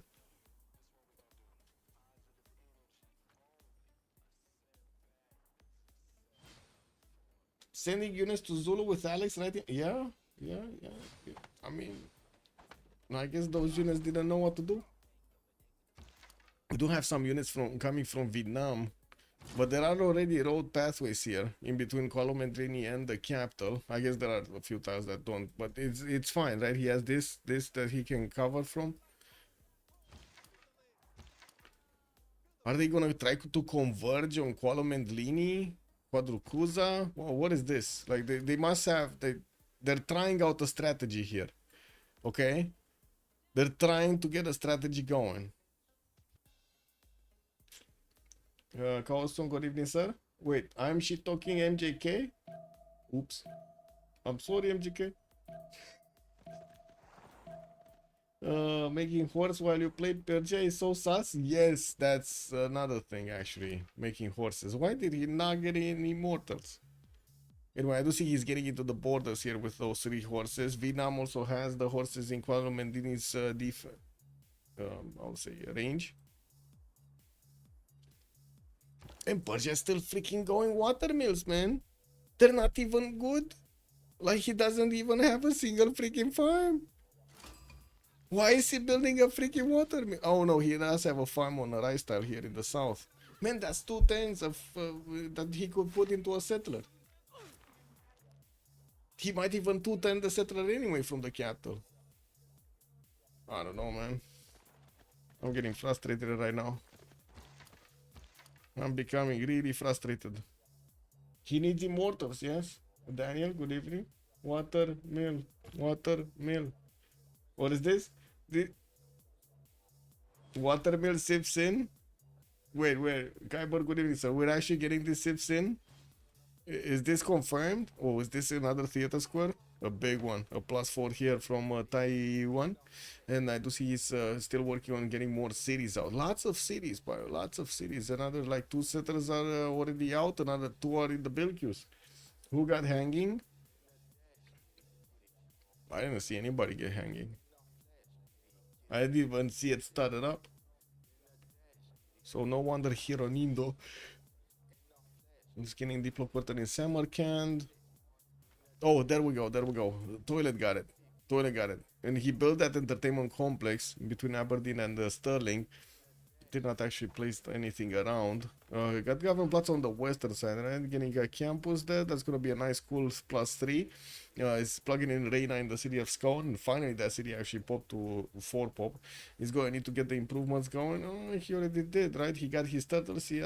Sending units to Zulu with Alex, right? Yeah. I mean, I guess those units didn't know what to do. We do have some units coming from Vietnam, but there are already road pathways here in between Kuala Lumpur and the capital. I guess there are a few tiles that don't, but it's fine, right? He has this that he can cover from. Are they gonna try to converge on Kuala Lumpur? Quadrucuza? Well, what is this? Like, they must have, they're trying out a strategy here. Okay? They're trying to get a strategy going. Carlson, good evening, sir. Wait, I'm shit talking MJK? Oops. I'm sorry, MJK. Making horse while you play Persia is so sus. Yes, that's another thing actually. Making horses. Why did he not get any mortals? Anyway, I do see he's getting into the borders here with those 3 horses. Vietnam also has the horses in Quadro Mendini's I'll say range. And Persia's still freaking going watermills, man. They're not even good. Like, he doesn't even have a single freaking farm. Why is he building a freaking watermill? Oh no, he does have a farm on a rice tile here in the south. Man, that's 2 turns of that he could put into a settler. He might even 2-10 the settler anyway from the capital. I don't know, man. I'm getting frustrated right now. I'm becoming really frustrated. He needs immortals, yes? Daniel, good evening. Watermill. Watermill. What is this? The watermill Civ6? Wait. Kyber, good evening, sir. We're actually getting this Civ6? Is this confirmed? Oh, is this another theater square? A big one. A +4 here from Taiwan. And I do see he's still working on getting more cities out. Lots of cities, bro. Lots of cities. Another like 2 settlers are already out. Another 2 are in the build queues. Who got hanging? I didn't see anybody get hanging. I didn't even see it started up. So no wonder Hironindo is getting Diplo quarter in Samarkand. Oh, there we go. Toilet got it. And he built that entertainment complex between Aberdeen and Stirling. Did not actually place anything around. Got government plots on the western side, right? Getting a campus there. That's gonna be a nice, cool +3. It's plugging in Reina in the city of Scone, and finally that city actually popped to 4 pop. He's going to need to get the improvements going. Oh, he already did, right? He got his turtles. He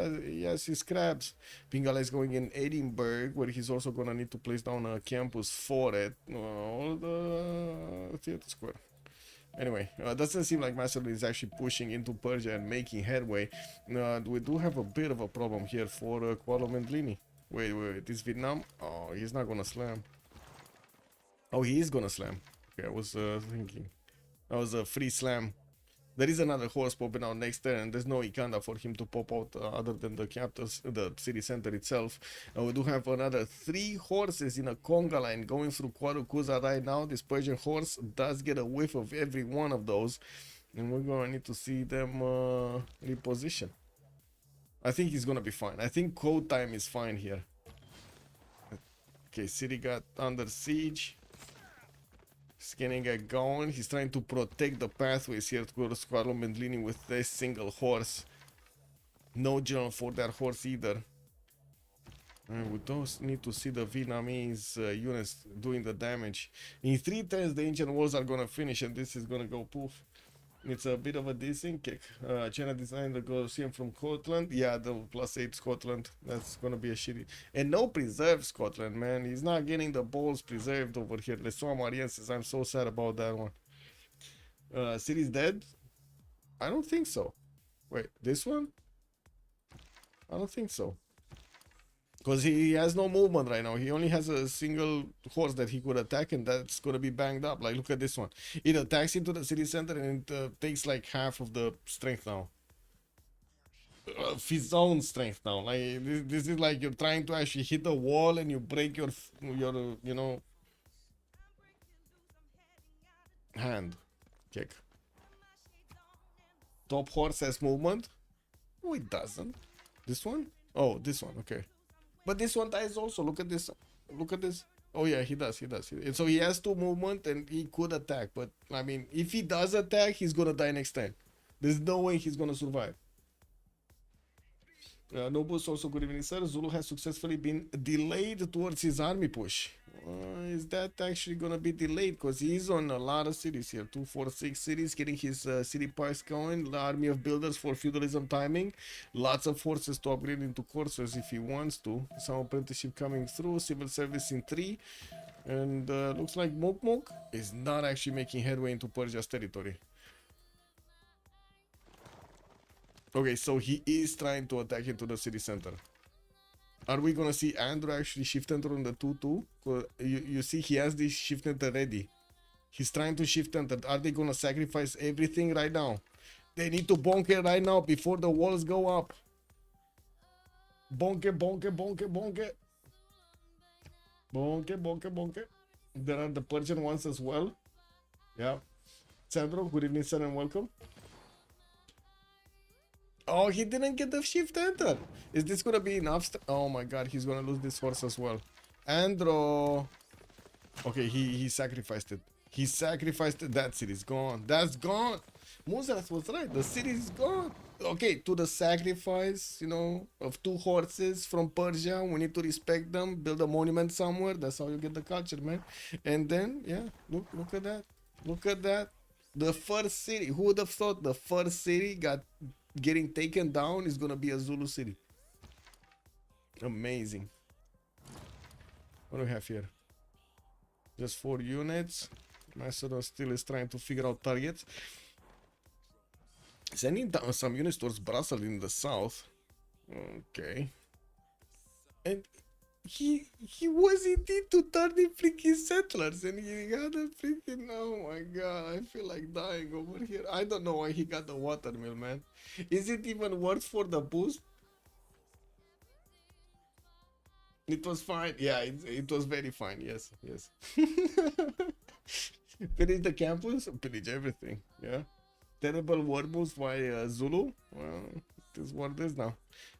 has his crabs. Pingala is going in Edinburgh, where he's also gonna need to place down a campus for it. The theater square. Anyway, doesn't seem like Macedon is actually pushing into Persia and making headway. We do have a bit of a problem here for Kuala Mendlini. Wait, this Vietnam? Oh, he's not gonna slam. Oh, he is gonna slam. Okay, I was thinking. That was a free slam. There is another horse popping out next turn, and there's no Ikanda for him to pop out other than the capitals, the city center itself. We do have another 3 horses in a conga line going through Kwarukuza right now. This Persian horse does get a whiff of every one of those, and we're gonna need to see them reposition. I think he's gonna be fine. I think code time is fine here. Okay, city got under siege. He's getting it going. He's trying to protect the pathways here towards Squadron Mendlini with this single horse. No general for that horse either. And we don't need to see the Vietnamese units doing the damage. In 3 turns, the ancient walls are gonna finish, and this is gonna go poof. It's a bit of a dissing kick. China designed the Colosseum from Scotland. Yeah, the +8 Scotland. That's gonna be a shitty. And no preserved Scotland, man. He's not getting the balls preserved over here. Lesoa Mariensis. I'm so sad about that one. City's dead? I don't think so. Wait, this one? I don't think so. Because he has no movement right now. He only has a single horse that he could attack, and that's going to be banged up. Like, look at this one. It attacks into the city center, and it takes like half of the strength now. His own strength now. Like, this is like you're trying to actually hit the wall, and you break your you know, hand. Kick. Top horse has movement? No, it doesn't. This one? Oh, this one. Okay. But this one dies also. Look at this. Look at this. Oh yeah, he does. So he has 2 movement and he could attack. But I mean, if he does attack, he's gonna die next time. There's no way he's gonna survive. Nobus also, good evening, sir. Zulu has successfully been delayed towards his army push. Is that actually gonna be delayed? Because he's on a lot of cities here. 2, 4, 6 cities, getting his city parks going. The army of builders for feudalism timing. Lots of forces to upgrade into coursers if he wants to. Some apprenticeship coming through. Civil service in 3. And looks like Mok is not actually making headway into Persia's territory. Okay, so he is trying to attack into the city center. Are we gonna see Andrew actually shift enter on the 2-2? You see he has this shift enter ready. He's trying to shift enter. Are they gonna sacrifice everything right now? They need to bonker right now before the walls go up. Bonker. Bonke, bonke, bonke. There are the Persian ones as well. Yeah. Sandro, good evening, sir, and welcome. Oh, he didn't get the shift enter. Is this gonna be enough? Oh my god, he's gonna lose this horse as well. Andro. Okay, he sacrificed it. He sacrificed it. That city's gone. That's gone. Muzas was right. The city's gone. Okay, to the sacrifice, you know, of 2 horses from Persia. We need to respect them. Build a monument somewhere. That's how you get the culture, man. And then, yeah, look at that. Look at that. The first city. Who would have thought the first city getting taken down is gonna be a Zulu city? Amazing. What do we have here? Just 4 units. Macedo still is trying to figure out targets. Sending down some units towards Brussels in the south. Okay. And he was indeed to turn the freaking settlers, and he got a freaking, oh my god, I feel like dying over here. I don't know why he got the watermill, man. Is it even worth for the boost? It was fine. Yeah, it was very fine. Yes. Pillage the campus, pillage everything. Yeah. Terrible warbles by Zulu. Well, it is what it is now.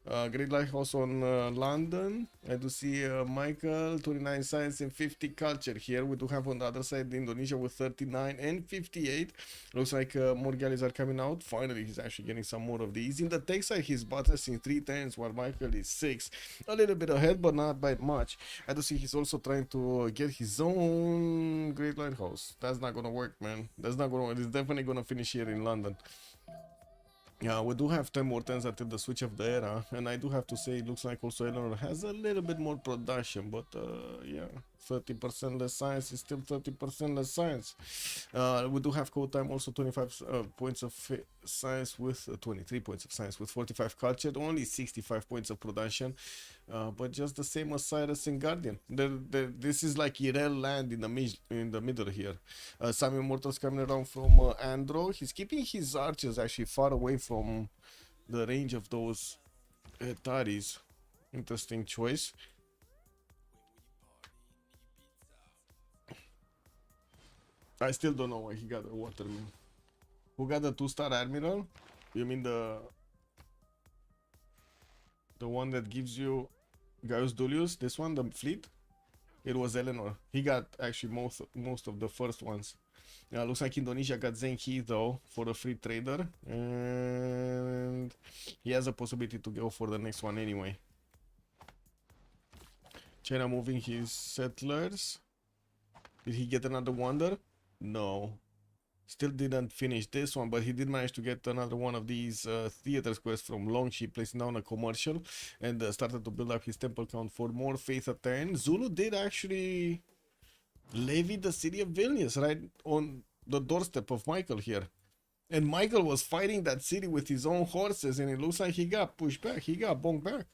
Great Lighthouse on London. I do see Michael, 29 science and 50 culture here. We do have on the other side Indonesia with 39 and 58. Looks like more galleys are coming out. Finally, he's actually getting some more of these. In the tech side, he's buttressing 3 turns while Michael is 6. A little bit ahead, but not by much. I do see he's also trying to get his own Great Lighthouse. That's not gonna work, man. That's not gonna work. It's definitely gonna finish here in London. Yeah, we do have 10 more turns until the switch of the era, and I do have to say it looks like also Eleanor has a little bit more production, but yeah, 30% less science is still 30% less science. We do have code time also 25 points of science with 23 points of science with 45 culture, only 65 points of production, but just the same as Cyrus and Guardian. This is like Irel land in the middle here. Some immortals coming around from Andro. He's keeping his archers actually far away from the range of those Taris. Interesting choice. I still don't know why he got a waterman. Who got the 2-star admiral? You mean the one that gives you Gaius Dulius? This one, the fleet? It was Eleanor. He got actually most of the first ones. Looks like Indonesia got Zenki though for a free trader, and he has a possibility to go for the next one anyway. China moving his settlers. Did he get another wonder? No. Still didn't finish this one, but he did manage to get another one of these theater squares from Longship, placing down a commercial, and started to build up his temple count for more faith at 10. Zulu did actually levy the city of Vilnius right on the doorstep of Michael here. And Michael was fighting that city with his own horses, and it looks like he got pushed back. He got bonked back.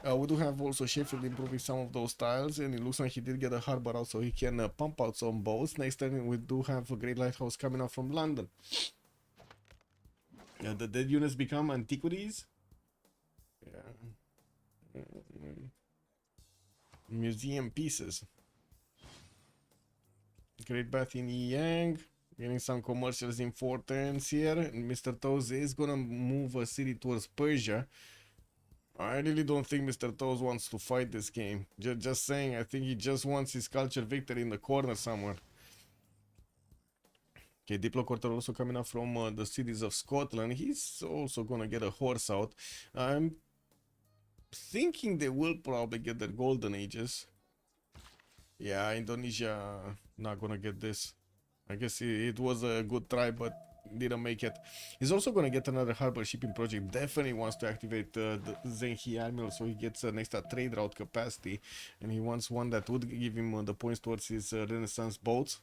We do have also Sheffield improving some of those tiles, and it looks like he did get a harbor out so he can pump out some boats. Next time we do have a great lighthouse coming out from London. The dead units become antiquities. Yeah. Museum pieces. Great Bath in Yang. Getting some commercials in 4 turns here. And Mr. Toes is gonna move a city towards Persia. I really don't think Mr. Toes wants to fight this game. Just saying, I think he just wants his culture victory in the corner somewhere. Okay, Diplo Quarter also coming up from the cities of Scotland. He's also gonna get a horse out. I'm thinking they will probably get their golden ages. Yeah, Indonesia not gonna get this. I guess it was a good try, but didn't make it. He's also gonna get another harbor shipping project. Definitely wants to activate the Zenhi Admiral so he gets an extra trade route capacity, and he wants one that would give him the points towards his Renaissance boats,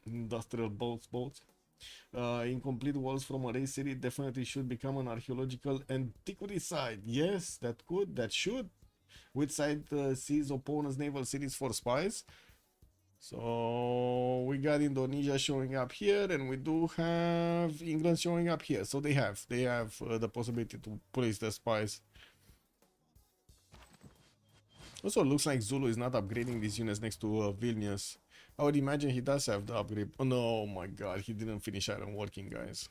industrial boats. Incomplete walls from a race city definitely should become an archaeological antiquity site. Yes, that could, that should. Which side sees opponents' naval cities for spies? So we got Indonesia showing up here, and we do have England showing up here. So they have the possibility to place the spies. Also, looks like Zulu is not upgrading these units next to Vilnius. I would imagine he does have the upgrade. Oh no, oh my god, he didn't finish iron working, guys.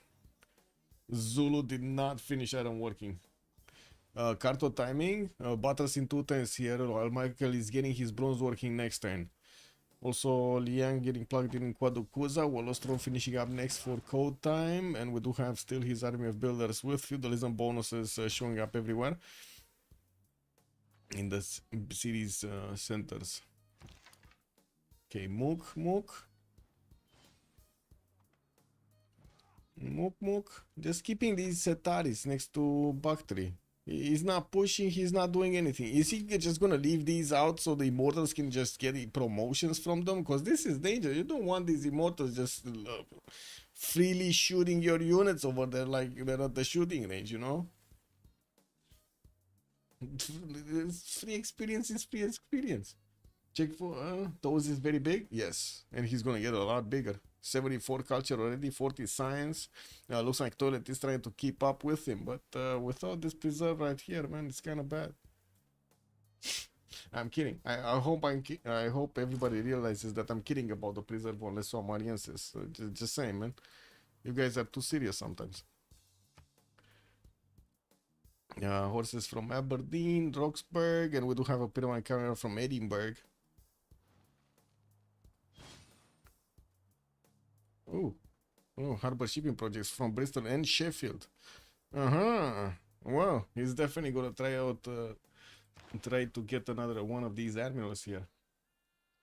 Zulu did not finish iron working. Carto timing, battles in 2 turns here, while Michael is getting his bronze working next turn. Also, Liang getting plugged in Quadukuza, Wolostrom finishing up next for code time, and we do have still his army of builders with feudalism bonuses showing up everywhere in the city's centers. Okay, Mook, just keeping these Setaris next to Bakhtri. He's not pushing, he's not doing anything. Is he just gonna leave these out so the immortals can just get the promotions from them? Because this is danger. You don't want these immortals just freely shooting your units over there like they're at the shooting range, you know? Free experience is free experience. Check for those is very big, yes, and he's gonna get a lot bigger. 74 culture already, 40 science. Looks like Toilet is trying to keep up with him, but without this preserve right here, man, it's kind of bad. I'm kidding. I hope everybody realizes that I'm kidding about the preserve on Les Somalienses. Just saying, man. You guys are too serious sometimes. Horses from Aberdeen, Roxburgh, and we do have a pyramid camera from Edinburgh. Oh, harbor shipping projects from Bristol and Sheffield. Well, he's definitely gonna try to get another one of these admirals here.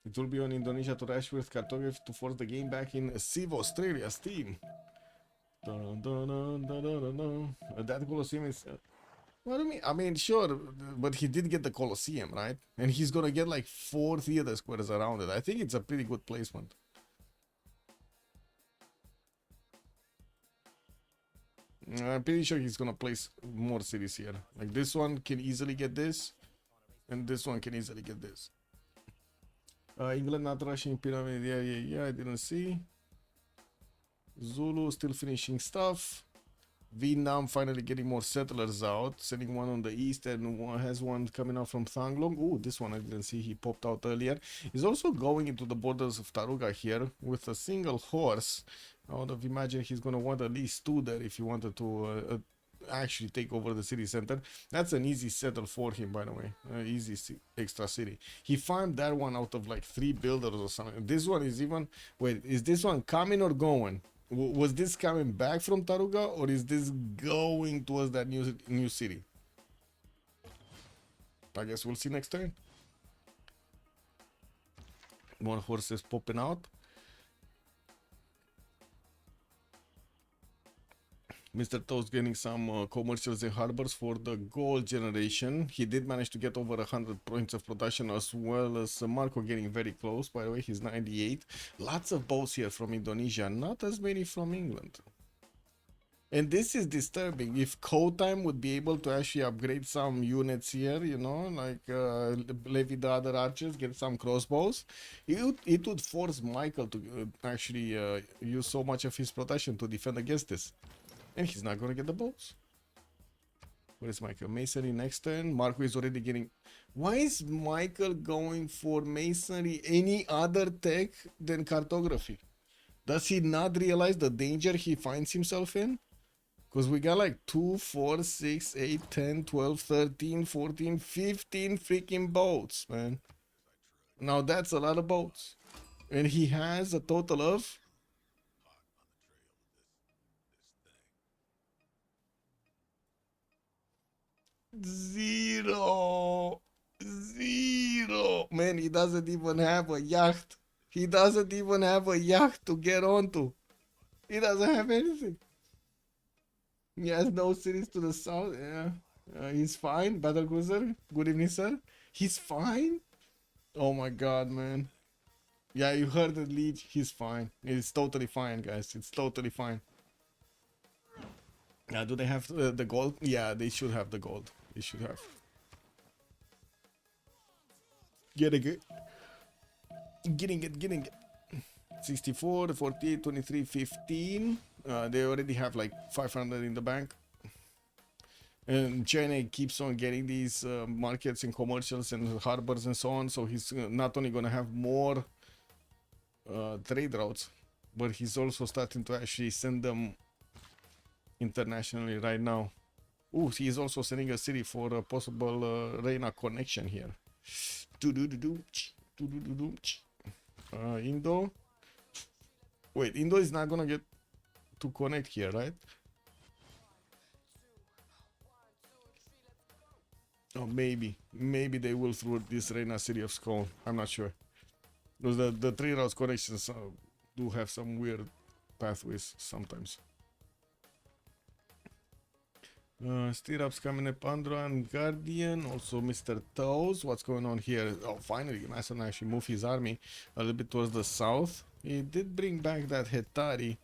It will be on Indonesia to rush with cartography to force the game back in Civ Australia's team. That Colosseum is. What do you mean? I mean, sure, but he did get the Colosseum, right? And he's gonna get like 4 theater squares around it. I think it's a pretty good placement. I'm pretty sure he's gonna place more cities here. Like this one can easily get this, and this one can easily get this. England not rushing pyramid. Yeah. I didn't see. Zulu still finishing stuff. Vietnam finally getting more settlers out, sending one on the east and one has one coming out from Thanglong. Oh, this one I didn't see, he popped out earlier. He's also going into the borders of Taruga here with a single horse. I would have imagined he's going to want at least 2 there if he wanted to actually take over the city center. That's an easy settle for him, by the way. Easy extra city. He farmed that one out of like 3 builders or something. This one is even... Wait, is this one coming or going? Was this coming back from Taruga, or is this going towards that new city? I guess we'll see next turn. More horses popping out. Mr. Toast getting some commercials and harbors for the gold generation. He did manage to get over 100 points of production, as well as Marco getting very close. By the way, he's 98. Lots of boats here from Indonesia, not as many from England. And this is disturbing. If Code Time would be able to actually upgrade some units here, you know, like levy the other archers, get some crossbows, it would force Michael to actually use so much of his production to defend against this. And he's not going to get the boats. Where is Michael? Masonry next turn. Marco is already getting... Why is Michael going for Masonry any other tech than cartography? Does he not realize the danger he finds himself in? Because we got like 2, 4, 6, 8, 10, 12, 13, 14, 15 freaking boats, man. Now that's a lot of boats. And he has a total of... 0. Man, he doesn't even have a yacht. He doesn't even have a yacht to get onto. He doesn't have anything. He has no cities to the south. Yeah, he's fine. Battle cruiser. Good evening, sir. He's fine. Oh my god, man. Yeah, you heard the lead. He's fine. It's totally fine, guys. It's totally fine. Do they have the gold? Yeah, they should have the gold. They should have. Getting it. 64, 48, 23, 15. They already have like 500 in the bank. And China keeps on getting these markets and commercials and harbors and so on. So he's not only going to have more trade routes, but he's also starting to actually send them internationally right now. Oh, he's also sending a city for a possible Reina connection here. Indo. Wait, Indo is not gonna get to connect here, right? Oh, maybe they will through this Reina city of Skull. I'm not sure. Because the three routes connections do have some weird pathways sometimes. Stirrups coming up, Andra and Guardian, also Mr. Toes. What's going on here? Oh, finally, Mason actually moved his army a little bit towards the south. He did bring back that Hetari.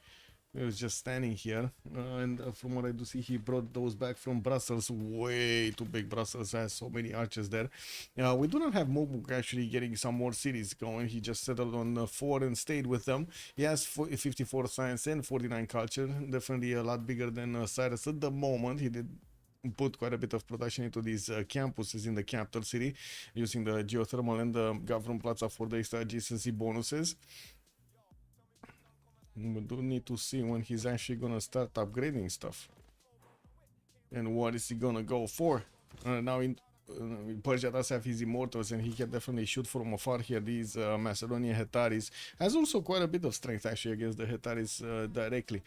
He was just standing here, and from what I do see, he brought those back from Brussels. Way too big. Brussels has so many archers there. We do not have Mobuk actually getting some more cities going. He just settled on 4 and stayed with them. He has 54 science and 49 culture. Definitely a lot bigger than Cyrus at the moment. He did put quite a bit of production into these campuses in the capital city, using the geothermal and the government plaza for the extra adjacency bonuses. We do need to see when he's actually gonna start upgrading stuff and what is he gonna go for. Now in Persia does have his immortals, and he can definitely shoot from afar here. These Macedonian Hetaris has also quite a bit of strength actually against the Hetaris directly.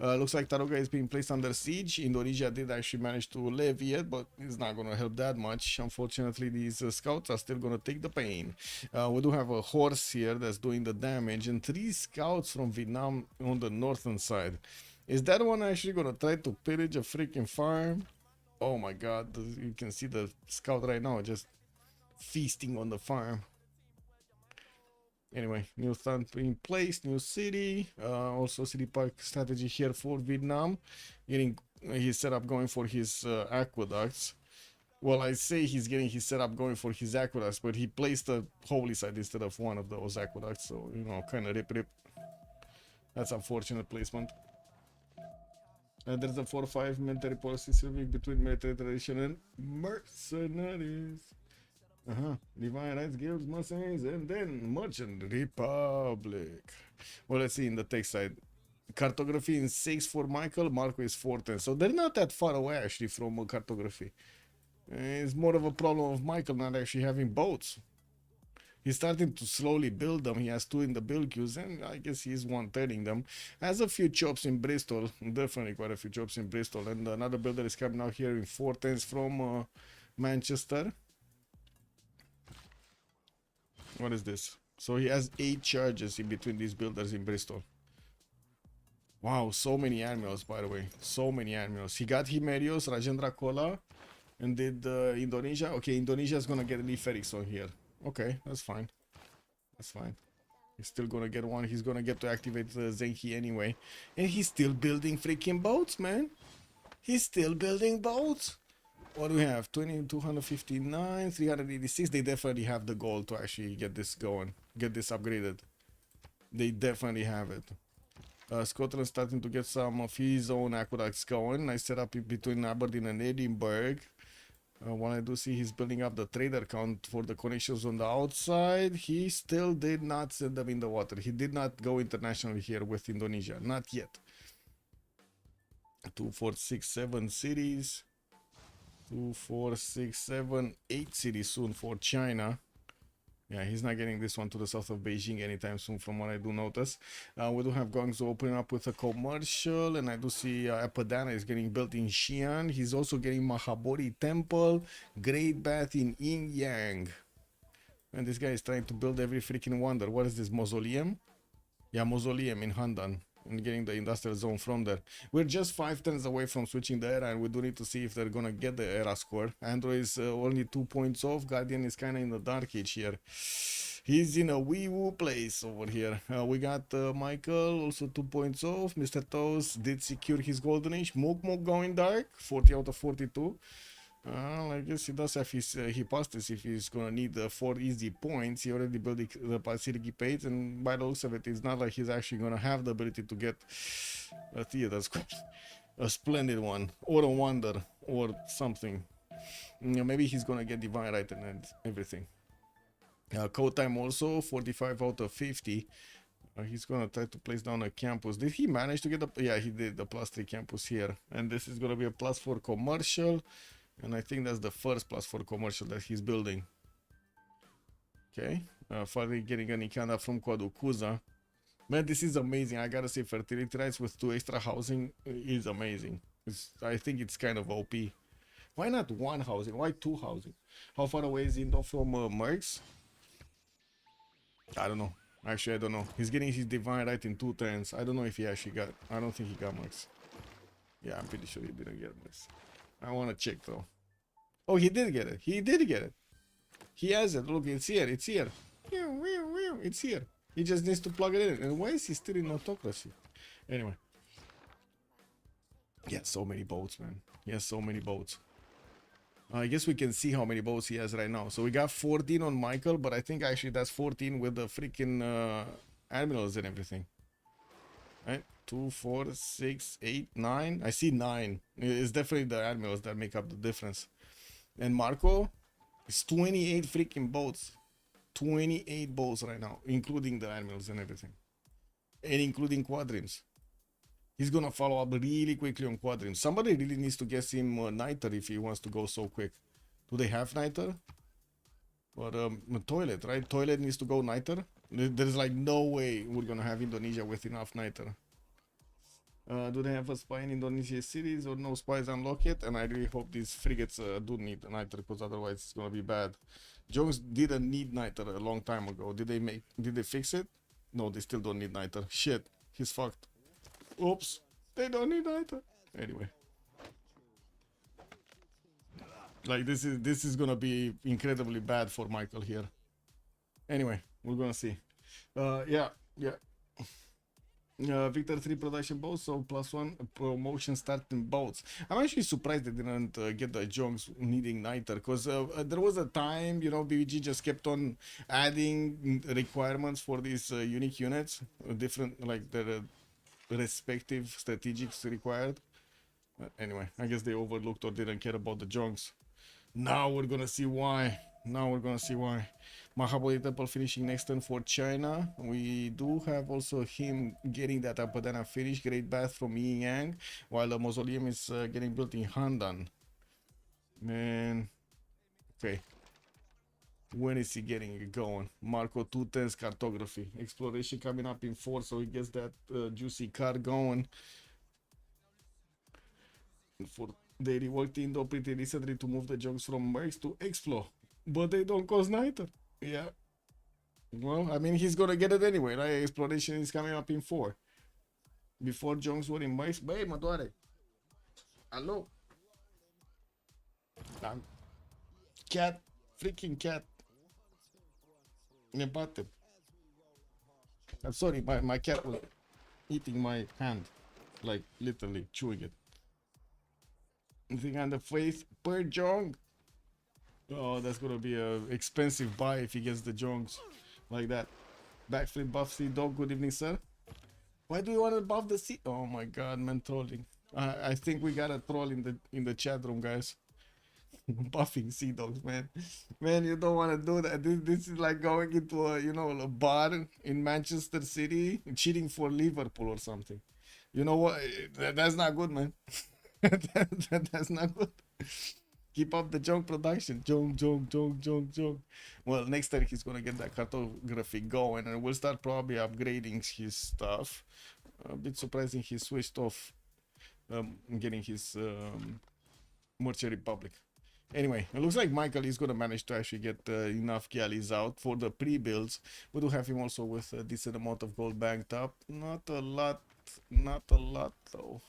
Looks like Taruga is being placed under siege. Indonesia did actually manage to levy it, but it's not going to help that much. Unfortunately, these scouts are still going to take the pain. We do have a horse here that's doing the damage, and 3 scouts from Vietnam on the northern side. Is that one actually going to try to pillage a freaking farm? Oh my god, you can see the scout right now just feasting on the farm. Anyway, new stand in place, new city, also city park strategy here for Vietnam, getting his setup going for his aqueducts. Well, I say he's getting his setup going for his aqueducts, but he placed a holy site instead of one of those aqueducts, so, you know, kind of rip. That's unfortunate placement. There's a 4-5 military policy serving between military tradition and mercenaries. Divine Rights Guilds, mercenaries, and then Merchant Republic. Well, let's see in the text side. Cartography in 6 for Michael, Marco is 410. So they're not that far away actually from cartography. It's more of a problem of Michael not actually having boats. He's starting to slowly build them. He has 2 in the build queues, and I guess he's one-thirding them. Has a few chops in Bristol, definitely quite a few chops in Bristol. And another builder is coming out here in 410s from Manchester. What is this? So he has 8 charges in between these builders in Bristol. Wow, so many admirals, by the way. So many admirals. He got Himerios, Rajendra Kola, and did Indonesia. Okay, Indonesia is going to get Lee Ferrickson here. Okay, that's fine. That's fine. He's still gonna get one. He's gonna get to activate the Zenki anyway. And he's still building freaking boats, man. He's still building boats. What do we have? 259, 386. They definitely have the goal to actually get this going. Get this upgraded. They definitely have it. Scotland starting to get some of his own aqueducts going. Nice setup between Aberdeen and Edinburgh. When I do see he's building up the trader count for the connections on the outside, he still did not send them in the water. He did not go internationally here with Indonesia. Not yet. 2, 4, 6, 7 cities. 2, 4, 6, 7, 8 cities soon for China. Yeah, he's not getting this one to the south of Beijing anytime soon, from what I do notice. We do have Guangzhou opening up with a commercial, and I do see Apadana is getting built in Xi'an. He's also getting Mahabodhi Temple, Great Bath in Yin Yang. And this guy is trying to build every freaking wonder. What is this, mausoleum? Yeah, mausoleum in Handan. And getting the industrial zone from there. We're just 5 turns away from switching the era, and we do need to see if they're gonna get the era score. Android is only 2 points off. Guardian is kind of in the dark age here. He's in a wee woo place over here. We got Michael, also 2 points off. Mr. Toes did secure his golden age. Mok going dark, 40 out of 42. I guess he does have his hypothesis if he's gonna need 4 easy points. He already built the Pacific Page, and by the looks of it, it's not like he's actually gonna have the ability to get a theater squad. a splendid one, or a wonder, or something. Maybe he's gonna get divine right and everything. Code time also 45 out of 50. He's gonna try to place down a campus. Did he manage to get a? Yeah, he did, the +3 campus here, and this is gonna be a +4 commercial, and I think that's the first +4 commercial that he's building. Okay, finally getting an Ikana from Kwadukuza. Man, this is amazing. I gotta say, fertility rights with 2 extra housing is amazing. I think it's kind of OP. Why not 1 housing? Why 2 housing? How far away is Indo from Mercs? I don't know. Actually, I don't know. He's getting his divine right in 2 turns. I don't know if he actually got. I don't think he got Mercs. Yeah, I'm pretty sure he didn't get Mercs. I want to check though. Oh, he did get it. He did get it. He has it. Look, it's here. It's here. It's here. He just needs to plug it in. And why is he still in autocracy? Anyway. Yeah, so many boats, man. He has so many boats. I guess we can see how many boats he has right now. So we got 14 on Michael, but I think actually that's 14 with the freaking admirals and everything. Right? 2, 4, 6, 8, 9. I see 9. It's definitely the admirals that make up the difference. And Marco is 28 freaking boats. 28 boats right now, including the admirals and everything. And including quadrims. He's gonna follow up really quickly on quadrims. Somebody really needs to guess him Niter if he wants to go so quick. Do they have Niter? But Toilet, right? Toilet needs to go Niter. There's like no way we're gonna have Indonesia with enough Niter. Do they have a spy in Indonesia cities or no spies unlocked yet? And I really hope these frigates do need Niter, because otherwise it's gonna be bad. Jones didn't need Niter a long time ago. Did they fix it? No, they still don't need Niter. Shit, he's fucked. Oops, they don't need Niter. Anyway, like this is gonna be incredibly bad for Michael here. Anyway, we're gonna see. Yeah. Victor 3 production boats, so +1 promotion starting boats. I'm actually surprised they didn't get the Jongs needing Niter, because there was a time, you know, BBG just kept on adding requirements for these unique units, different, like the respective strategics required. Anyway, I guess they overlooked or didn't care about the Jongs. Now we're gonna see why. Mahabali Temple finishing next turn for China. We do have also him getting that Apadana finish. Great Bath from Yin Yang, while the mausoleum is getting built in Handan. Man, okay. When is he getting it going? Marco 210's cartography. Exploration coming up in 4, so he gets that juicy card going. They reworked Indo pretty recently to move the Jongs from Mercs to Explore, but they don't cost Niter. Yeah. Well, I mean, he's gonna get it anyway, right? Exploration is coming up in 4. Before Jongs were in Mercs. Băi, mă doare. Hello? Cat. Freaking cat. I'm sorry, my cat was eating my hand, like literally chewing it. Anything on the face per Jong? Oh, that's gonna be a expensive buy if he gets the Jongs like that. Backflip buff Sea Dog. Good evening, sir. Why do you want to buff the sea? Oh my god, man, trolling. I think we got a troll in the chat room, guys. Buffing Sea Dogs, man. Man, you don't want to do that. This is like going into a, you know, a bar in Manchester City, cheating for Liverpool or something. You know what? That's not good, man. That's not good. Keep up the junk production. Junk. Well, next time he's gonna get that cartography going, and we'll start probably upgrading his stuff. A bit surprising he switched off getting his Merchant Republic. Anyway, it looks like Michael is gonna manage to actually get enough galleys out for the pre-builds. We do have him also with a decent amount of gold banked up. Not a lot though.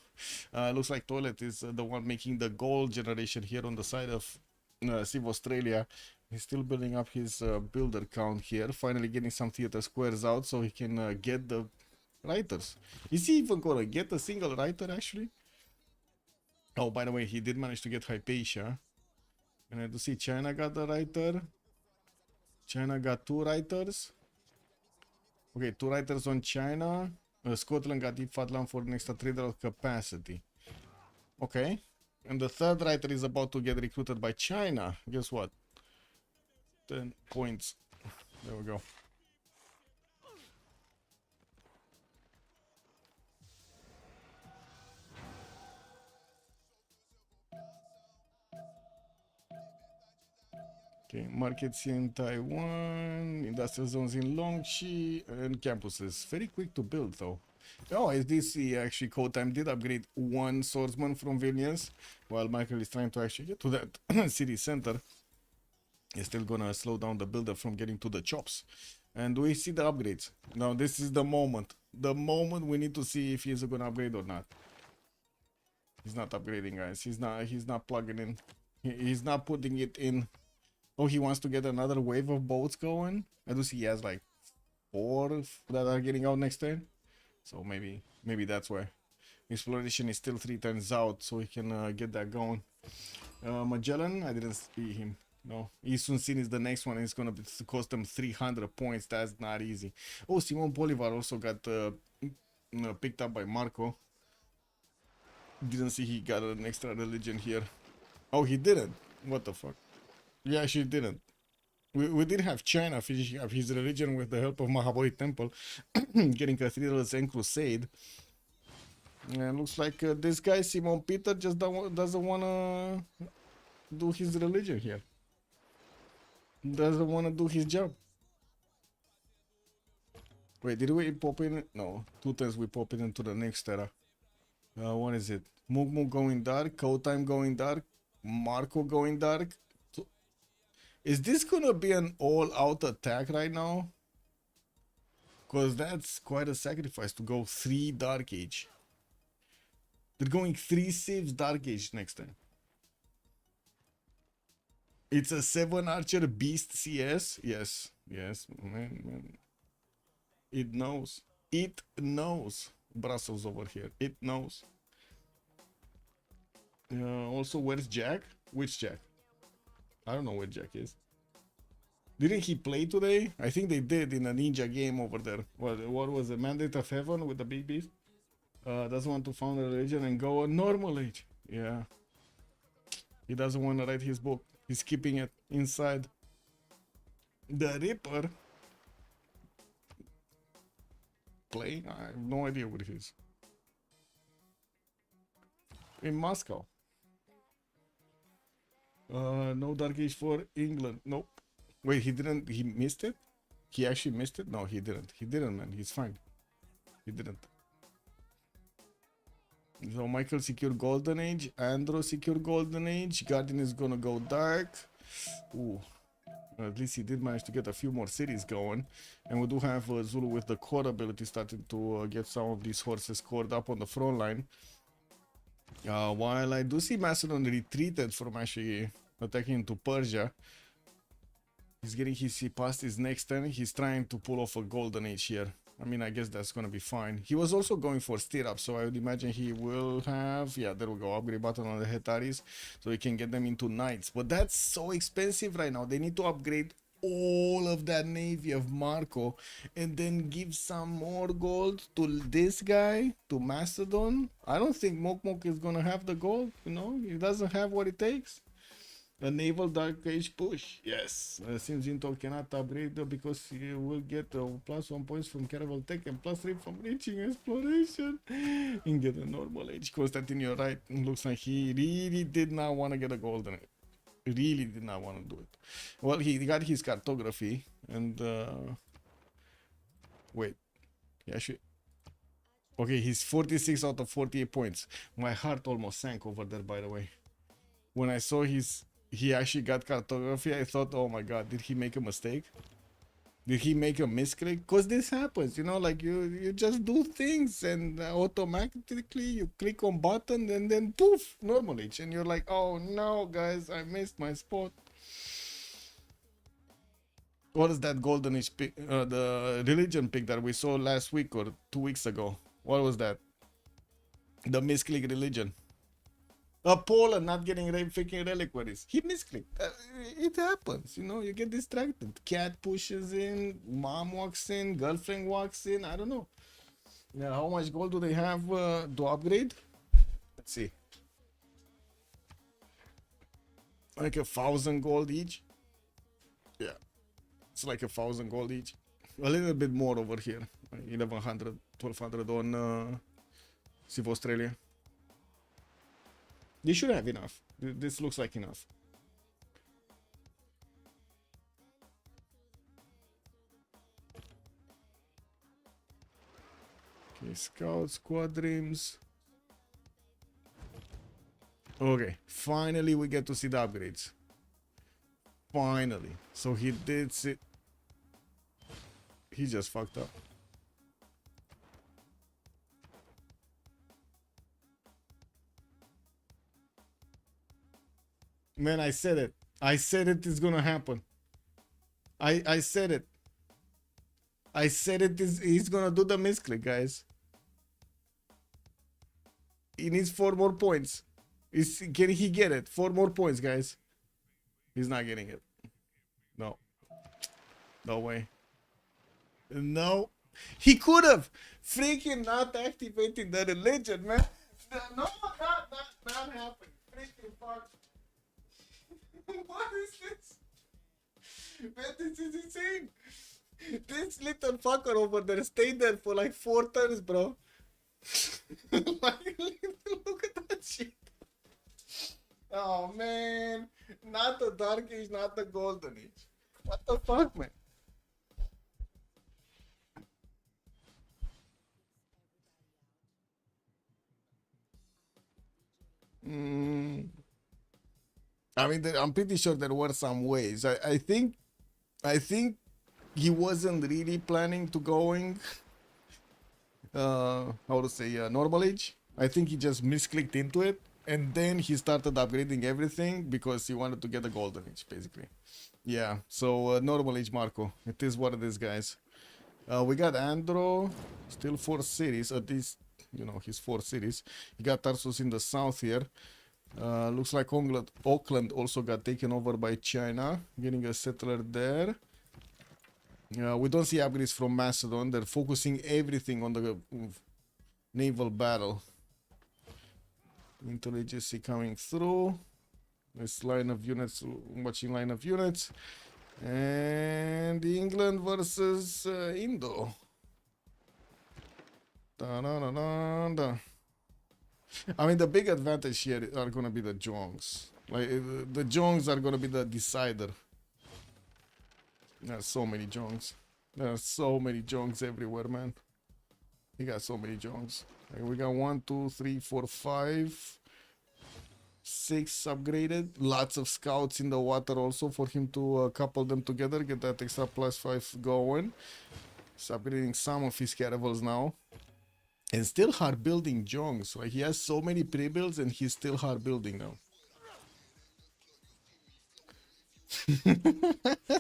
Looks like Toilet is the one making the gold generation here on the side of Civ Australia. He's still building up his builder count here, finally getting some theater squares out so he can get the writers. Is he even gonna get a single writer actually? Oh, by the way, he did manage to get Hypatia. And I do see China got the writer. China got 2 writers. Okay, 2 writers on China. Scotland got Deep Fatland for an extra trader of capacity. Okay. And the third writer is about to get recruited by China. Guess what? 10 points. There we go. Okay, markets in Taiwan, industrial zones in Longxi, and campuses. Very quick to build though. Oh, is this actually Code Time did upgrade one swordsman from Vilnius, while Michael is trying to actually get to that city center. He's still gonna slow down the builder from getting to the chops. And we see the upgrades. Now this is the moment. The moment we need to see if he's gonna upgrade or not. He's not upgrading, guys. He's not plugging in. He's not putting it in. Oh, he wants to get another wave of boats going. I do see he has like 4 that are getting out next turn. So maybe that's why. Exploration is still 3 turns out, so he can get that going. Magellan, I didn't see him. No, Isun Sin is the next one. It's gonna cost them 300 points. That's not easy. Oh, Simon Bolivar also got picked up by Marco. Didn't see he got an extra religion here. Oh, he didn't. What the fuck? Yeah, actually didn't. We did have China finishing up his religion with the help of Mahabodhi Temple, getting cathedrals and crusade. And looks like this guy Simon Peter just doesn't wanna do his religion here. Doesn't wanna do his job. Wait, did we pop in? No, 2 times we pop it into the next era. What is it? Mugmu going dark, Code Time going dark, Marco going dark. Is this gonna be an all-out attack right now? Because that's quite a sacrifice to go 3 Dark Age. They're going 3 Civs Dark Age next time. It's a 7 Archer Beast CS. Yes, man. It knows. It knows. Brussels over here. It knows. Also, where's Jack? Which Jack? I don't know where Jack is. Didn't he play today? I think they did in a ninja game over there. What was the Mandate of Heaven with the big beast? Doesn't want to found a religion and go on normal age. Yeah. He doesn't want to write his book. He's keeping it inside. The Ripper. Playing? I have no idea what it is. In Moscow. No Dark Age for England. Nope. Wait, he didn't. He missed it? He actually missed it? No, he didn't. He didn't, man. He's fine. He didn't. So Michael secure Golden Age. Andro secure Golden Age. Guardian is gonna go dark. Ooh. At least he did manage to get a few more cities going. And we do have Zulu with the core ability starting to get some of these horses scored up on the front line. While I do see Macedon retreated from actually attacking into Persia. He's getting he passed his next turn. He's trying to pull off a Golden Age here. I mean, I guess that's gonna be fine. He was also going for stirrup, so I would imagine he will have, yeah, there we go, upgrade button on the Hetaris, so we can get them into knights. But that's so expensive right now. They need to upgrade all of that navy of Marco and then give some more gold to this guy, to Macedon. I don't think Mokmok is gonna have the gold, you know, he doesn't have what it takes. A naval Dark Age push, yes. Since Intel cannot upgrade because he will get +1 points from Caravel Tech and +3 from reaching exploration and get a normal age. Constantine, you're right. Looks like he really did not want to get a golden age. Really did not want to do it. Well, he got his cartography and wait, yeah, okay, he's 46 out of 48 points. My heart almost sank over there, by the way, when I saw he actually got cartography. I thought, oh my god, did he make a mistake? Did he make a misclick? Because this happens, you know, like you just do things and automatically you click on button and then poof, normal age, and you're like, oh no guys, I missed my spot. What is that golden age pick, the religion pick that we saw last week or 2 weeks ago? What was that? The misclick religion. Poland not getting freaking reliquaries. He misclicked. It happens, you know, you get distracted. Cat pushes in, mom walks in, girlfriend walks in, I don't know. Yeah, how much gold do they have to upgrade? Let's see. Like 1,000 gold each. Yeah, it's like 1,000 gold each. A little bit more over here. 1,100, 1,200 on Civ Australia. They should have enough. This looks like enough. Okay, scout squad dreams. Okay, finally we get to see the upgrades. Finally. So he did sit. He just fucked up. Man, I said it. I said it is gonna happen. I said it. I said it is he's gonna do the misclick, guys. He needs 4 more points. Can he get it? 4 more points, guys. He's not getting it. No. No way. No. He could have freaking not activating the religion, man. No, not happening. Freaking fuck. What is this? Man, this is insane. This little fucker over there stayed there for like 4 turns, bro. Like, look at that shit. Oh man, not the Dark Age, not the Golden Age. What the fuck, man? I mean, I'm pretty sure there were some ways. I think he wasn't really planning to going how to say normal age. I think he just misclicked into it, and then he started upgrading everything because he wanted to get the golden age, basically. Yeah, so normal age Marco, it is what it is, guys. We got Andro, still 4 cities, at least, you know, his 4 cities. He got Tarsus in the south here. Looks like Auckland also got taken over by China, getting a settler there. We don't see upgrades from Macedon. They're focusing everything on the naval battle. Intelligence coming through. This line of units, watching line of units. And England versus Indo. Da, da, da, da, da. I mean, the big advantage here are gonna be the Jongs. Like, the Jongs are gonna be the decider. There's so many Jongs. There are so many Jongs everywhere, man. We got so many Jongs. Like, we got 1, 2, 3, 4, 5, 6 upgraded. Lots of scouts in the water also for him to couple them together, get that extra +5 going. He's upgrading some of his caravels now. And still hard building Jongs. Like, he has so many pre-builds and he's still hard building now.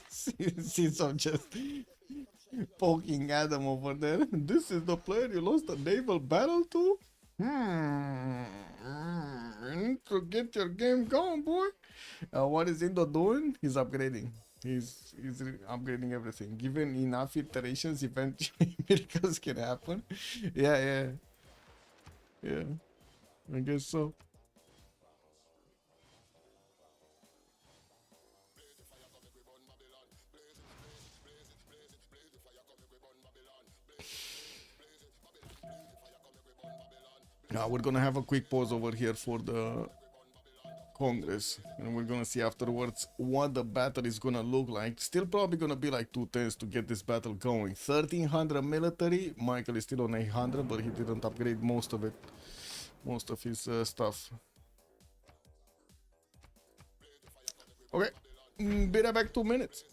See, I'm just poking Adam over there. This is the player you lost the naval battle to? You need to get your game going, boy. What is Indo doing? He's upgrading. He's upgrading everything. Given enough iterations, eventually miracles can happen. Yeah. I guess so. We're gonna have a quick pause over here for the Congress, and we're gonna see afterwards what the battle is gonna look like. Still probably gonna be like 2 turns to get this battle going. 1,300 military. Michael is still on 800, but he didn't upgrade most of it, most of his stuff. Okay, be right back. 2 minutes.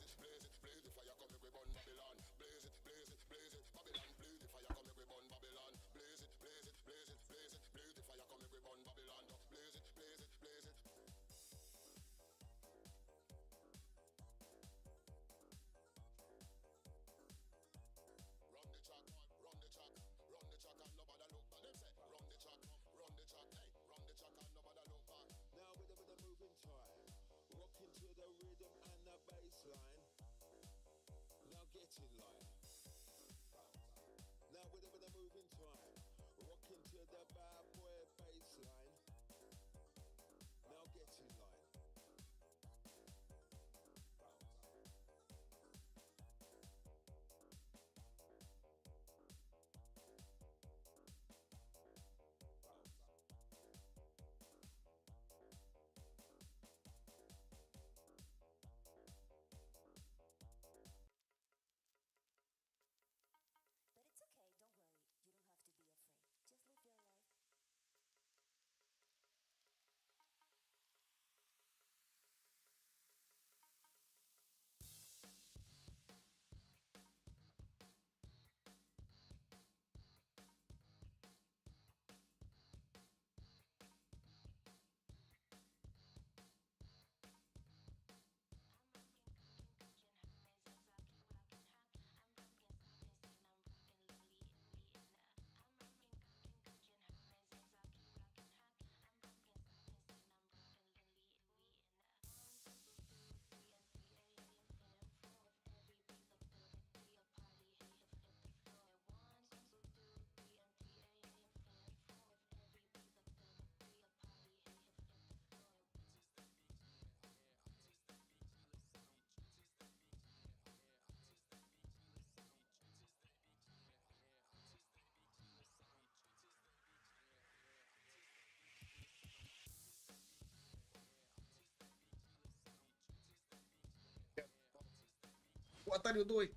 What are you doing?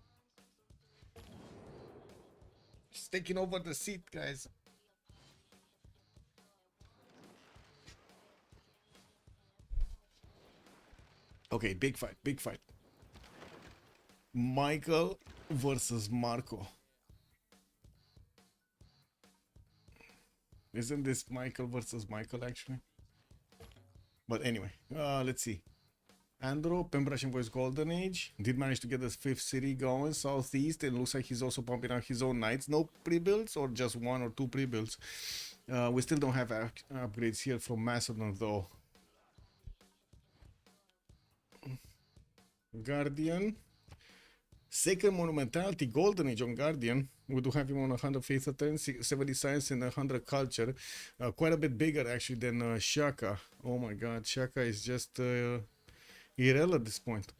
He's taking over the seat, guys. Okay, big fight, big fight. Michael versus Marco. Isn't this Michael versus Michael actually? But anyway, let's see. Andrew, Pembroke and Voice Golden Age did manage to get the 5th city going southeast, and looks like he's also pumping out his own knights. No pre-builds, or just 1 or 2 pre-builds. We still don't have upgrades here from Macedon though. Guardian. Sacred Monumentality, Golden Age on Guardian. We do have him on 100 Faith Turn, 70 Science, and 100 Culture. Quite a bit bigger actually than Shaka. Oh my god, Shaka is just irrelevant at this point.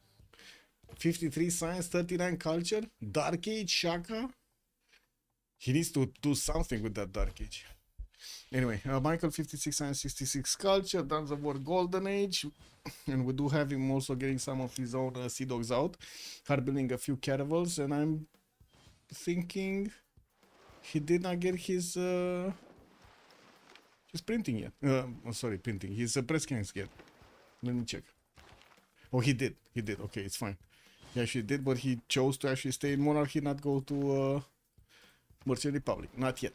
53 Science, 39 Culture. Dark Age, Shaka. He needs to do something with that Dark Age. Anyway, Michael 56 Science, 66 Culture. Dance of War, Golden Age. And we do have him also getting some of his own Sea Dogs out. Hard building a few caravels, and I'm thinking he did not get his printing yet. Sorry, printing. His press scans yet. Let me check. Oh, he did. He did. Okay, it's fine. He actually did, but he chose to actually stay in Monarchy, not go to Merchant Republic. Not yet.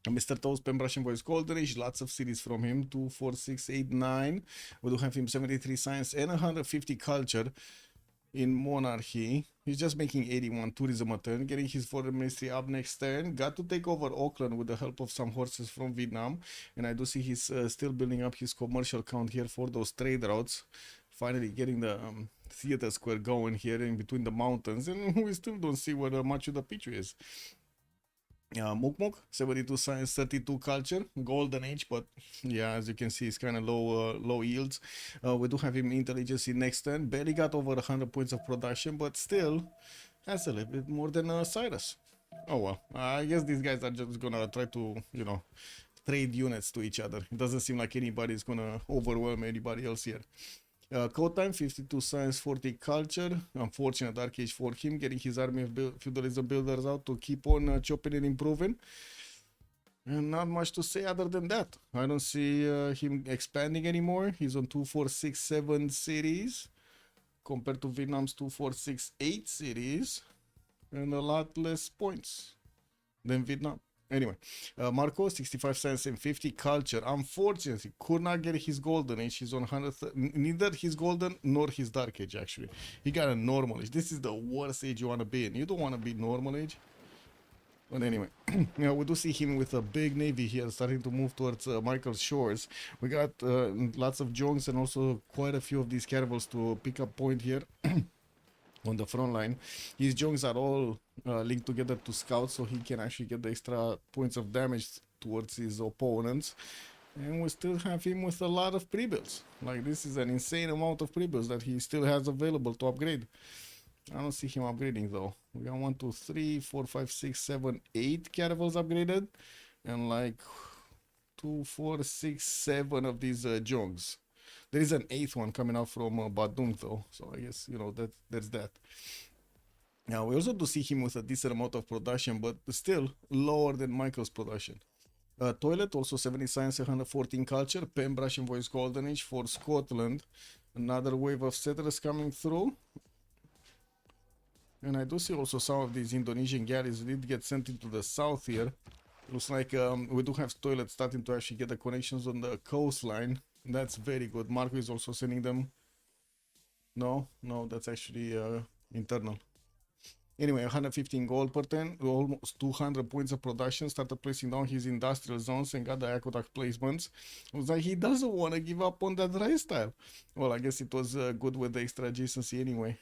Mr. Toast, Pembroke and Voice Golden Age, lots of cities from him. 2, 4, 6, 8, 9. We do have him 73 Science and 150 Culture in Monarchy. He's just making 81 tourism a turn, getting his foreign ministry up next turn. Got to take over Auckland with the help of some horses from Vietnam. And I do see he's still building up his commercial count here for those trade routes. Finally getting the theater square going here in between the mountains. And we still don't see where Machu Picchu is. Mukmuk, 72 Science, 32 Culture, Golden Age, but yeah, as you can see, it's kind of low yields. We do have him Intelligence in next turn. Barely got over 100 points of production, but still has a little bit more than Cyrus. Oh well, I guess these guys are just gonna try to, you know, trade units to each other. It doesn't seem like anybody's gonna overwhelm anybody else here. Code time, 52 Science, 40 Culture. Unfortunate Dark Age for him, getting his army of feudalism builders out to keep on chopping and improving. And not much to say other than that. I don't see him expanding anymore. He's on 2, 4, 6, 7 cities compared to Vietnam's 2, 4, 6, 8 cities, and a lot less points than Vietnam. Anyway, Marco, 65 Science and 50 Culture. Unfortunately, could not get his Golden Age. He's on 100, neither his Golden nor his Dark Age, actually. He got a Normal Age. This is the worst age you want to be in. You don't want to be Normal Age. But anyway, yeah, we do see him with a big navy here starting to move towards Michael's shores. We got lots of Jongs and also quite a few of these caravels to pick up point here. On the front line. His Jongs are all linked together to scout, so he can actually get the extra points of damage towards his opponents. And we still have him with a lot of pre-builds. Like, this is an insane amount of pre-builds that he still has available to upgrade. I don't see him upgrading though. We got 1, 2, 3, 4, 5, 6, 7, 8 caravels upgraded, and like 2, 4, 6, 7 of these Jongs. There is an 8th one coming out from Badung though, so I guess, you know, there's that. Now we also do see him with a decent amount of production, but still lower than Michael's production. Toilet, also 70 Science, 114 Culture, Pembroke and Voice Golden Age for Scotland. Another wave of settlers coming through. And I do see also some of these Indonesian galleys did get sent into the south here. Looks like we do have Toilet starting to actually get the connections on the coastline. That's very good. Marco is also sending them. No, that's actually internal. Anyway, 115 gold per turn, almost 200 points of production. Started placing down his industrial zones and got the aqueduct placements. It was like he doesn't want to give up on that dry style. Well, I guess it was good with the extra adjacency anyway.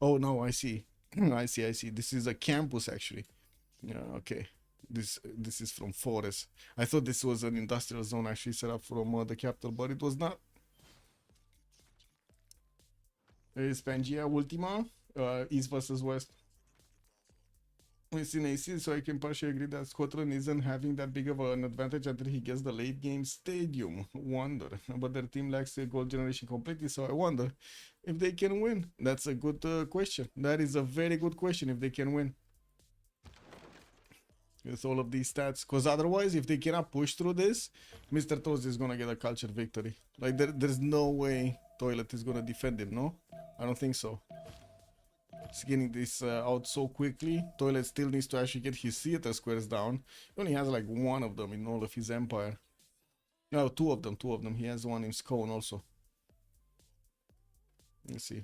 Oh no, I see. I see. This is a campus actually. Yeah, okay. This is from Forest. I thought this was an industrial zone actually set up from the capital, but it was not. There is Pangea Ultima, East versus West. It's in AC, so I can partially agree that Scotland isn't having that big of an advantage until he gets the late game stadium. Wonder, but their team lacks a goal generation completely, so I wonder if they can win. That's a good question. That is a very good question. If they can win with all of these stats, because otherwise, if they cannot push through this, Mr. Toast is gonna get a culture victory. Like there's no way Toilet is gonna defend him. No, I don't think so. He's getting this out so quickly. Toilet still needs to actually get his theater squares down. He only has like one of them in all of his empire. No, two of them. He has one in Scone also. Let's see.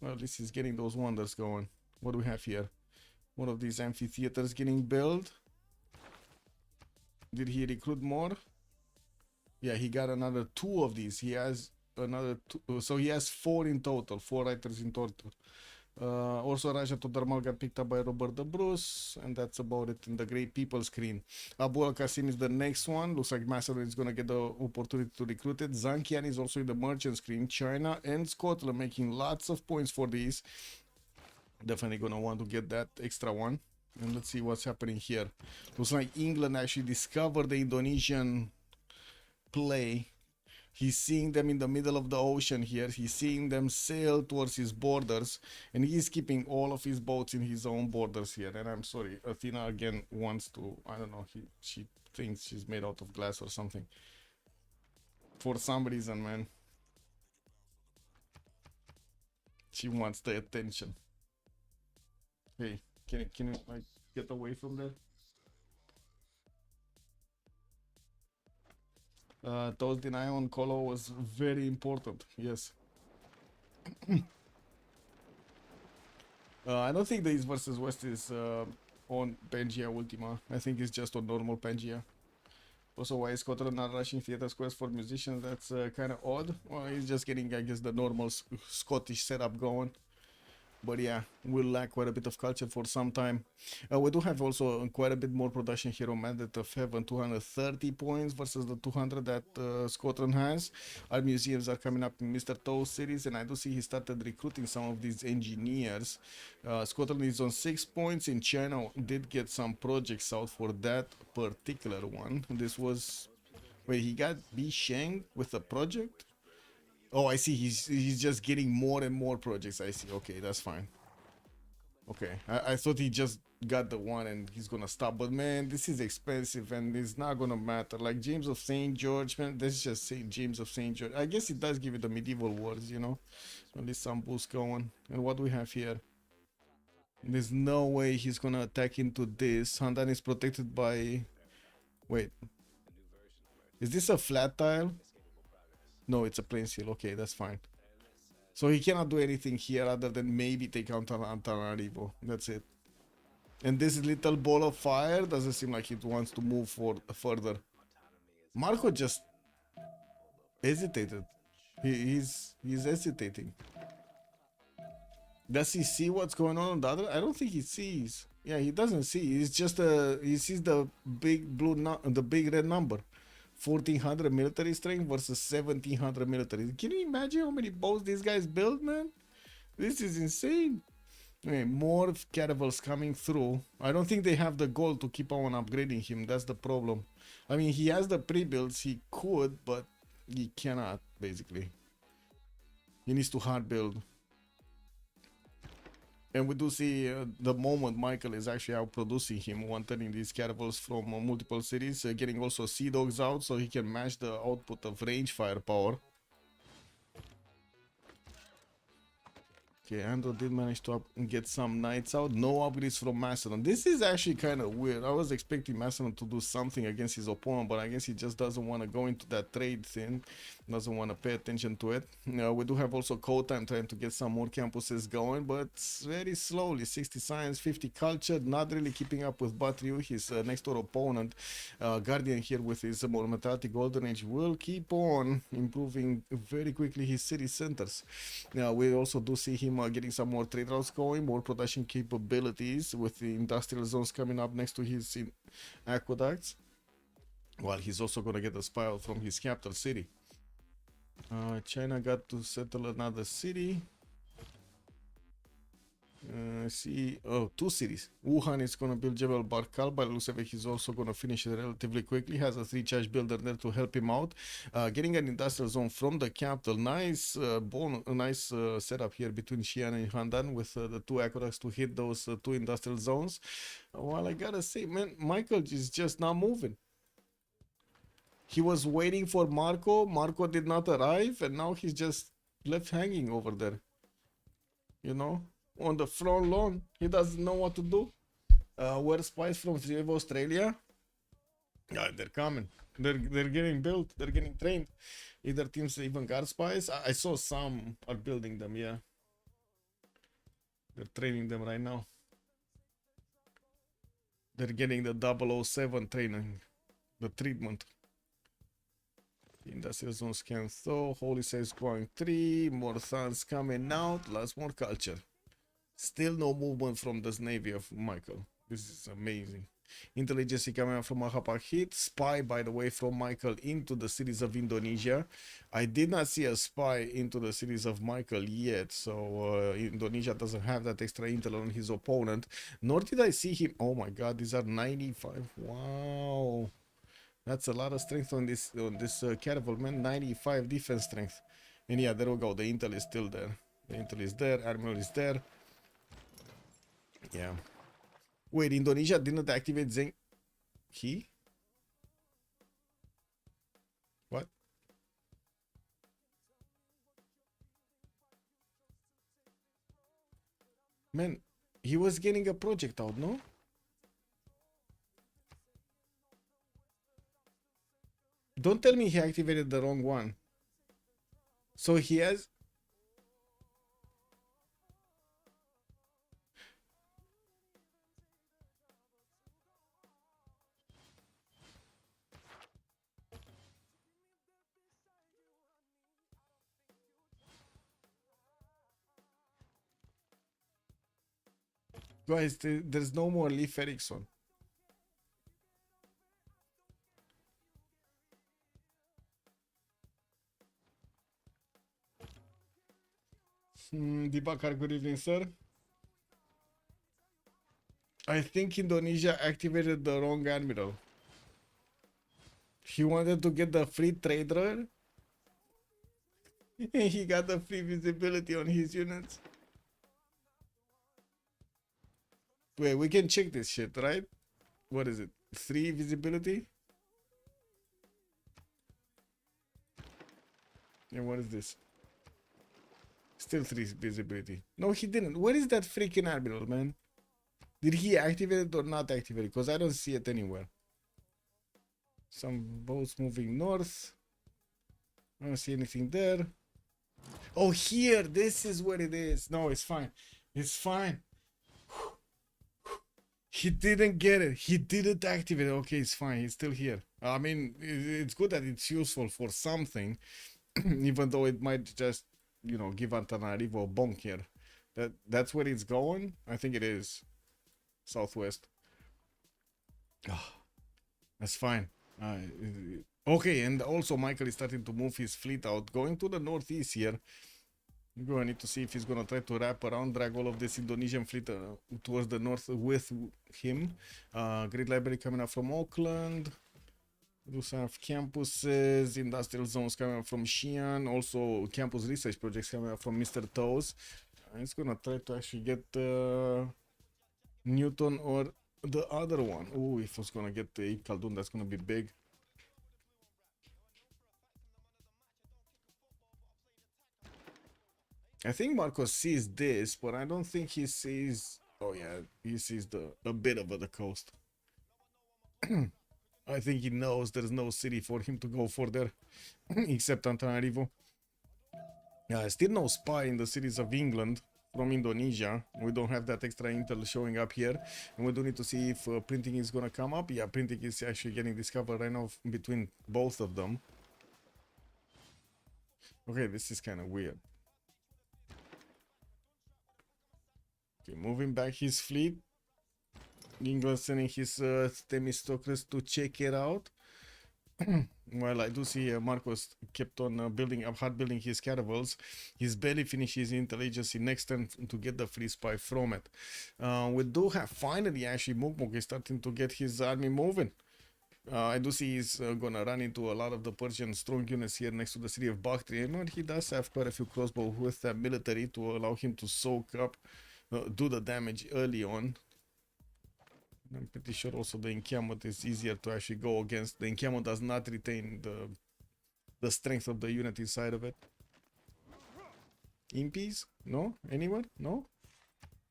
Well, at least he's getting those wonders going. What do we have here? One of these amphitheaters getting built. Did he recruit more? Yeah, he got another 2 of these. He has another 2. So he has 4 in total. 4 writers in total. Also, Raja Todarmal got picked up by Robert the Bruce, and that's about it in the Great People screen. Abu Al Qasim is the next one. Looks like Macedon is going to get the opportunity to recruit it. Zankian is also in the merchant screen. China and Scotland making lots of points for these. Definitely going to want to get that extra one. And let's see what's happening here. Looks like England actually discovered the Indonesian play. He's seeing them in the middle of the ocean here. He's seeing them sail towards his borders. And he's keeping all of his boats in his own borders here. And I'm sorry, Athena again wants to, I don't know, she thinks she's made out of glass or something. For some reason, man. She wants the attention. Hey, can you like get away from there? Those deny on Colo was very important. Yes. I don't think the East versus West is on Pangea Ultima. I think it's just on normal Pangea. Also, why is Scotland not rushing theater squares for musicians? That's kind of odd. Well, he's just getting, I guess, the normal Scottish setup going. But yeah, we'll lack quite a bit of culture for some time. We do have also quite a bit more production here on Mandate of Heaven, 230 points versus the 200 that Scotland has. Our museums are coming up in Mr. Toast series, and I do see he started recruiting some of these engineers. Scotland is on 6 points. In China, did get some projects out for that particular one. This was... Wait, he got B. Sheng with a project? Oh, I see. He's just getting more and more projects. I see. Okay, that's fine. Okay, I thought he just got the one and he's gonna stop. But man, this is expensive and it's not gonna matter. Like James of St. George, man, that's just St. James of St. George. I guess it does give it the medieval wars, you know. At least some boost going. And what do we have here? There's no way he's gonna attack into this. Handan is protected by... Wait. Is this a flat tile? No, it's a plain seal. Okay, that's fine. So he cannot do anything here other than maybe take out Antananarivo. That's it. And this little ball of fire doesn't seem like it wants to move further. Marco just hesitated. He's hesitating. Does he see what's going on the other? I don't think he sees. Yeah, he doesn't see. He's just he sees the big blue, the big red number. 1400 military strength versus 1700 military. Can you imagine how many boats these guys build, man? This is insane. Okay, more caravels coming through. I don't think they have the goal to keep on upgrading him. That's the problem. I mean, he has the pre-builds. He could, but he cannot, basically. He needs to hard build. And we do see the moment Michael is actually outproducing him, one-turning these caravels from multiple cities, getting also Sea Dogs out so he can match the output of range firepower. Okay, Andrew did manage to get some knights out. No upgrades from Macedon. This is actually kind of weird. I was expecting Macedon to do something against his opponent, but I guess he just doesn't want to go into that trade thing. Doesn't want to pay attention to it. We do have also Code-Time trying to get some more campuses going, but very slowly. 60 science, 50 culture. Not really keeping up with Batriu, his next door opponent. Guardian here with his Mortality Golden Age will keep on improving very quickly his city centers. We also do see him getting some more trade routes going, more production capabilities with the industrial zones coming up next to his aqueducts. While he's also going to get a spy out from his capital city. China got to settle another city. See, oh, two cities. Wuhan is gonna build Jebel Barkal, but looks like he's also gonna finish it relatively quickly. Has a 3 charge builder there to help him out. Getting an industrial zone from the capital. Nice, nice setup here between Xi'an and Handan with the 2 aqueducts to hit those 2 industrial zones. Well, I gotta say, man, Michael is just not moving. He was waiting for Marco. Marco did not arrive, and now he's just left hanging over there. You know, on the front lawn. He doesn't know what to do. Where spies from Australia? Yeah, they're coming. They're getting built. They're getting trained. Either teams even got spies. I saw some are building them. Yeah, they're training them right now. They're getting the 007 training, the treatment. Industrial zone scan. So holy says going 3 more suns coming out. Lots more culture. Still no movement from this navy of Michael. This is amazing. Intelligence coming from Mahapak hit. Spy, by the way, from Michael into the cities of Indonesia. I did not see a spy into the cities of Michael yet, so Indonesia doesn't have that extra intel on his opponent. Nor did I see him. Oh my god, these are 95. Wow. That's a lot of strength on this caravel, man. 95 defense strength. And yeah, there we go. The intel is still there. The intel is there. Admiral is there. Yeah. Wait, Indonesia didn't activate Zeng. He? What? Man, he was getting a project out, no? Don't tell me he activated the wrong one. So he has... Guys, there's no more Leif Erikson. Dibakar, good evening, sir. I think Indonesia activated the wrong admiral. He wanted to get the free trader. He got the free visibility on his units. Wait, we can check this shit, right? What is it? 3 visibility? And what is this? Still 3 visibility. No, he didn't. Where is that freaking admiral, man? Did he activate it or not activate it? Because I don't see it anywhere. Some boats moving north. I don't see anything there. Oh, here. This is where it is. No, it's fine. It's fine. He didn't get it. He didn't activate it. Okay, it's fine. He's still here. I mean, it's good that it's useful for something, even though it might just, you know, give Antananarivo a bonk here. That's where it's going. I think it is southwest. Oh, that's fine. Okay, and also Michael is starting to move his fleet out, going to the northeast here. We're going to need to see if he's going to try to wrap around, drag all of this Indonesian fleet towards the north with him. Great library coming up from Auckland. We do have campuses, industrial zones coming up from Xi'an. Also campus research projects coming up from Mr. Toes. He's going to try to actually get Newton or the other one. Oh, if it's going to get the Khaldun, that's going to be big. I think Marcos sees this, but I don't think he sees... Oh yeah, he sees a bit of the coast. I think he knows there's no city for him to go for there, except Antananarivo. Yeah, still no spy in the cities of England from Indonesia. We don't have that extra intel showing up here. And we do need to see if printing is gonna come up. Yeah, printing is actually getting discovered right now between both of them. Okay, this is kind of weird. Okay, moving back his fleet. England sending his Themistocles to check it out. Well, I do see Marcos kept on building up, hard building his caravels. He's barely finished his intelligence next turn to get the free spy from it. We do have finally actually Mukmuk is starting to get his army moving. I do see he's gonna run into a lot of the Persian strong units here next to the city of Bactria, but he does have quite a few crossbow with that military to allow him to soak up, do the damage early on. I'm pretty sure also the encampment is easier to actually go against. The encampment does not retain the strength of the unit inside of it. Impies? No? Anyone? No?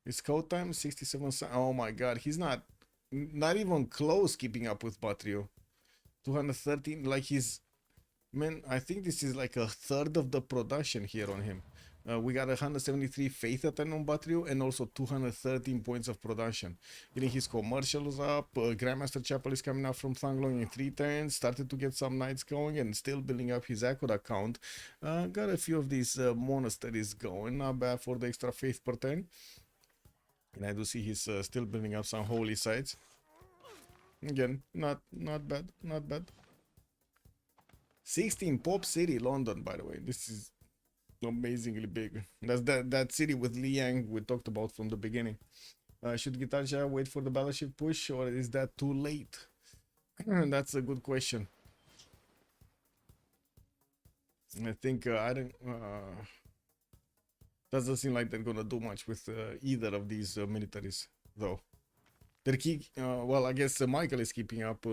It's code time 67. Oh my god, he's not even close keeping up with Batrio. 213, like he's, man, I think this is like a third of the production here on him. We got 173 faith attack on Batrio and also 213 points of production. Getting his commercials up. Grandmaster Chapel is coming out from Thanglong in 3 turns. Started to get some knights going and still building up his Akkad account. Got a few of these monasteries going. Not bad for the extra faith per turn. And I do see he's still building up some holy sites. Again, not bad, not bad. 16 Pop City, London, by the way. This is amazingly big. That's that city with Liang we talked about from the beginning. Should Gitarja wait for the battleship push, or is that too late? That's a good question. I think I don't. Doesn't seem like they're gonna do much with either of these militaries, though. Well, I guess Michael is keeping up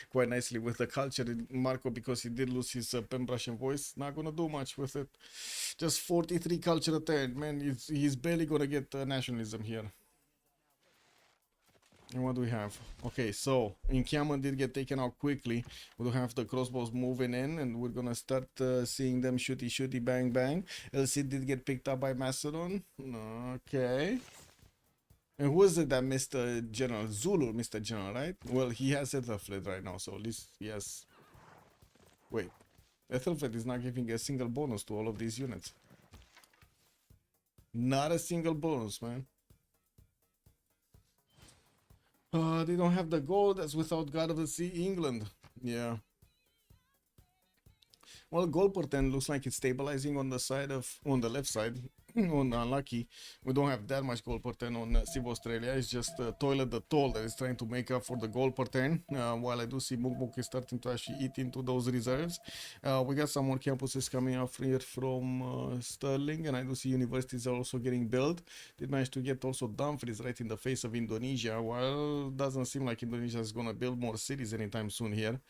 quite nicely with the culture in Marco because he did lose his Pembrasian voice. Not gonna do much with it. Just 43 culture attained, man. He's barely gonna get nationalism here. And what do we have? Okay, so encampment did get taken out quickly. We do have the crossbows moving in, and we're gonna start seeing them shooty, bang, bang. LC did get picked up by Macedon. Okay. And who is it that Mr. General? Zulu, Mr. General, right? Well, he has Ethelflaed right now, so at least he has... Wait. Ethelflaed is not giving a single bonus to all of these units. Not a single bonus, man. They don't have the gold. That's without God of the Sea, England. Yeah. Well, gold per 10 looks like it's stabilizing on the side of... on the left side. On Unlucky, we don't have that much gold per 10 on Civ Australia. It's just Toilet the Toll that is trying to make up for the gold per 10. While I do see Mukmuk is starting to actually eat into those reserves. We got some more campuses coming up here from Sterling, and I do see universities are also getting built. Did manage to get also Dumfries right in the face of Indonesia. Well, doesn't seem like Indonesia is gonna build more cities anytime soon here.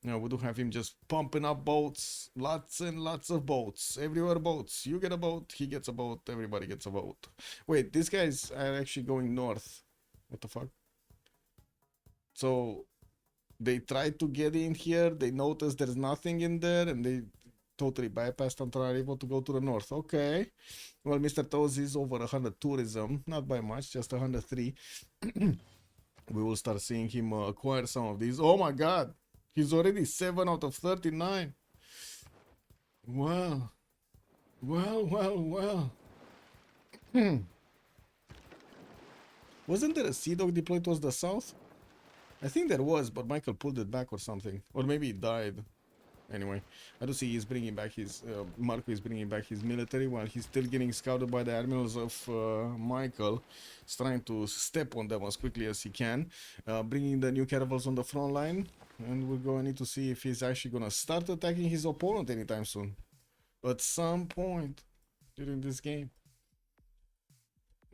We do have him just pumping up boats, lots and lots of boats, everywhere boats. You get a boat, he gets a boat, everybody gets a boat. Wait, these guys are actually going north. What the fuck? So they tried to get in here, they noticed there's nothing in there, and they totally bypassed Antananarivo to go to the north. Okay. Well, Mr. Toes is over 100 tourism, not by much, just 103. We will start seeing him acquire some of these. Oh my god! He's already 7 out of 39. Well. Wasn't there a Sea Dog deployed towards the south? I think there was, but Michael pulled it back or something. Or maybe it died. Anyway, I do see he's bringing back his... Marco is bringing back his military while he's still getting scouted by the admirals of Michael. He's trying to step on them as quickly as he can. Bringing the new caravels on the front line. And we're going to need to see if he's actually going to start attacking his opponent anytime soon. At some point during this game.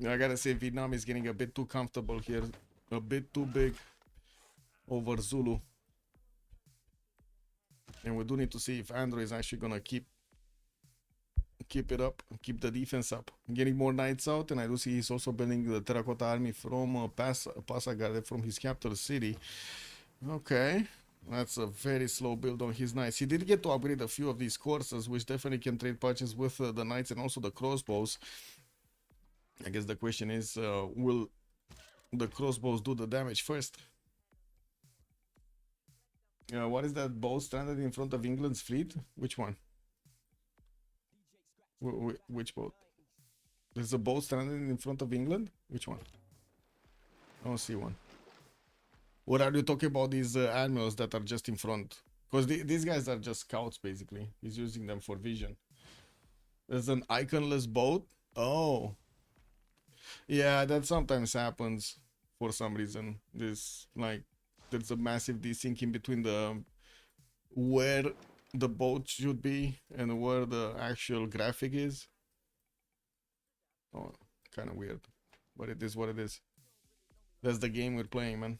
I gotta say, Vietnam is getting a bit too comfortable here. A bit too big over Zulu. And we do need to see if Andrew is actually going to keep it up, keep the defense up. Getting more knights out, and I do see he's also building the terracotta army from Passagarde, from his capital city. Okay, that's a very slow build on his knights. He did get to upgrade a few of these courses, which definitely can trade punches with the knights and also the crossbows. I guess the question is, will the crossbows do the damage first? What is that boat stranded in front of England's fleet? Which one? Which boat? There's a boat stranded in front of England? Which one? I don't see one. What are you talking about, these admirals that are just in front? Because these guys are just scouts, basically. He's using them for vision. There's an iconless boat. Oh. Yeah, that sometimes happens for some reason. There's a massive desync in between the where the boat should be and where the actual graphic is. Oh, kind of weird. But it is what it is. That's the game we're playing, man.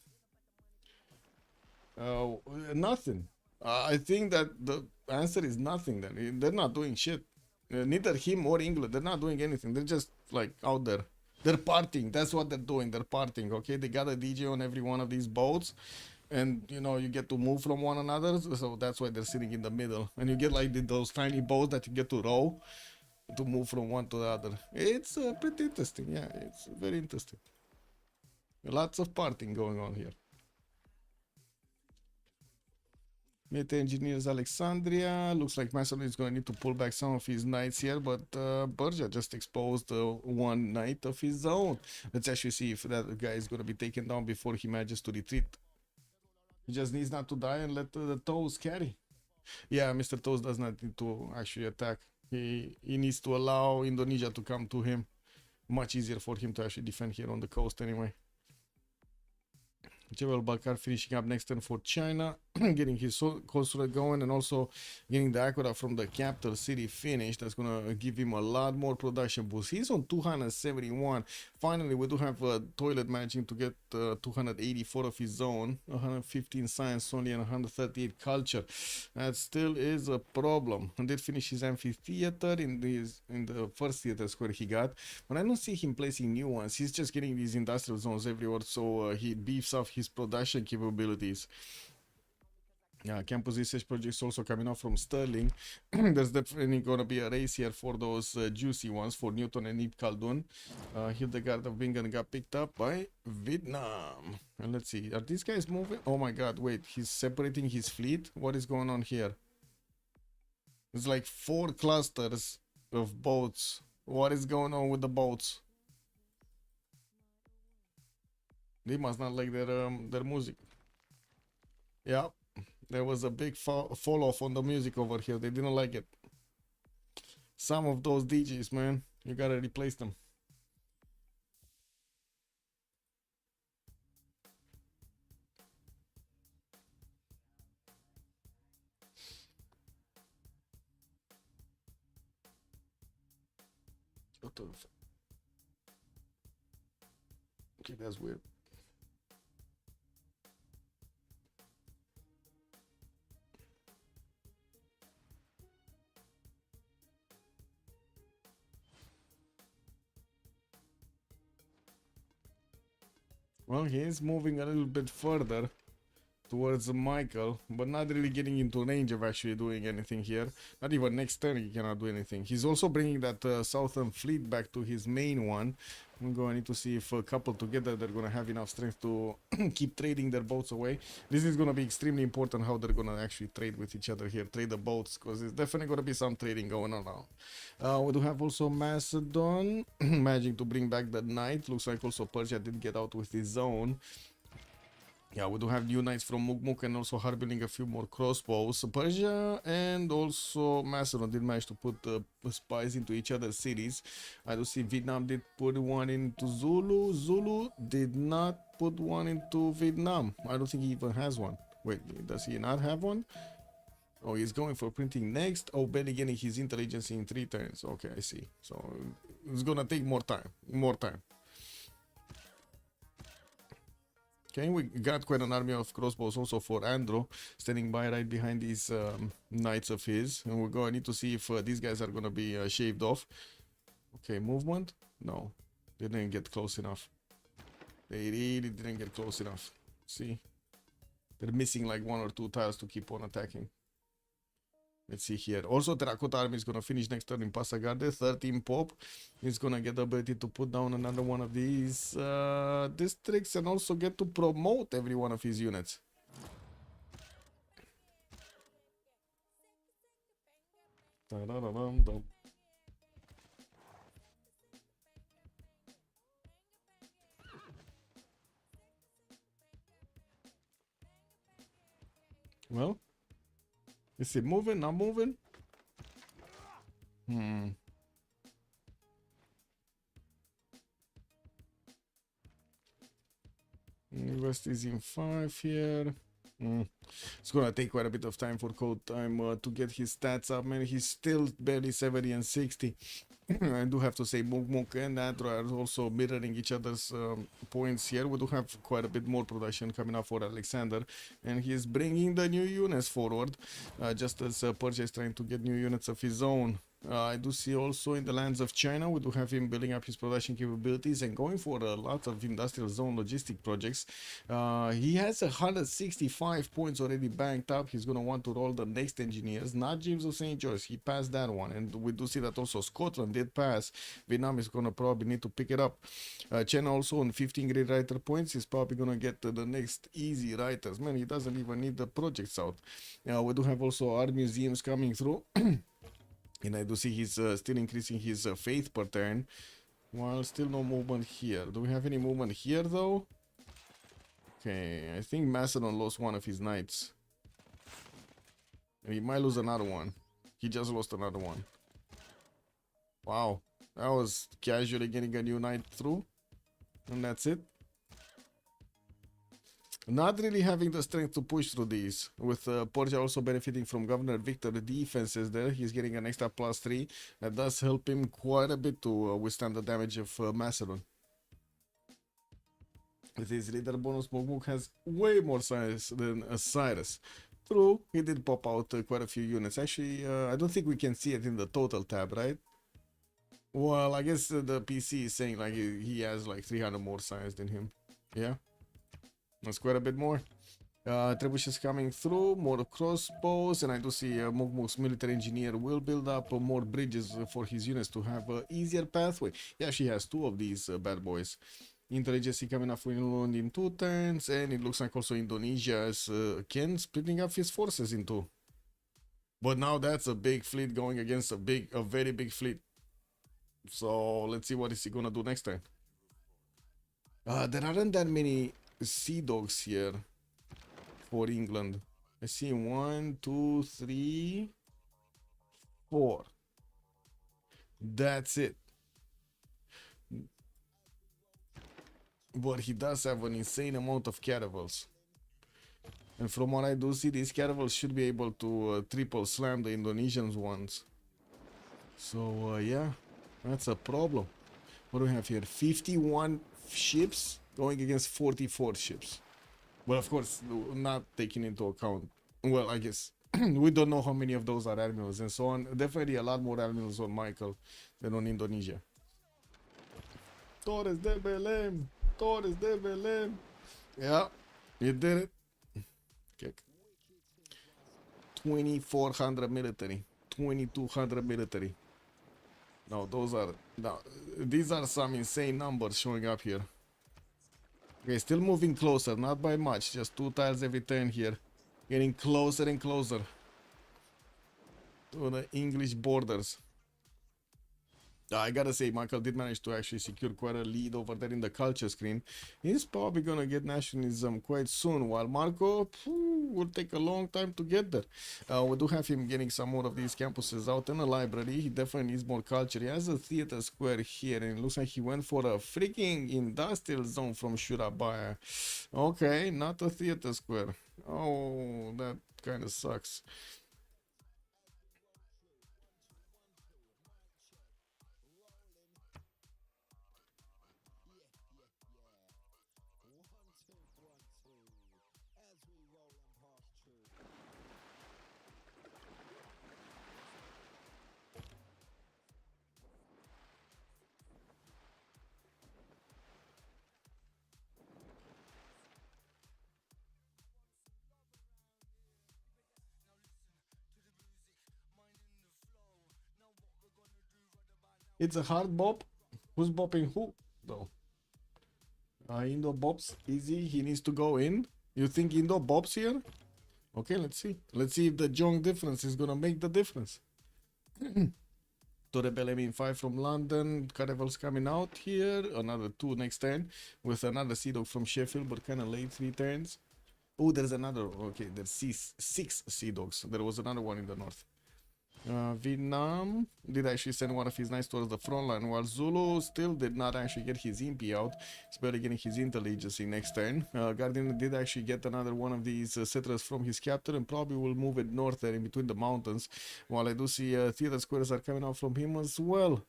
Nothing. I think that the answer is nothing then. They're not doing shit. Neither him or England. They're not doing anything. They're just like out there. They're partying. That's what they're doing. They're partying. Okay, they got a DJ on every one of these boats, and you know you get to move from one another. So that's why they're sitting in the middle, and you get like those tiny boats that you get to row to move from one to the other. It's pretty interesting. Yeah, it's very interesting. Lots of partying going on here. Meta Engineers Alexandria. Looks like Macedon is going to need to pull back some of his knights here, but Berja just exposed one knight of his own. Let's actually see if that guy is going to be taken down before he manages to retreat. He just needs not to die and let the toes carry. Yeah, Mr. Toes does not need to actually attack. He needs to allow Indonesia to come to him. Much easier for him to actually defend here on the coast anyway. Jebel Bakar finishing up next turn for China, getting his consulate going and also getting the aqueduct from the capital city finished. That's going to give him a lot more production boost. He's on 271. Finally, we do have a toilet managing to get 284 of his own, 115 science only and 138 culture. That still is a problem. And did finish his amphitheater in the first theater square he got, but I don't see him placing new ones. He's just getting these industrial zones everywhere, so he beefs up his production capabilities. Yeah, campus research projects also coming out from Sterling. There's definitely gonna be a race here for those juicy ones for Newton and Ib Khaldun. Hildegard of Bingen got picked up by Vietnam. And let's see, are these guys moving? Oh my god, wait, he's separating his fleet? What is going on here? It's like 4 clusters of boats. What is going on with the boats? They must not like their music. Yeah, there was a big fall off on the music over here. They didn't like it. Some of those DJs, man, you gotta replace them. What the f— okay, that's weird. Well, he is moving a little bit further towards Michael, but not really getting into range of actually doing anything here. Not even next turn he cannot do anything. He's also bringing that southern fleet back to his main one. I'm going to need to see if a couple together they're going to have enough strength to keep trading their boats away. This is going to be extremely important how they're going to actually trade with each other here, trade the boats, because there's definitely going to be some trading going on now. We do have also Macedon managing to bring back the knight. Looks like also Persia did get out with his own. Yeah, we do have new knights from Mukmuk and also harboring a few more crossbows. Persia and also Macedon did manage to put spies into each other's cities. I do see Vietnam did put one into Zulu. Zulu did not put one into Vietnam. I don't think he even has one. Wait, does he not have one? Oh, he's going for printing next. Oh, Ben getting his intelligence in 3 turns. Okay, I see. So it's gonna take more time. More time. Okay, we got quite an army of crossbows also for Andro, standing by right behind these knights of his. And we're going to need to see if these guys are going to be shaved off. Okay, movement? No, they didn't get close enough. They really didn't get close enough. See? They're missing like 1 or 2 tiles to keep on attacking. Let's see here. Also, Terracotta Army is going to finish next turn in Passagarde. 13 Pop. He's going to get the ability to put down another one of these districts and also get to promote every one of his units. Well, Is it moving? Not moving? West is in 5 here. It's gonna take quite a bit of time for Code Time to get his stats up, man. He's still barely 70 and 60. I do have to say Muk and Andro are also mirroring each other's points here. We do have quite a bit more production coming up for Alexander, and he's bringing the new units forward, just as Persia is trying to get new units of his own. I do see also in the lands of China, we do have him building up his production capabilities and going for a lot of industrial zone logistic projects. He has 165 points already banked up. He's going to want to roll the next engineers, not James of St. George. He passed that one, and we do see that also Scotland did pass. Vietnam is going to probably need to pick it up. China also on 15 grade writer points. He's probably going to get the next easy writers. Man, he doesn't even need the projects out. We do have also art museums coming through. And I do see he's still increasing his faith per turn, while still no movement here. Do we have any movement here though? Okay, I think Macedon lost one of his knights. And he might lose another one. He just lost another one. Wow, that was casually getting a new knight through. And that's it. Not really having the strength to push through these, with Persia also benefiting from Governor Victor defenses there. He's getting an extra +3. That does help him quite a bit to withstand the damage of Macedon. With his leader bonus, Muk has way more size than Cyrus. True, he did pop out quite a few units. Actually, I don't think we can see it in the total tab, right? Well, I guess the PC is saying like he has like 300 more size than him. Yeah. That's quite a bit more. Trebuchet is coming through, more crossbows, and I do see Muk's military engineer will build up more bridges for his units to have an easier pathway. Yeah, she has 2 of these bad boys. Intelligence coming up for Finland in 2 turns, and it looks like also Indonesia is again splitting up his forces in 2. But now that's a big fleet going against a very big fleet. So let's see what is he gonna do next time. There aren't that many sea dogs here for England. I see 1, 2, 3, 4. That's it. But he does have an insane amount of caravels. And from what I do see, these caravels should be able to triple slam the Indonesians ones. So yeah, that's a problem. What do we have here? 51 ships going against 44 ships. Well, of course, not taking into account, well, I guess we don't know how many of those are admirals and so on. Definitely a lot more admirals on Michael than on Indonesia. Torres de Belém, Torres de Belém. Yeah, you did it. Okay. 2,400 military, 2,200 military. No, these are some insane numbers showing up here. Okay, still moving closer, not by much, just 2 tiles every turn here. Getting closer and closer to the English borders. I gotta say, Michael did manage to actually secure quite a lead over there in the culture screen. He's probably gonna get nationalism quite soon, while Marco will take a long time to get there. We do have him getting some more of these campuses out in the library. He definitely needs more culture. He has a theater square here, and it looks like he went for a freaking industrial zone from Surabaya. Okay, not a theater square. Oh, that kind of sucks. It's a hard bop. Who's bopping who, though? Indo bops. Easy. He needs to go in. You think Indo bops here? Okay, let's see. Let's see if the Jong difference is gonna make the difference. Torre Belém in 5 from London. Caravels coming out here. Another 2 next turn with another Sea Dog from Sheffield, but kind of late 3 turns. Oh, there's another. Okay, there's six sea dogs. There was another one in the north. Vietnam did actually send one of his knights towards the front line, while Zulu still did not actually get his imp out. He's barely getting his intelligence in next turn. Guardian did actually get another one of these settlers from his captain and probably will move it north there in between the mountains. While I do see theater squares are coming out from him as well.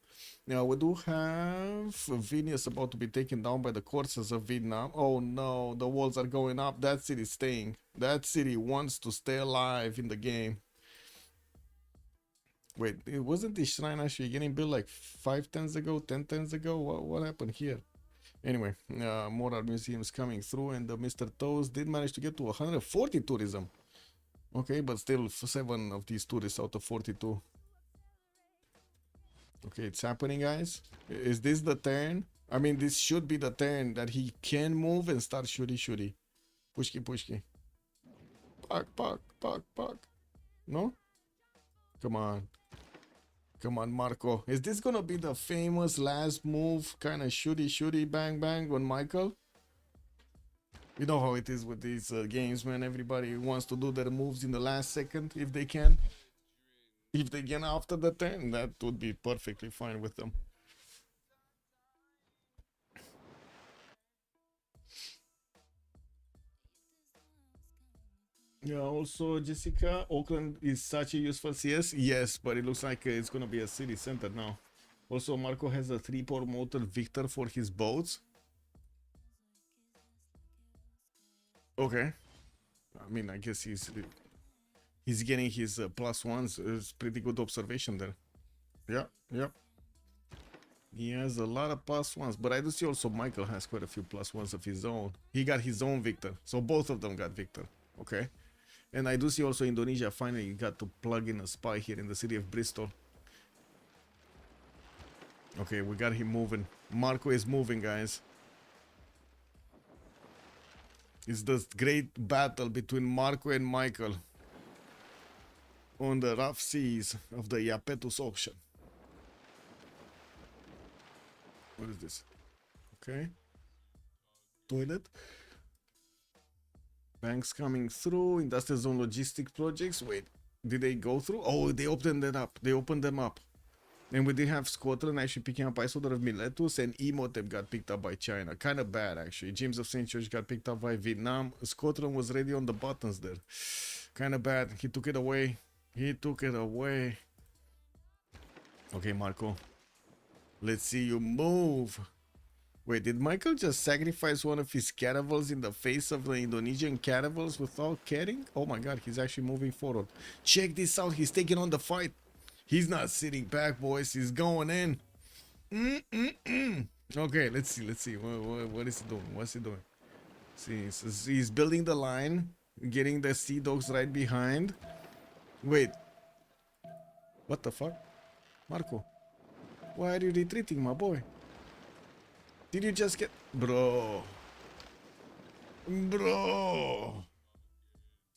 Now we do have Vilnius about to be taken down by the courses of Vietnam. Oh no, the walls are going up. That city is staying. That city wants to stay alive in the game. Wait, it wasn't this shrine actually getting built like 5 turns ago, 10 turns ago? What happened here? Anyway, more art museums coming through, and Mr. Toes did manage to get to 140 tourism. Okay, but still 7 of these tourists out of 42. Okay, it's happening, guys. Is this the turn? I mean, this should be the turn that he can move and start shooty. Pushki. Pak. No? Come on. Come on, Marco. Is this gonna be the famous last move kind of shooty bang on Michael? You know how it is with these games, man. Everybody wants to do their moves in the last second if they can. If they can after the turn, that would be perfectly fine with them. Yeah, also Jessica, Auckland is such a useful CS. Yes, but it looks like it's gonna be a city center now. Also, Marco has a 3-port motor Victor for his boats. Okay. I mean, I guess he's getting his +1s. It's pretty good observation there. Yep. He has a lot of +1s, but I do see also Michael has quite a few +1s of his own. He got his own Victor, so both of them got Victor. Okay. And I do see also Indonesia finally got to plug in a spy here in the city of Bristol. Okay, we got him moving. Marco is moving, guys. It's the great battle between Marco and Michael on the rough seas of the Iapetus Ocean. What is this? Okay. Toilet. Banks coming through. Industrial zone logistic projects. Wait, did they go through? Oh, they opened it up. They opened them up. And we did have Scotland actually picking up Isolder of Miletus, and Imhotep got picked up by China. Kind of bad, actually. James of St. George got picked up by Vietnam. Scotland was ready on the buttons there. Kind of bad. He took it away. Okay, Marco. Let's see you move. Wait, did Michael just sacrifice one of his caravels in the face of the Indonesian caravels without caring? Oh my god, he's actually moving forward. Check this out. He's taking on the fight. He's not sitting back, boys. He's going in. Okay, let's see. What is he doing? What's he doing? See, so he's building the line, getting the sea dogs right behind. Wait. What the fuck? Marco, why are you retreating, my boy? Did you just get... Bro.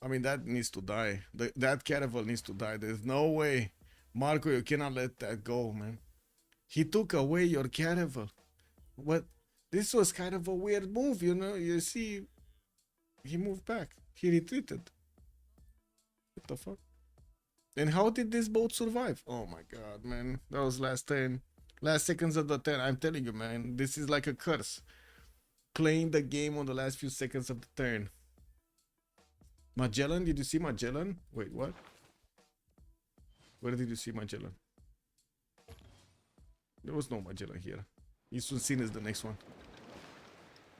I mean, that needs to die. That caravel needs to die. There's no way. Marco, you cannot let that go, man. He took away your caravel. What? This was kind of a weird move, you know? You see, he moved back. He retreated. What the fuck? And how did this boat survive? Oh my god, man. That was last seconds of the turn. I'm telling you, man. This is like a curse. Playing the game on the last few seconds of the turn. Magellan? Did you see Magellan? Wait, what? Where did you see Magellan? There was no Magellan here. He's seen as the next one.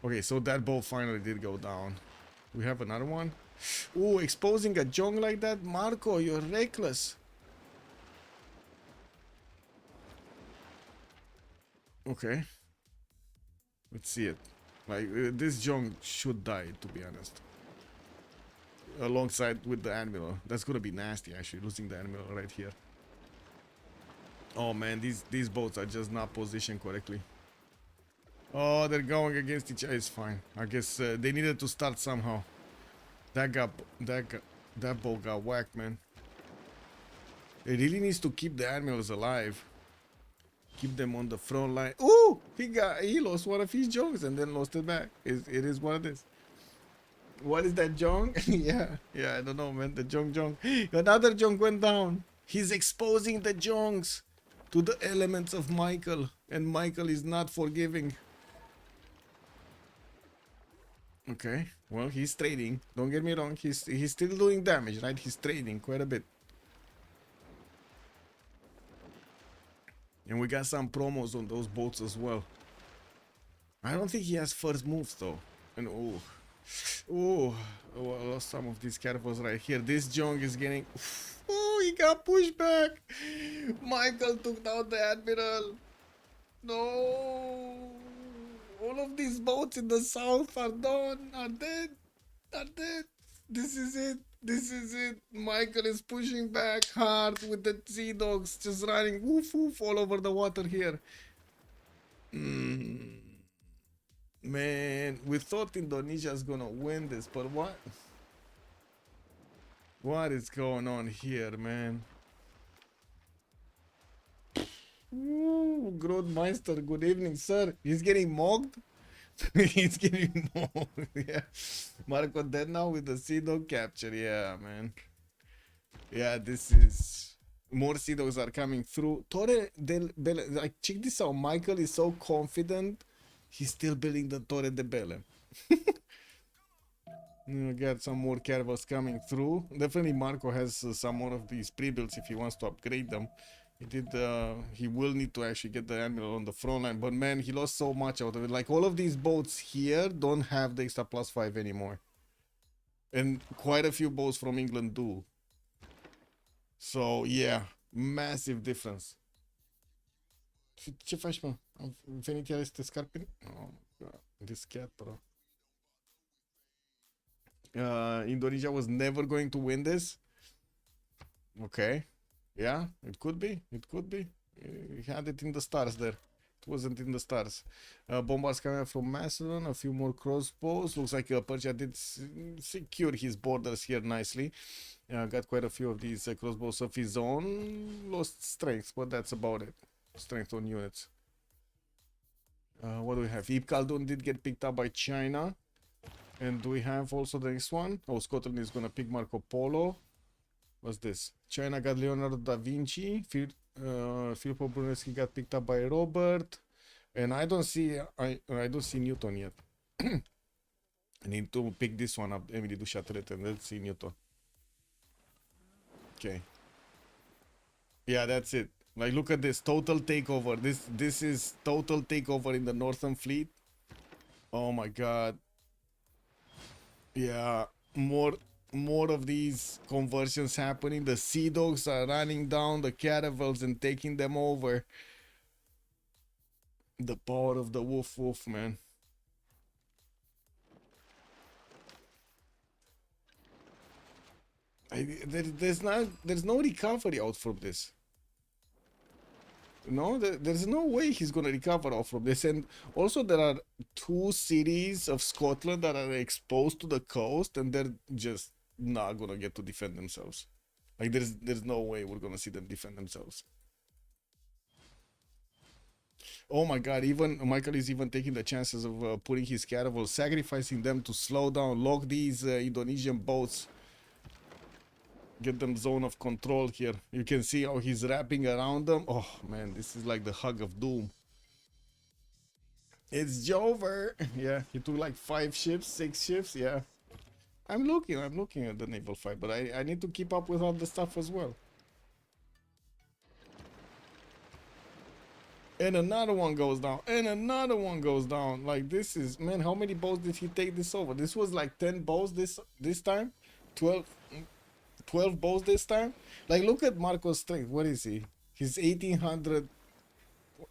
Okay, so that boat finally did go down. We have another one. Ooh, exposing a junk like that? Marco, you're reckless. Okay. Let's see it. Like, this junk should die, to be honest. Alongside with the Admiral. That's gonna be nasty, actually, losing the Admiral right here. Oh man, these boats are just not positioned correctly. Oh, they're going against each other. It's fine. I guess they needed to start somehow. That boat got whacked, man. It really needs to keep the Admirals alive. Keep them on the front line. Ooh, he lost one of his junks and then lost it back. It is what it is. What is that, Jong? Yeah, I don't know, man. The Jong. Another Jong went down. He's exposing the Jongs to the elements of Michael, and Michael is not forgiving. Okay, well, he's trading. Don't get me wrong. He's still doing damage, right? He's trading quite a bit. And we got some promos on those boats as well. I don't think he has first moves though. And oh, I lost some of these carvers right here. This Jong is getting. Oh, he got pushed back. Michael took down the admiral. No, all of these boats in the south are done. Are dead. Are dead. This is it. This is it. Michael is pushing back hard with the sea dogs just running woof woof all over the water here. Man, we thought Indonesia's gonna win this, but what? What is going on here, man? Ooh, Grootmeister, good evening, sir. He's getting mocked. He's getting mocked. Yeah, Marco dead now with the sea dog capture. Yeah, man. Yeah, this is more sea dogs are coming through. Torre del Bele, like, check this out. Michael is so confident. He's still building the Torre de Bele. You got some more caravels coming through. Definitely Marco has some more of these pre-builds if he wants to upgrade them. He will need to actually get the admiral on the front line, but man, he lost so much out of it. Like, all of these boats here don't have the extra +5 anymore, and quite a few boats from England do. So yeah, massive difference. Ce faci, mă? Am venit iar să te scarpini? Oh my god, this cat, bro. Indonesia was never going to win this. Okay. Yeah, it could be. It could be. He had it in the stars there. It wasn't in the stars. Bombers coming from Macedon. A few more crossbows. Looks like Persia did secure his borders here nicely. Got quite a few of these crossbows of his own. Lost strength, but that's about it. Strength on units. What do we have? Ibn Khaldun did get picked up by China. And do we have also the next one? Oh, Scotland is gonna pick Marco Polo. What's this? China got Leonardo da Vinci. Filippo Brunelleschi got picked up by Robert. And I don't see Newton yet. I need to pick this one up. Emily du Châtelet, and let's see Newton. Okay. Yeah, that's it. Like, look at this total takeover. This is total takeover in the Northern Fleet. Oh my god. Yeah, more of these conversions happening. The sea dogs are running down the caravels and taking them over. The power of the woof woof, man. There's no recovery out from this. No, there's no way he's gonna recover off from this. And also, there are 2 cities of Scotland that are exposed to the coast, and they're just not gonna get to defend themselves. Like, there's no way we're gonna see them defend themselves. Oh my god, even Michael is even taking the chances of putting his caravels, sacrificing them to slow down, lock these Indonesian boats. Get them zone of control here. You can see how he's wrapping around them. Oh man, this is like the hug of doom. It's Jover. Yeah, he took like 5 ships, 6 ships. Yeah, I'm looking at the naval fight, but I need to keep up with all the stuff as well. And another one goes down, and another one goes down. Like, this is, man, how many boats did he take this over? This was like 10 boats this time, 12 boats this time. Like, look at Marco's strength. What is he? He's 1800.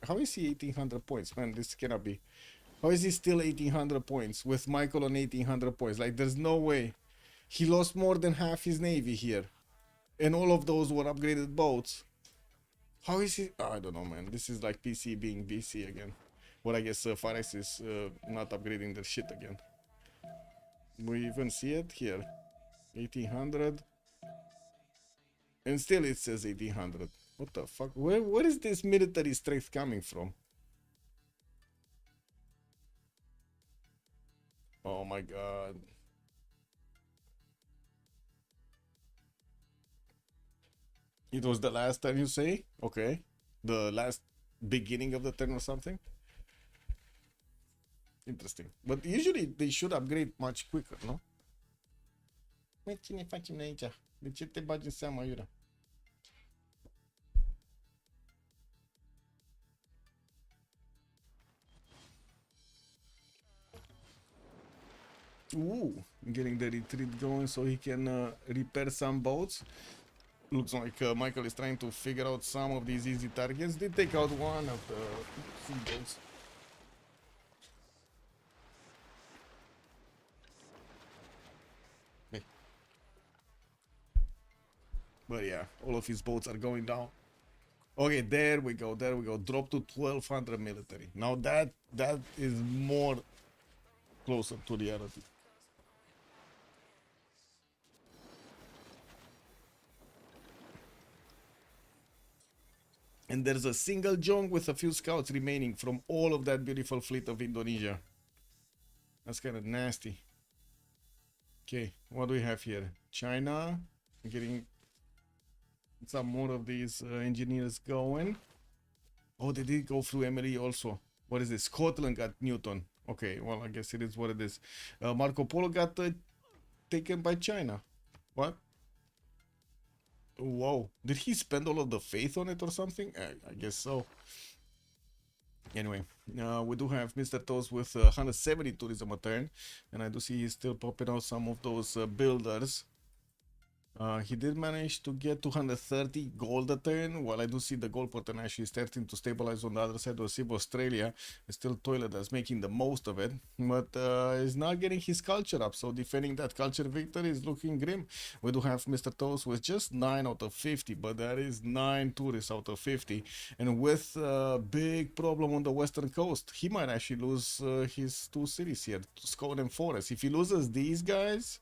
How is he 1800 points? Man, this cannot be. How is he still 1800 points with Michael on 1800 points? Like, there's no way. He lost more than half his navy here, and all of those were upgraded boats. How is he? Oh, I don't know, man. This is like PC being BC again. But I guess Farex is not upgrading their shit again. We even see it here. 1800. And still it says 1800. What the fuck? Where is this military strength coming from? Oh my god. It was the last turn, you say? Okay. The last beginning of the turn or something? Interesting. But usually they should upgrade much quicker, no? Măi, ce ne facem noi aici? De ce te bagi în seama, Iura? Ooh, getting the retreat going so he can repair some boats. Looks like Michael is trying to figure out some of these easy targets. Did take out one of the sea boats. Hey. But yeah, all of his boats are going down. Okay, there we go, there we go. Drop to 1200 military. Now that is more closer to reality. And there's a single jong with a few scouts remaining from all of that beautiful fleet of Indonesia. That's kind of nasty. Okay, what do we have here? China getting some more of these engineers going. Oh, they did go through Emily also. What is this? Scotland got Newton. Okay, well, I guess it is what it is. Marco Polo got taken by China. What? Whoa, did he spend all of the faith on it or something? I guess so. Anyway, we do have Mr. Toast with 170 tourism a turn, and I do see he's still popping out some of those builders. He did manage to get 230 gold a turn, while I do see the gold per turn actually starting to stabilize on the other side of Civ Australia. It's still Toilet that's making the most of it, but is not getting his culture up, so defending that culture victory is looking grim. We do have Mr. Toast with just 9 out of 50, but that is 9 tourists out of 50, and with a big problem on the western coast. He might actually lose his 2 cities here, Scone and Forest. If he loses these guys,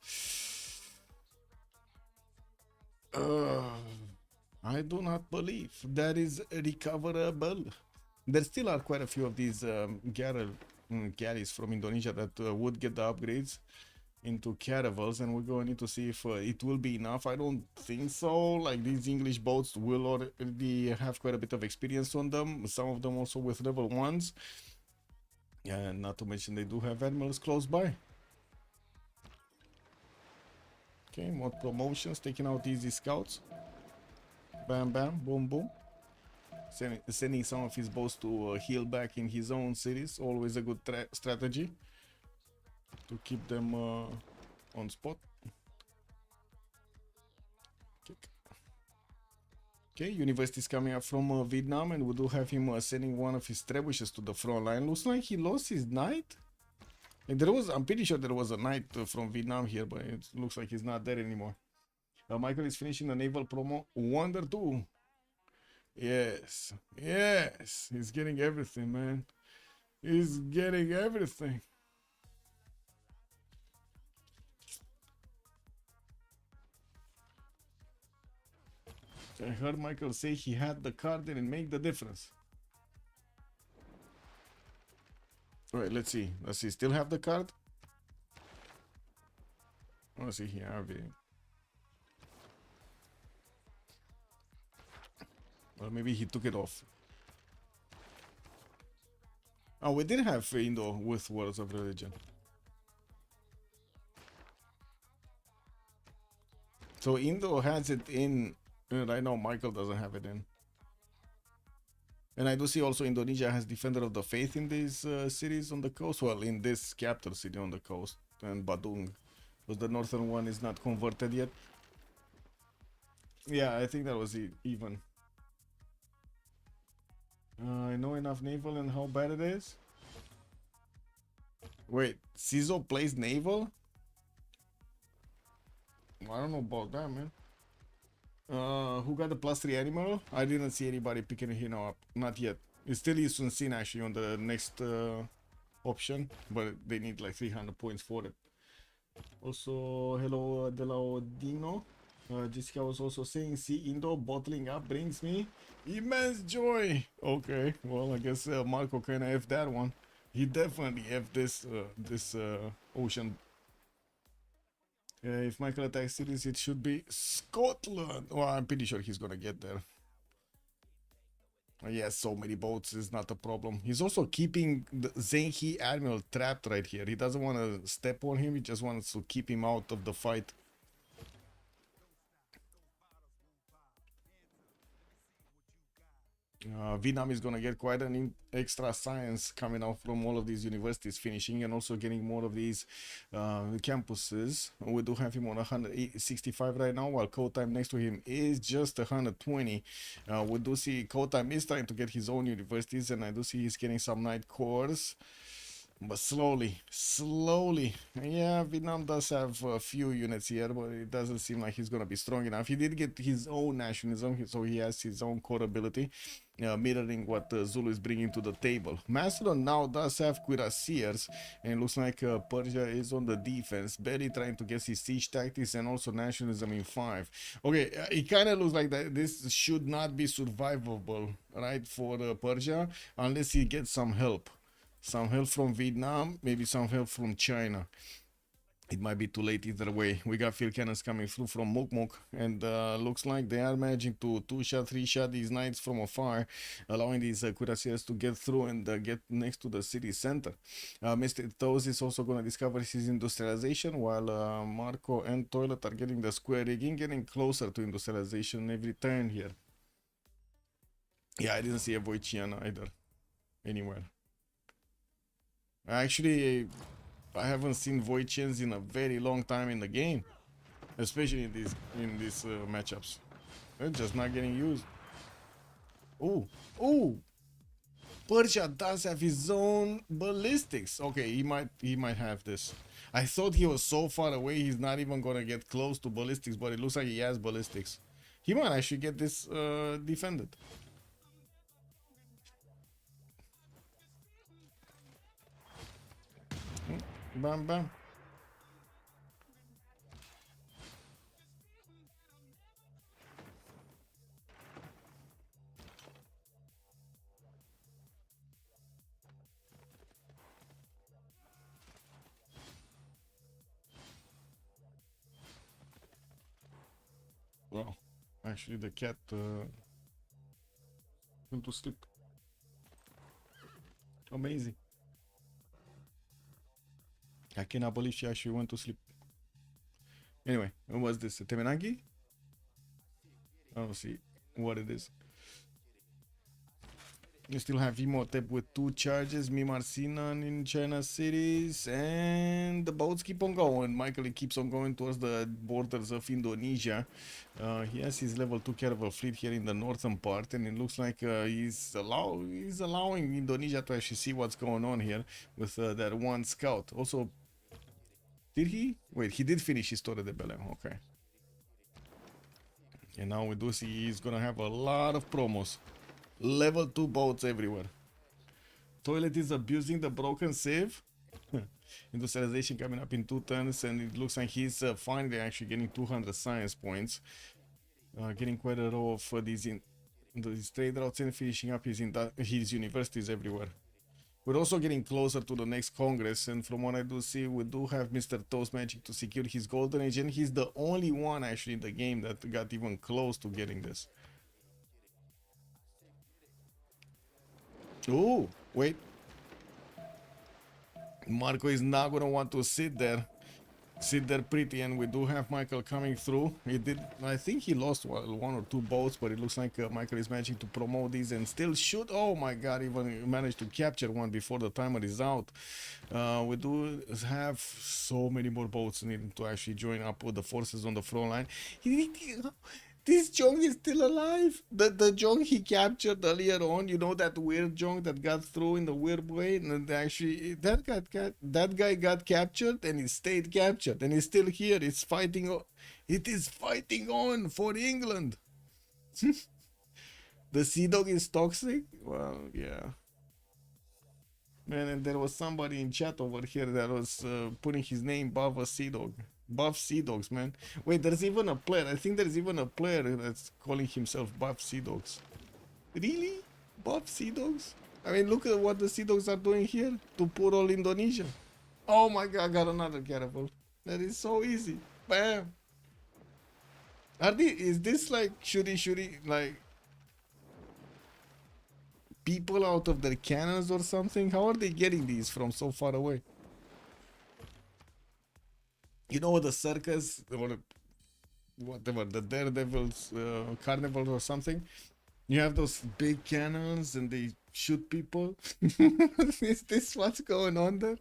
I do not believe that is recoverable. There still are quite a few of these galleys from Indonesia that would get the upgrades into caravels, and we're going to need to see if it will be enough. I don't think so. Like, these English boats will already have quite a bit of experience on them, some of them also with level 1s, and not to mention they do have admirals close by. Okay, more promotions, taking out easy scouts. Bam, bam, boom, boom. Sending some of his boats to heal back in his own cities. Always a good strategy to keep them on spot. Okay, university is coming up from Vietnam, and we do have him sending one of his trebuchets to the front line. Looks like he lost his knight. Like, I'm pretty sure there was a knight from Vietnam here, but it looks like he's not there anymore. Michael is finishing the naval promo. Wonder 2. Yes, yes, he's getting everything, man. He's getting everything. I heard Michael say he had the card and it made the difference. Alright, let's see. Let's see. Still have the card? Let's see here. Well, maybe he took it off. Oh, we did have Indo with Words of Religion. So Indo has it in. Right now, Michael doesn't have it in. And I do see also Indonesia has Defender of the Faith in these cities on the coast. Well, in this capital city on the coast. And Badung. Because the northern one is not converted yet. Yeah, I think that was even. I know enough naval and how bad it is. Wait, CISO plays naval? I don't know about that, man. Who got the +3 animal? I didn't see anybody picking him up. Not yet. It still is Sun actually on the next option, but they need like 300 points for it. Also, hello Delaodino. Jessica was also saying, see, Indo bottling up brings me immense joy. Okay, well, I guess Marco kind of F that one. He definitely F this ocean If Michael attacks cities, it should be Scotland. Well, I'm pretty sure he's gonna get there. He has so many boats, is not a problem. He's also keeping the Zenhi Admiral trapped right here. He doesn't want to step on him, he just wants to keep him out of the fight. Vietnam is going to get quite an extra science coming out from all of these universities finishing, and also getting more of these campuses. We do have him on 165 right now, while code time next to him is just 120. We do see code time is trying to get his own universities, and I do see he's getting some night cores. But slowly. Yeah, Vietnam does have a few units here, but it doesn't seem like he's going to be strong enough. He did get his own nationalism, so he has his own core ability, mirroring what Zulu is bringing to the table. Macedon now does have cuirassiers, and it looks like Persia is on the defense, barely trying to get his siege tactics and also nationalism in 5. Okay, it kind of looks like that this should not be survivable, right, for Persia, unless he gets some help. Some help from Vietnam, maybe some help from China. It might be too late either way. We got field cannons coming through from Mukmuk, and looks like they are managing to 2-shot, 3-shot these knights from afar, allowing these cuirassiers to get through and get next to the city center. Mr. Toes is also going to discover his industrialization, while Marco and Toilet are getting the square rigging, getting closer to industrialization every turn here. Yeah, I didn't see a Voician either, anywhere. Actually, I haven't seen Voicians in a very long time in the game, especially in these matchups. They're just not getting used. Oh, Persia does have his own ballistics. Okay, he might have this. I thought he was so far away he's not even gonna get close to ballistics, but it looks like he has ballistics. He might actually get this defended. Bam, bam. Well, actually the cat went to sleep. Amazing. I cannot believe she actually went to sleep. Anyway, what was this? A Temenangi? I don't see what it is. You still have Imhotep with 2 charges, Mimar Sinan in China cities, and the boats keep on going. Michael keeps on going towards the borders of Indonesia. He has his level 2 caravel fleet here in the northern part, and it looks like he's allowing Indonesia to actually see what's going on here with that one scout. Also, did he? Wait, he did finish his Torre de Belém. Okay. And now we do see he's gonna have a lot of promos. Level 2 boats everywhere. Toilet is abusing the broken save. Industrialization coming up in 2 turns, and it looks like he's finally actually getting 200 science points. Getting quite a row of these trade routes and finishing up his universities everywhere. We're also getting closer to the next Congress, and from what I do see, we do have Mr. Toast managing to secure his Golden Age, and he's the only one actually in the game that got even close to getting this. Oh, wait. Marco is not going to want to sit there pretty, and we do have Michael coming through. I think he lost 1 or 2 boats, but it looks like Michael is managing to promote these and still shoot. Oh my god, even managed to capture one before the timer is out. We do have so many more boats needing to actually join up with the forces on the front line. This Jong is still alive. The Jong he captured earlier on, you know, that weird Jong that got through in the weird way, and actually that guy got captured and he stayed captured and he's still here. It's fighting. It is fighting on for England. The Sea Dog is toxic. Well, yeah. Man, and there was somebody in chat over here that was putting his name above a Sea Dog. Buff Sea Dogs, man. Wait, there's even a player. I think there's even a player that's calling himself Buff Sea Dogs. Really? Buff Sea Dogs? I mean, look at what the Sea Dogs are doing here to poor old Indonesia. Oh my god, I got another caravel. That is so easy. Bam. Is this like shooty like people out of their cannons or something? How are they getting these from so far away? You know, the circus or whatever, the daredevils carnival or something, you have those big cannons and they shoot people. Is this what's going on there?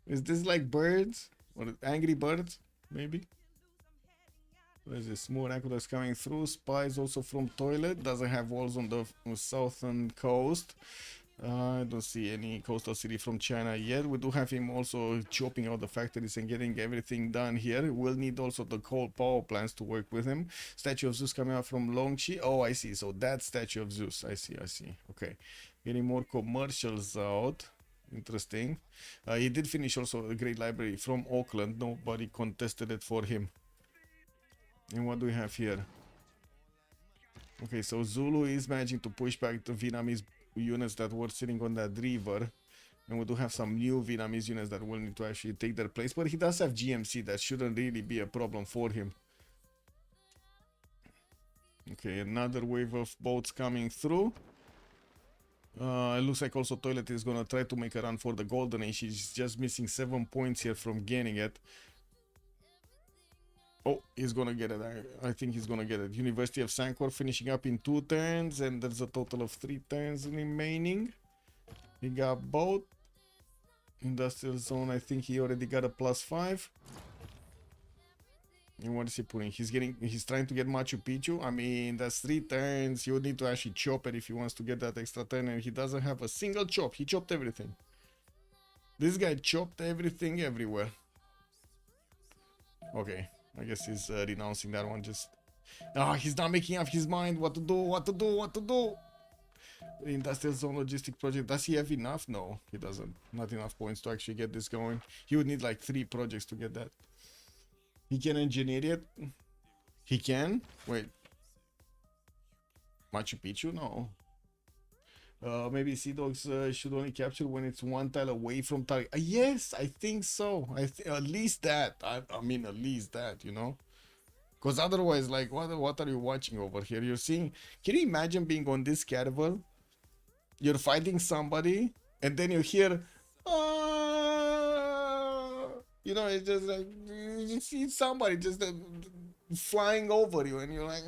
Is this like birds or angry birds maybe? There's a small aqueduct coming through. Spies also from toilet. Doesn't have walls on the southern coast. I don't see any coastal city from China yet. We do have him also chopping out the factories and getting everything done here. We'll need also the coal power plants to work with him. Statue of Zeus coming out from Longchi. Oh, I see. So that's Statue of Zeus. I see. Okay. Getting more commercials out. Interesting. He did finish also a great library from Auckland. Nobody contested it for him. And what do we have here? Okay, so Zulu is managing to push back the Vietnamese units that were sitting on that river. And we do have some new Vietnamese units that will need to actually take their place. But he does have GMC. That shouldn't really be a problem for him. Okay, another wave of boats coming through. It looks like also Toilet is gonna try to make a run for the Golden Age. He's just missing 7 points here from gaining it. Oh, he's gonna get it. I think he's gonna get it. University of Sancor finishing up in 2 turns, and there's a total of 3 turns remaining. He got both. Industrial Zone, I think he already got a +5. And what is he putting? He's trying to get Machu Picchu. I mean, that's 3 turns. You would need to actually chop it if he wants to get that extra turn, and he doesn't have a single chop. He chopped everything. This guy chopped everything everywhere. Okay, I guess he's renouncing that one. He's not making up his mind what to do. The Industrial Zone Logistic Project, does he have enough? No, he doesn't. Not enough points to actually get this going. He would need like 3 projects to get that. He can engineer it. He can? Wait. Machu Picchu? No. Maybe Sea Dogs should only capture when it's 1 tile away from target. Yes, I think so. At least that. I mean, at least that, you know? Because otherwise, like, what are you watching over here? You're seeing... Can you imagine being on this caravel? You're fighting somebody, and then you hear... You know, it's just like... You see somebody just flying over you, and you're like...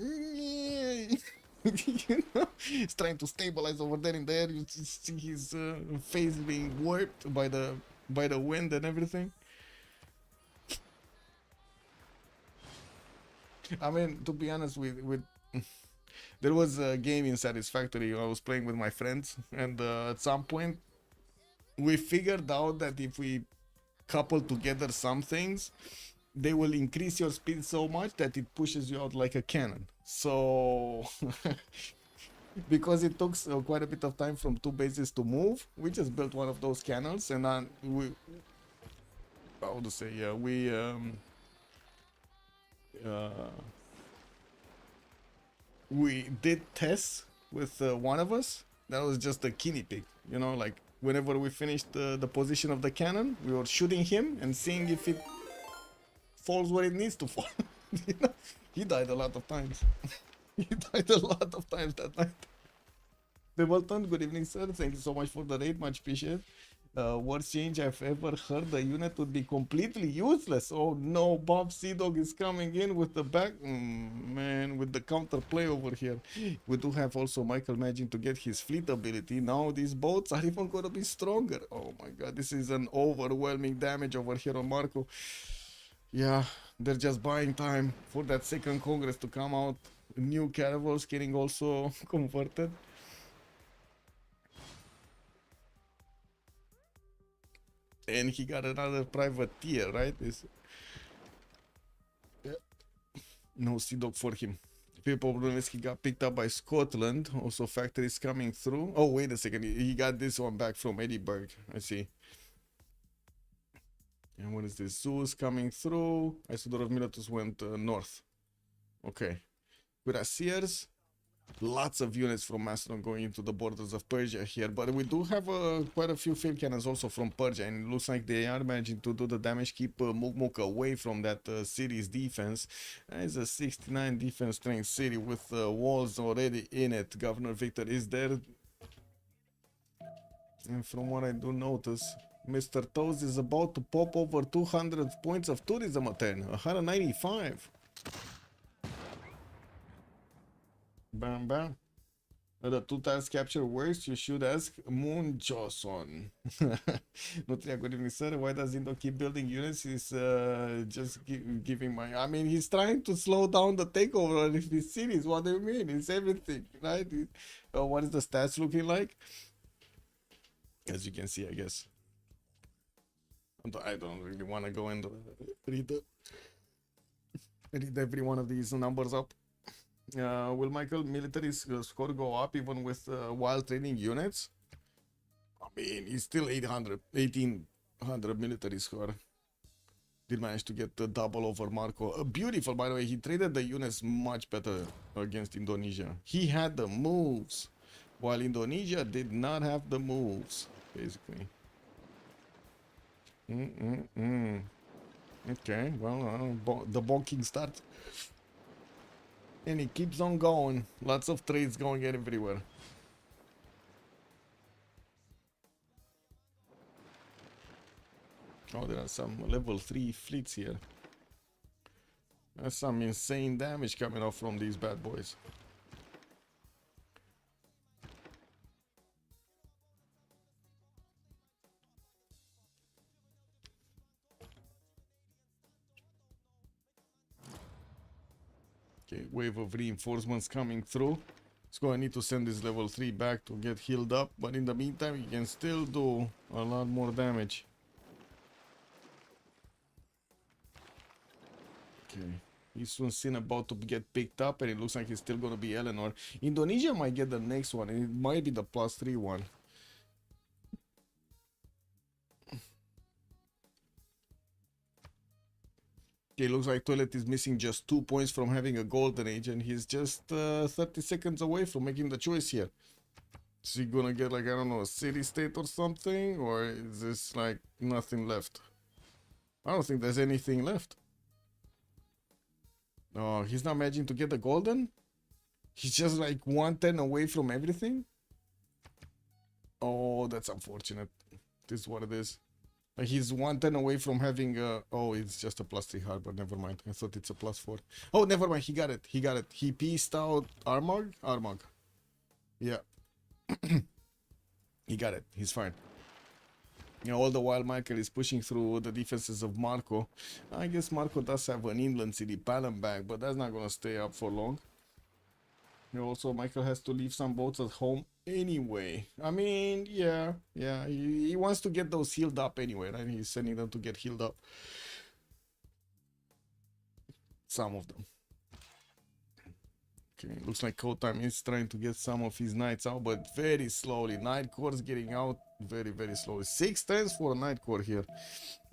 You know, he's trying to stabilize over there in the air. You see his face being warped by the wind and everything. I mean, to be honest, with there was a game in Satisfactory I was playing with my friends, and at some point we figured out that if we couple together some things, they will increase your speed so much that it pushes you out like a cannon. So because it took quite a bit of time from 2 bases to move, we just built one of those cannons, and then we did tests with one of us. That was just a guinea pig, you know, like whenever we finished the position of the cannon, we were shooting him and seeing if it falls where it needs to fall. You know? He died a lot of times. He died a lot of times that night. Devilton, good evening, sir. Thank you so much for the raid. Much appreciated. Worst change I've ever heard. The unit would be completely useless. Oh no, Bob Sea-Dog is coming in with the back. Man, with the counter play over here. We do have also Michael managing to get his fleet ability. Now these boats are even going to be stronger. Oh my god, this is an overwhelming damage over here on Marco. Yeah, they're just buying time for that second Congress to come out. New caravels getting also converted. And he got another privateer, right? Yeah. No Sea Dog for him. People realize he got picked up by Scotland. Also factories coming through. Oh, wait a second. He got this one back from Edinburgh. I see. And what is this? Zeus coming through. Isodor of Miletus went north. Okay. Graciers. Lots of units from Macedon going into the borders of Persia here, but we do have quite a few field cannons also from Persia, and it looks like they are managing to do the damage, keep Mukmuk away from that city's defense. It's a 69 defense strength city with walls already in it. Governor Victor is there, and from what I do notice, Mr. Toes is about to pop over 200 points of tourism a turn, 195. Bam bam. The two tiles capture works, you should ask Moon Johnson. Nutria, good evening, sir. Why does Indo keep building units? He's just giving my. I mean, he's trying to slow down the takeover of his cities. What do you mean? It's everything, right? What is the stats looking like? As you can see, I guess. I don't really want to go and read every one of these numbers up. Will Michael military score go up even with while training units? I mean, he's still 1800 military score. Did manage to get the double over Marco. Beautiful, by the way. He traded the units much better against Indonesia. He had the moves, while Indonesia did not have the moves, basically. Okay, well, the bonking starts. And it keeps on going. Lots of trades going everywhere. Oh, there are some level 3 fleets here. There's some insane damage coming off from these bad boys. Okay, wave of reinforcements coming through. So I need to send this level 3 back to get healed up, but in the meantime you can still do a lot more damage. Okay, he's soon seen about to get picked up, and it looks like he's still gonna be Eleanor. Indonesia might get the next one, and it might be the +3 one. Okay, looks like Toilet is missing just 2 points from having a golden age, and he's just 30 seconds away from making the choice here. Is he gonna get, like, I don't know, a city state or something, or is this like nothing left? I don't think there's anything left. Oh, he's not managing to get the golden? He's just like 110 away from everything? Oh, that's unfortunate. This is what it is. He's 110 away from having oh, it's just a +3 harbor. Never mind. I thought it's a +4. Oh, never mind. He got it. He got it. He pieced out Armag. Armag. Yeah. He got it. He's fine. You know, all the while Michael is pushing through the defenses of Marco. I guess Marco does have an inland city Palembang, but that's not gonna stay up for long. You know, also Michael has to leave some boats at home anyway. I mean, yeah, he wants to get those healed up anyway, right? He's sending them to get healed up. Some of them. Okay, looks like Kotam is trying to get some of his knights out, but very slowly. Knight Core's getting out very, very slowly. 6 turns for a Knight Core here.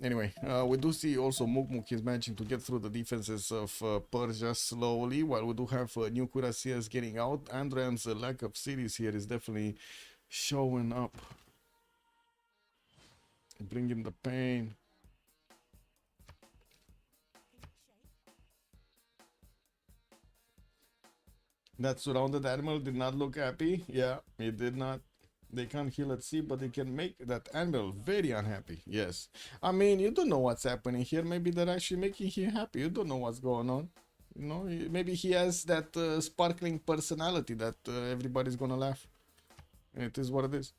Anyway, we do see also Mukmuk is managing to get through the defenses of Persia slowly, while we do have new cuirassiers getting out. Andran's lack of cities here is definitely showing up. Bringing the pain. That surrounded animal did not look happy. Yeah, it did not. They can't heal at sea, but they can make that animal very unhappy. Yes. I mean, you don't know what's happening here. Maybe they're actually making him happy. You don't know what's going on. You know, maybe he has that sparkling personality that everybody's gonna laugh. It is what it is.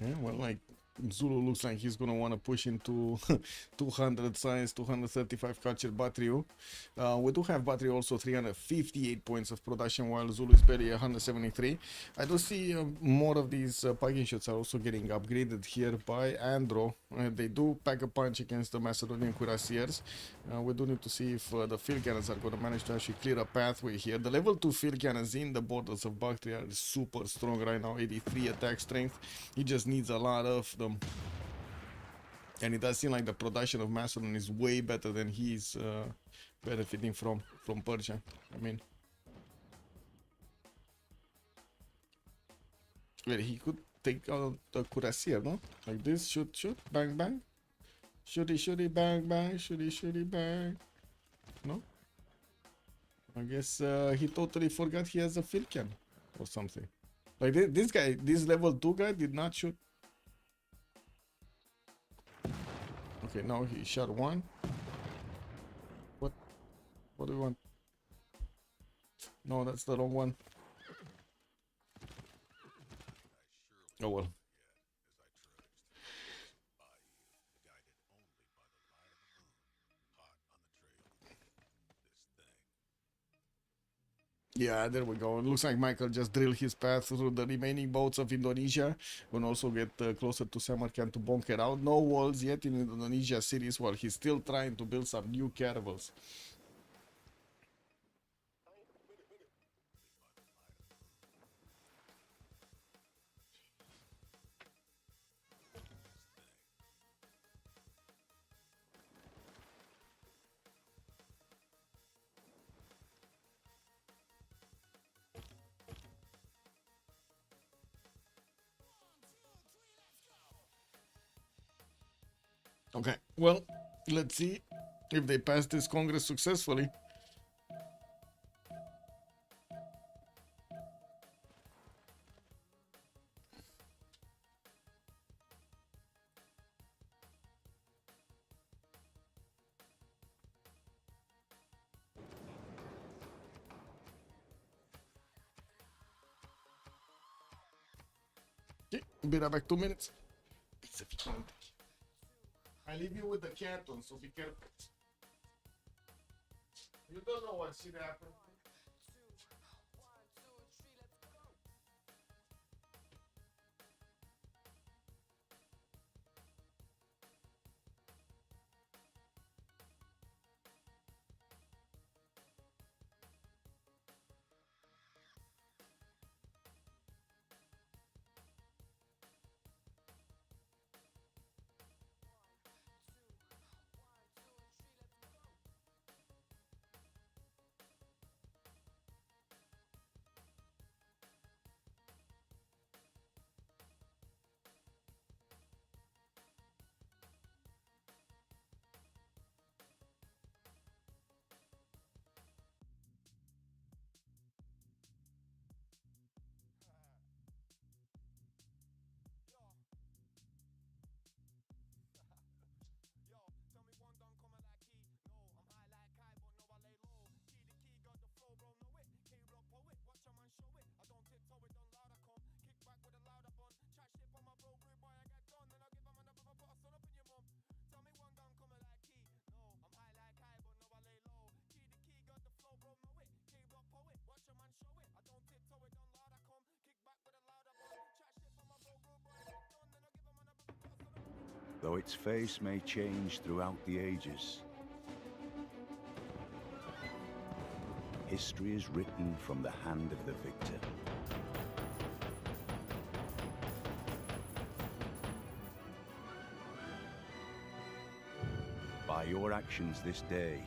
Yeah, well, like, Zulu looks like he's gonna want to push into 200 science, 235 culture battery. We do have battery also 358 points of production, while Zulu is barely 173. I do see more of these packing shots are also getting upgraded here by Andro. They do pack a punch against the Macedonian cuirassiers. We do need to see if the field cannons are gonna manage to actually clear a pathway here. The level 2 field cannons in the borders of Bactria are super strong right now, 83 attack strength. He just needs a lot of them. And it does seem like the production of Macedon is way better than he's benefiting from Persia. I mean, well, he could take out the cuirassier, no? Like this, shoot, shoot, bang, bang. Shooty, shooty, bang, bang, shooty, shooty, bang. No? I guess he totally forgot he has a field cannon or something. Like this guy, this level 2 guy did not shoot. Okay, now he shot one. What do we want? No, that's the wrong one. Oh well. Yeah, there we go. It looks like Michael just drilled his path through the remaining boats of Indonesia. We'll also get closer to Samarkand to bunker out. No walls yet in Indonesia cities, while he's still trying to build some new caravels. Okay, well, let's see if they pass this Congress successfully. Okay, be right back, 2 minutes. I leave you with the canton, so be careful. You don't know what should happen. Though its face may change throughout the ages, history is written from the hand of the victor. By your actions this day,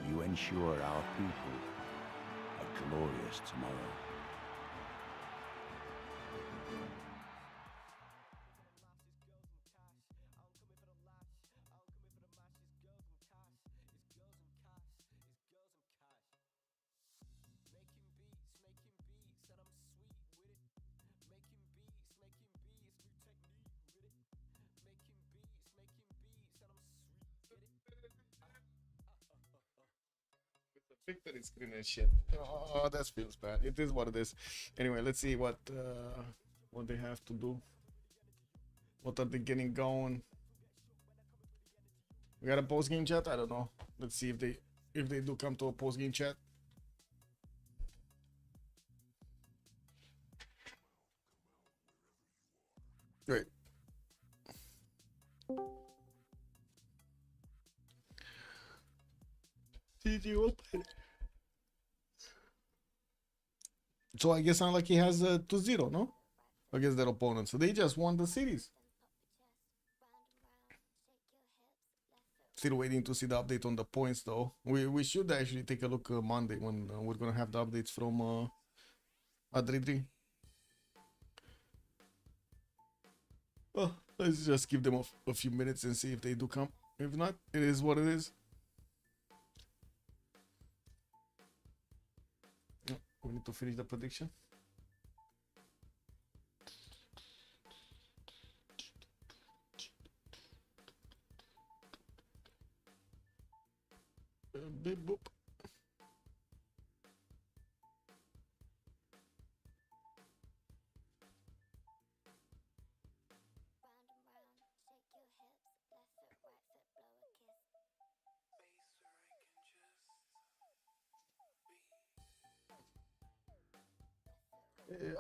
you ensure our people a glorious tomorrow. Victory screen and shit. Oh, that feels bad. It is what it is. Anyway, let's see what what they have to do. What are they getting going? We got a post game chat. I don't know. Let's see if they do come to a post game chat. Great. GG open. So I guess Unlucky has a 2-0, no? Against their opponent. So they just won the series. Still waiting to see the update on the points though. We should actually take a look Monday when we're gonna have the updates from Adri. Well, let's just give them a few minutes and see if they do come. If not, it is what it is. We need to finish the prediction. Beep boop.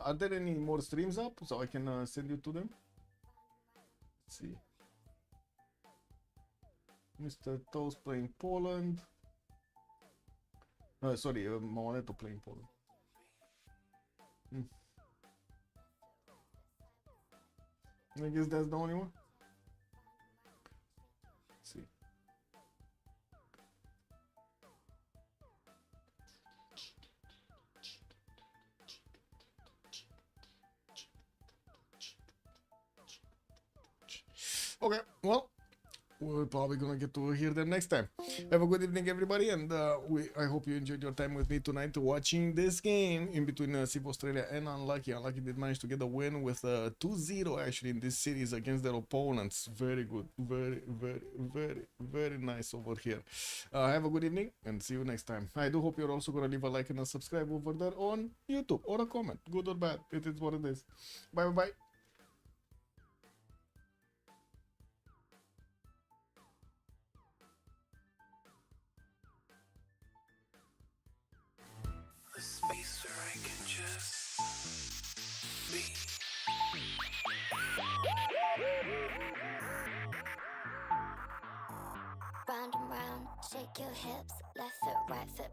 Are there any more streams up so I can send you to them? Let's see. Mr. Toast playing Poland. Sorry, Maoneto playing Poland. I guess that's the only one. Let's see. Okay, well, we're probably gonna get to hear them next time. Have a good evening, everybody, and I hope you enjoyed your time with me tonight watching this game in between Civ Australia and Unlucky. Unlucky did manage to get a win with 2-0 actually in this series against their opponents. Very good, very nice over here. Have a good evening and see you next time. I do hope you're also gonna leave a like and a subscribe over there on YouTube or a comment, good or bad. It is what it is. Bye. A space where I can just be. Round and round, shake your hips, left foot, right foot,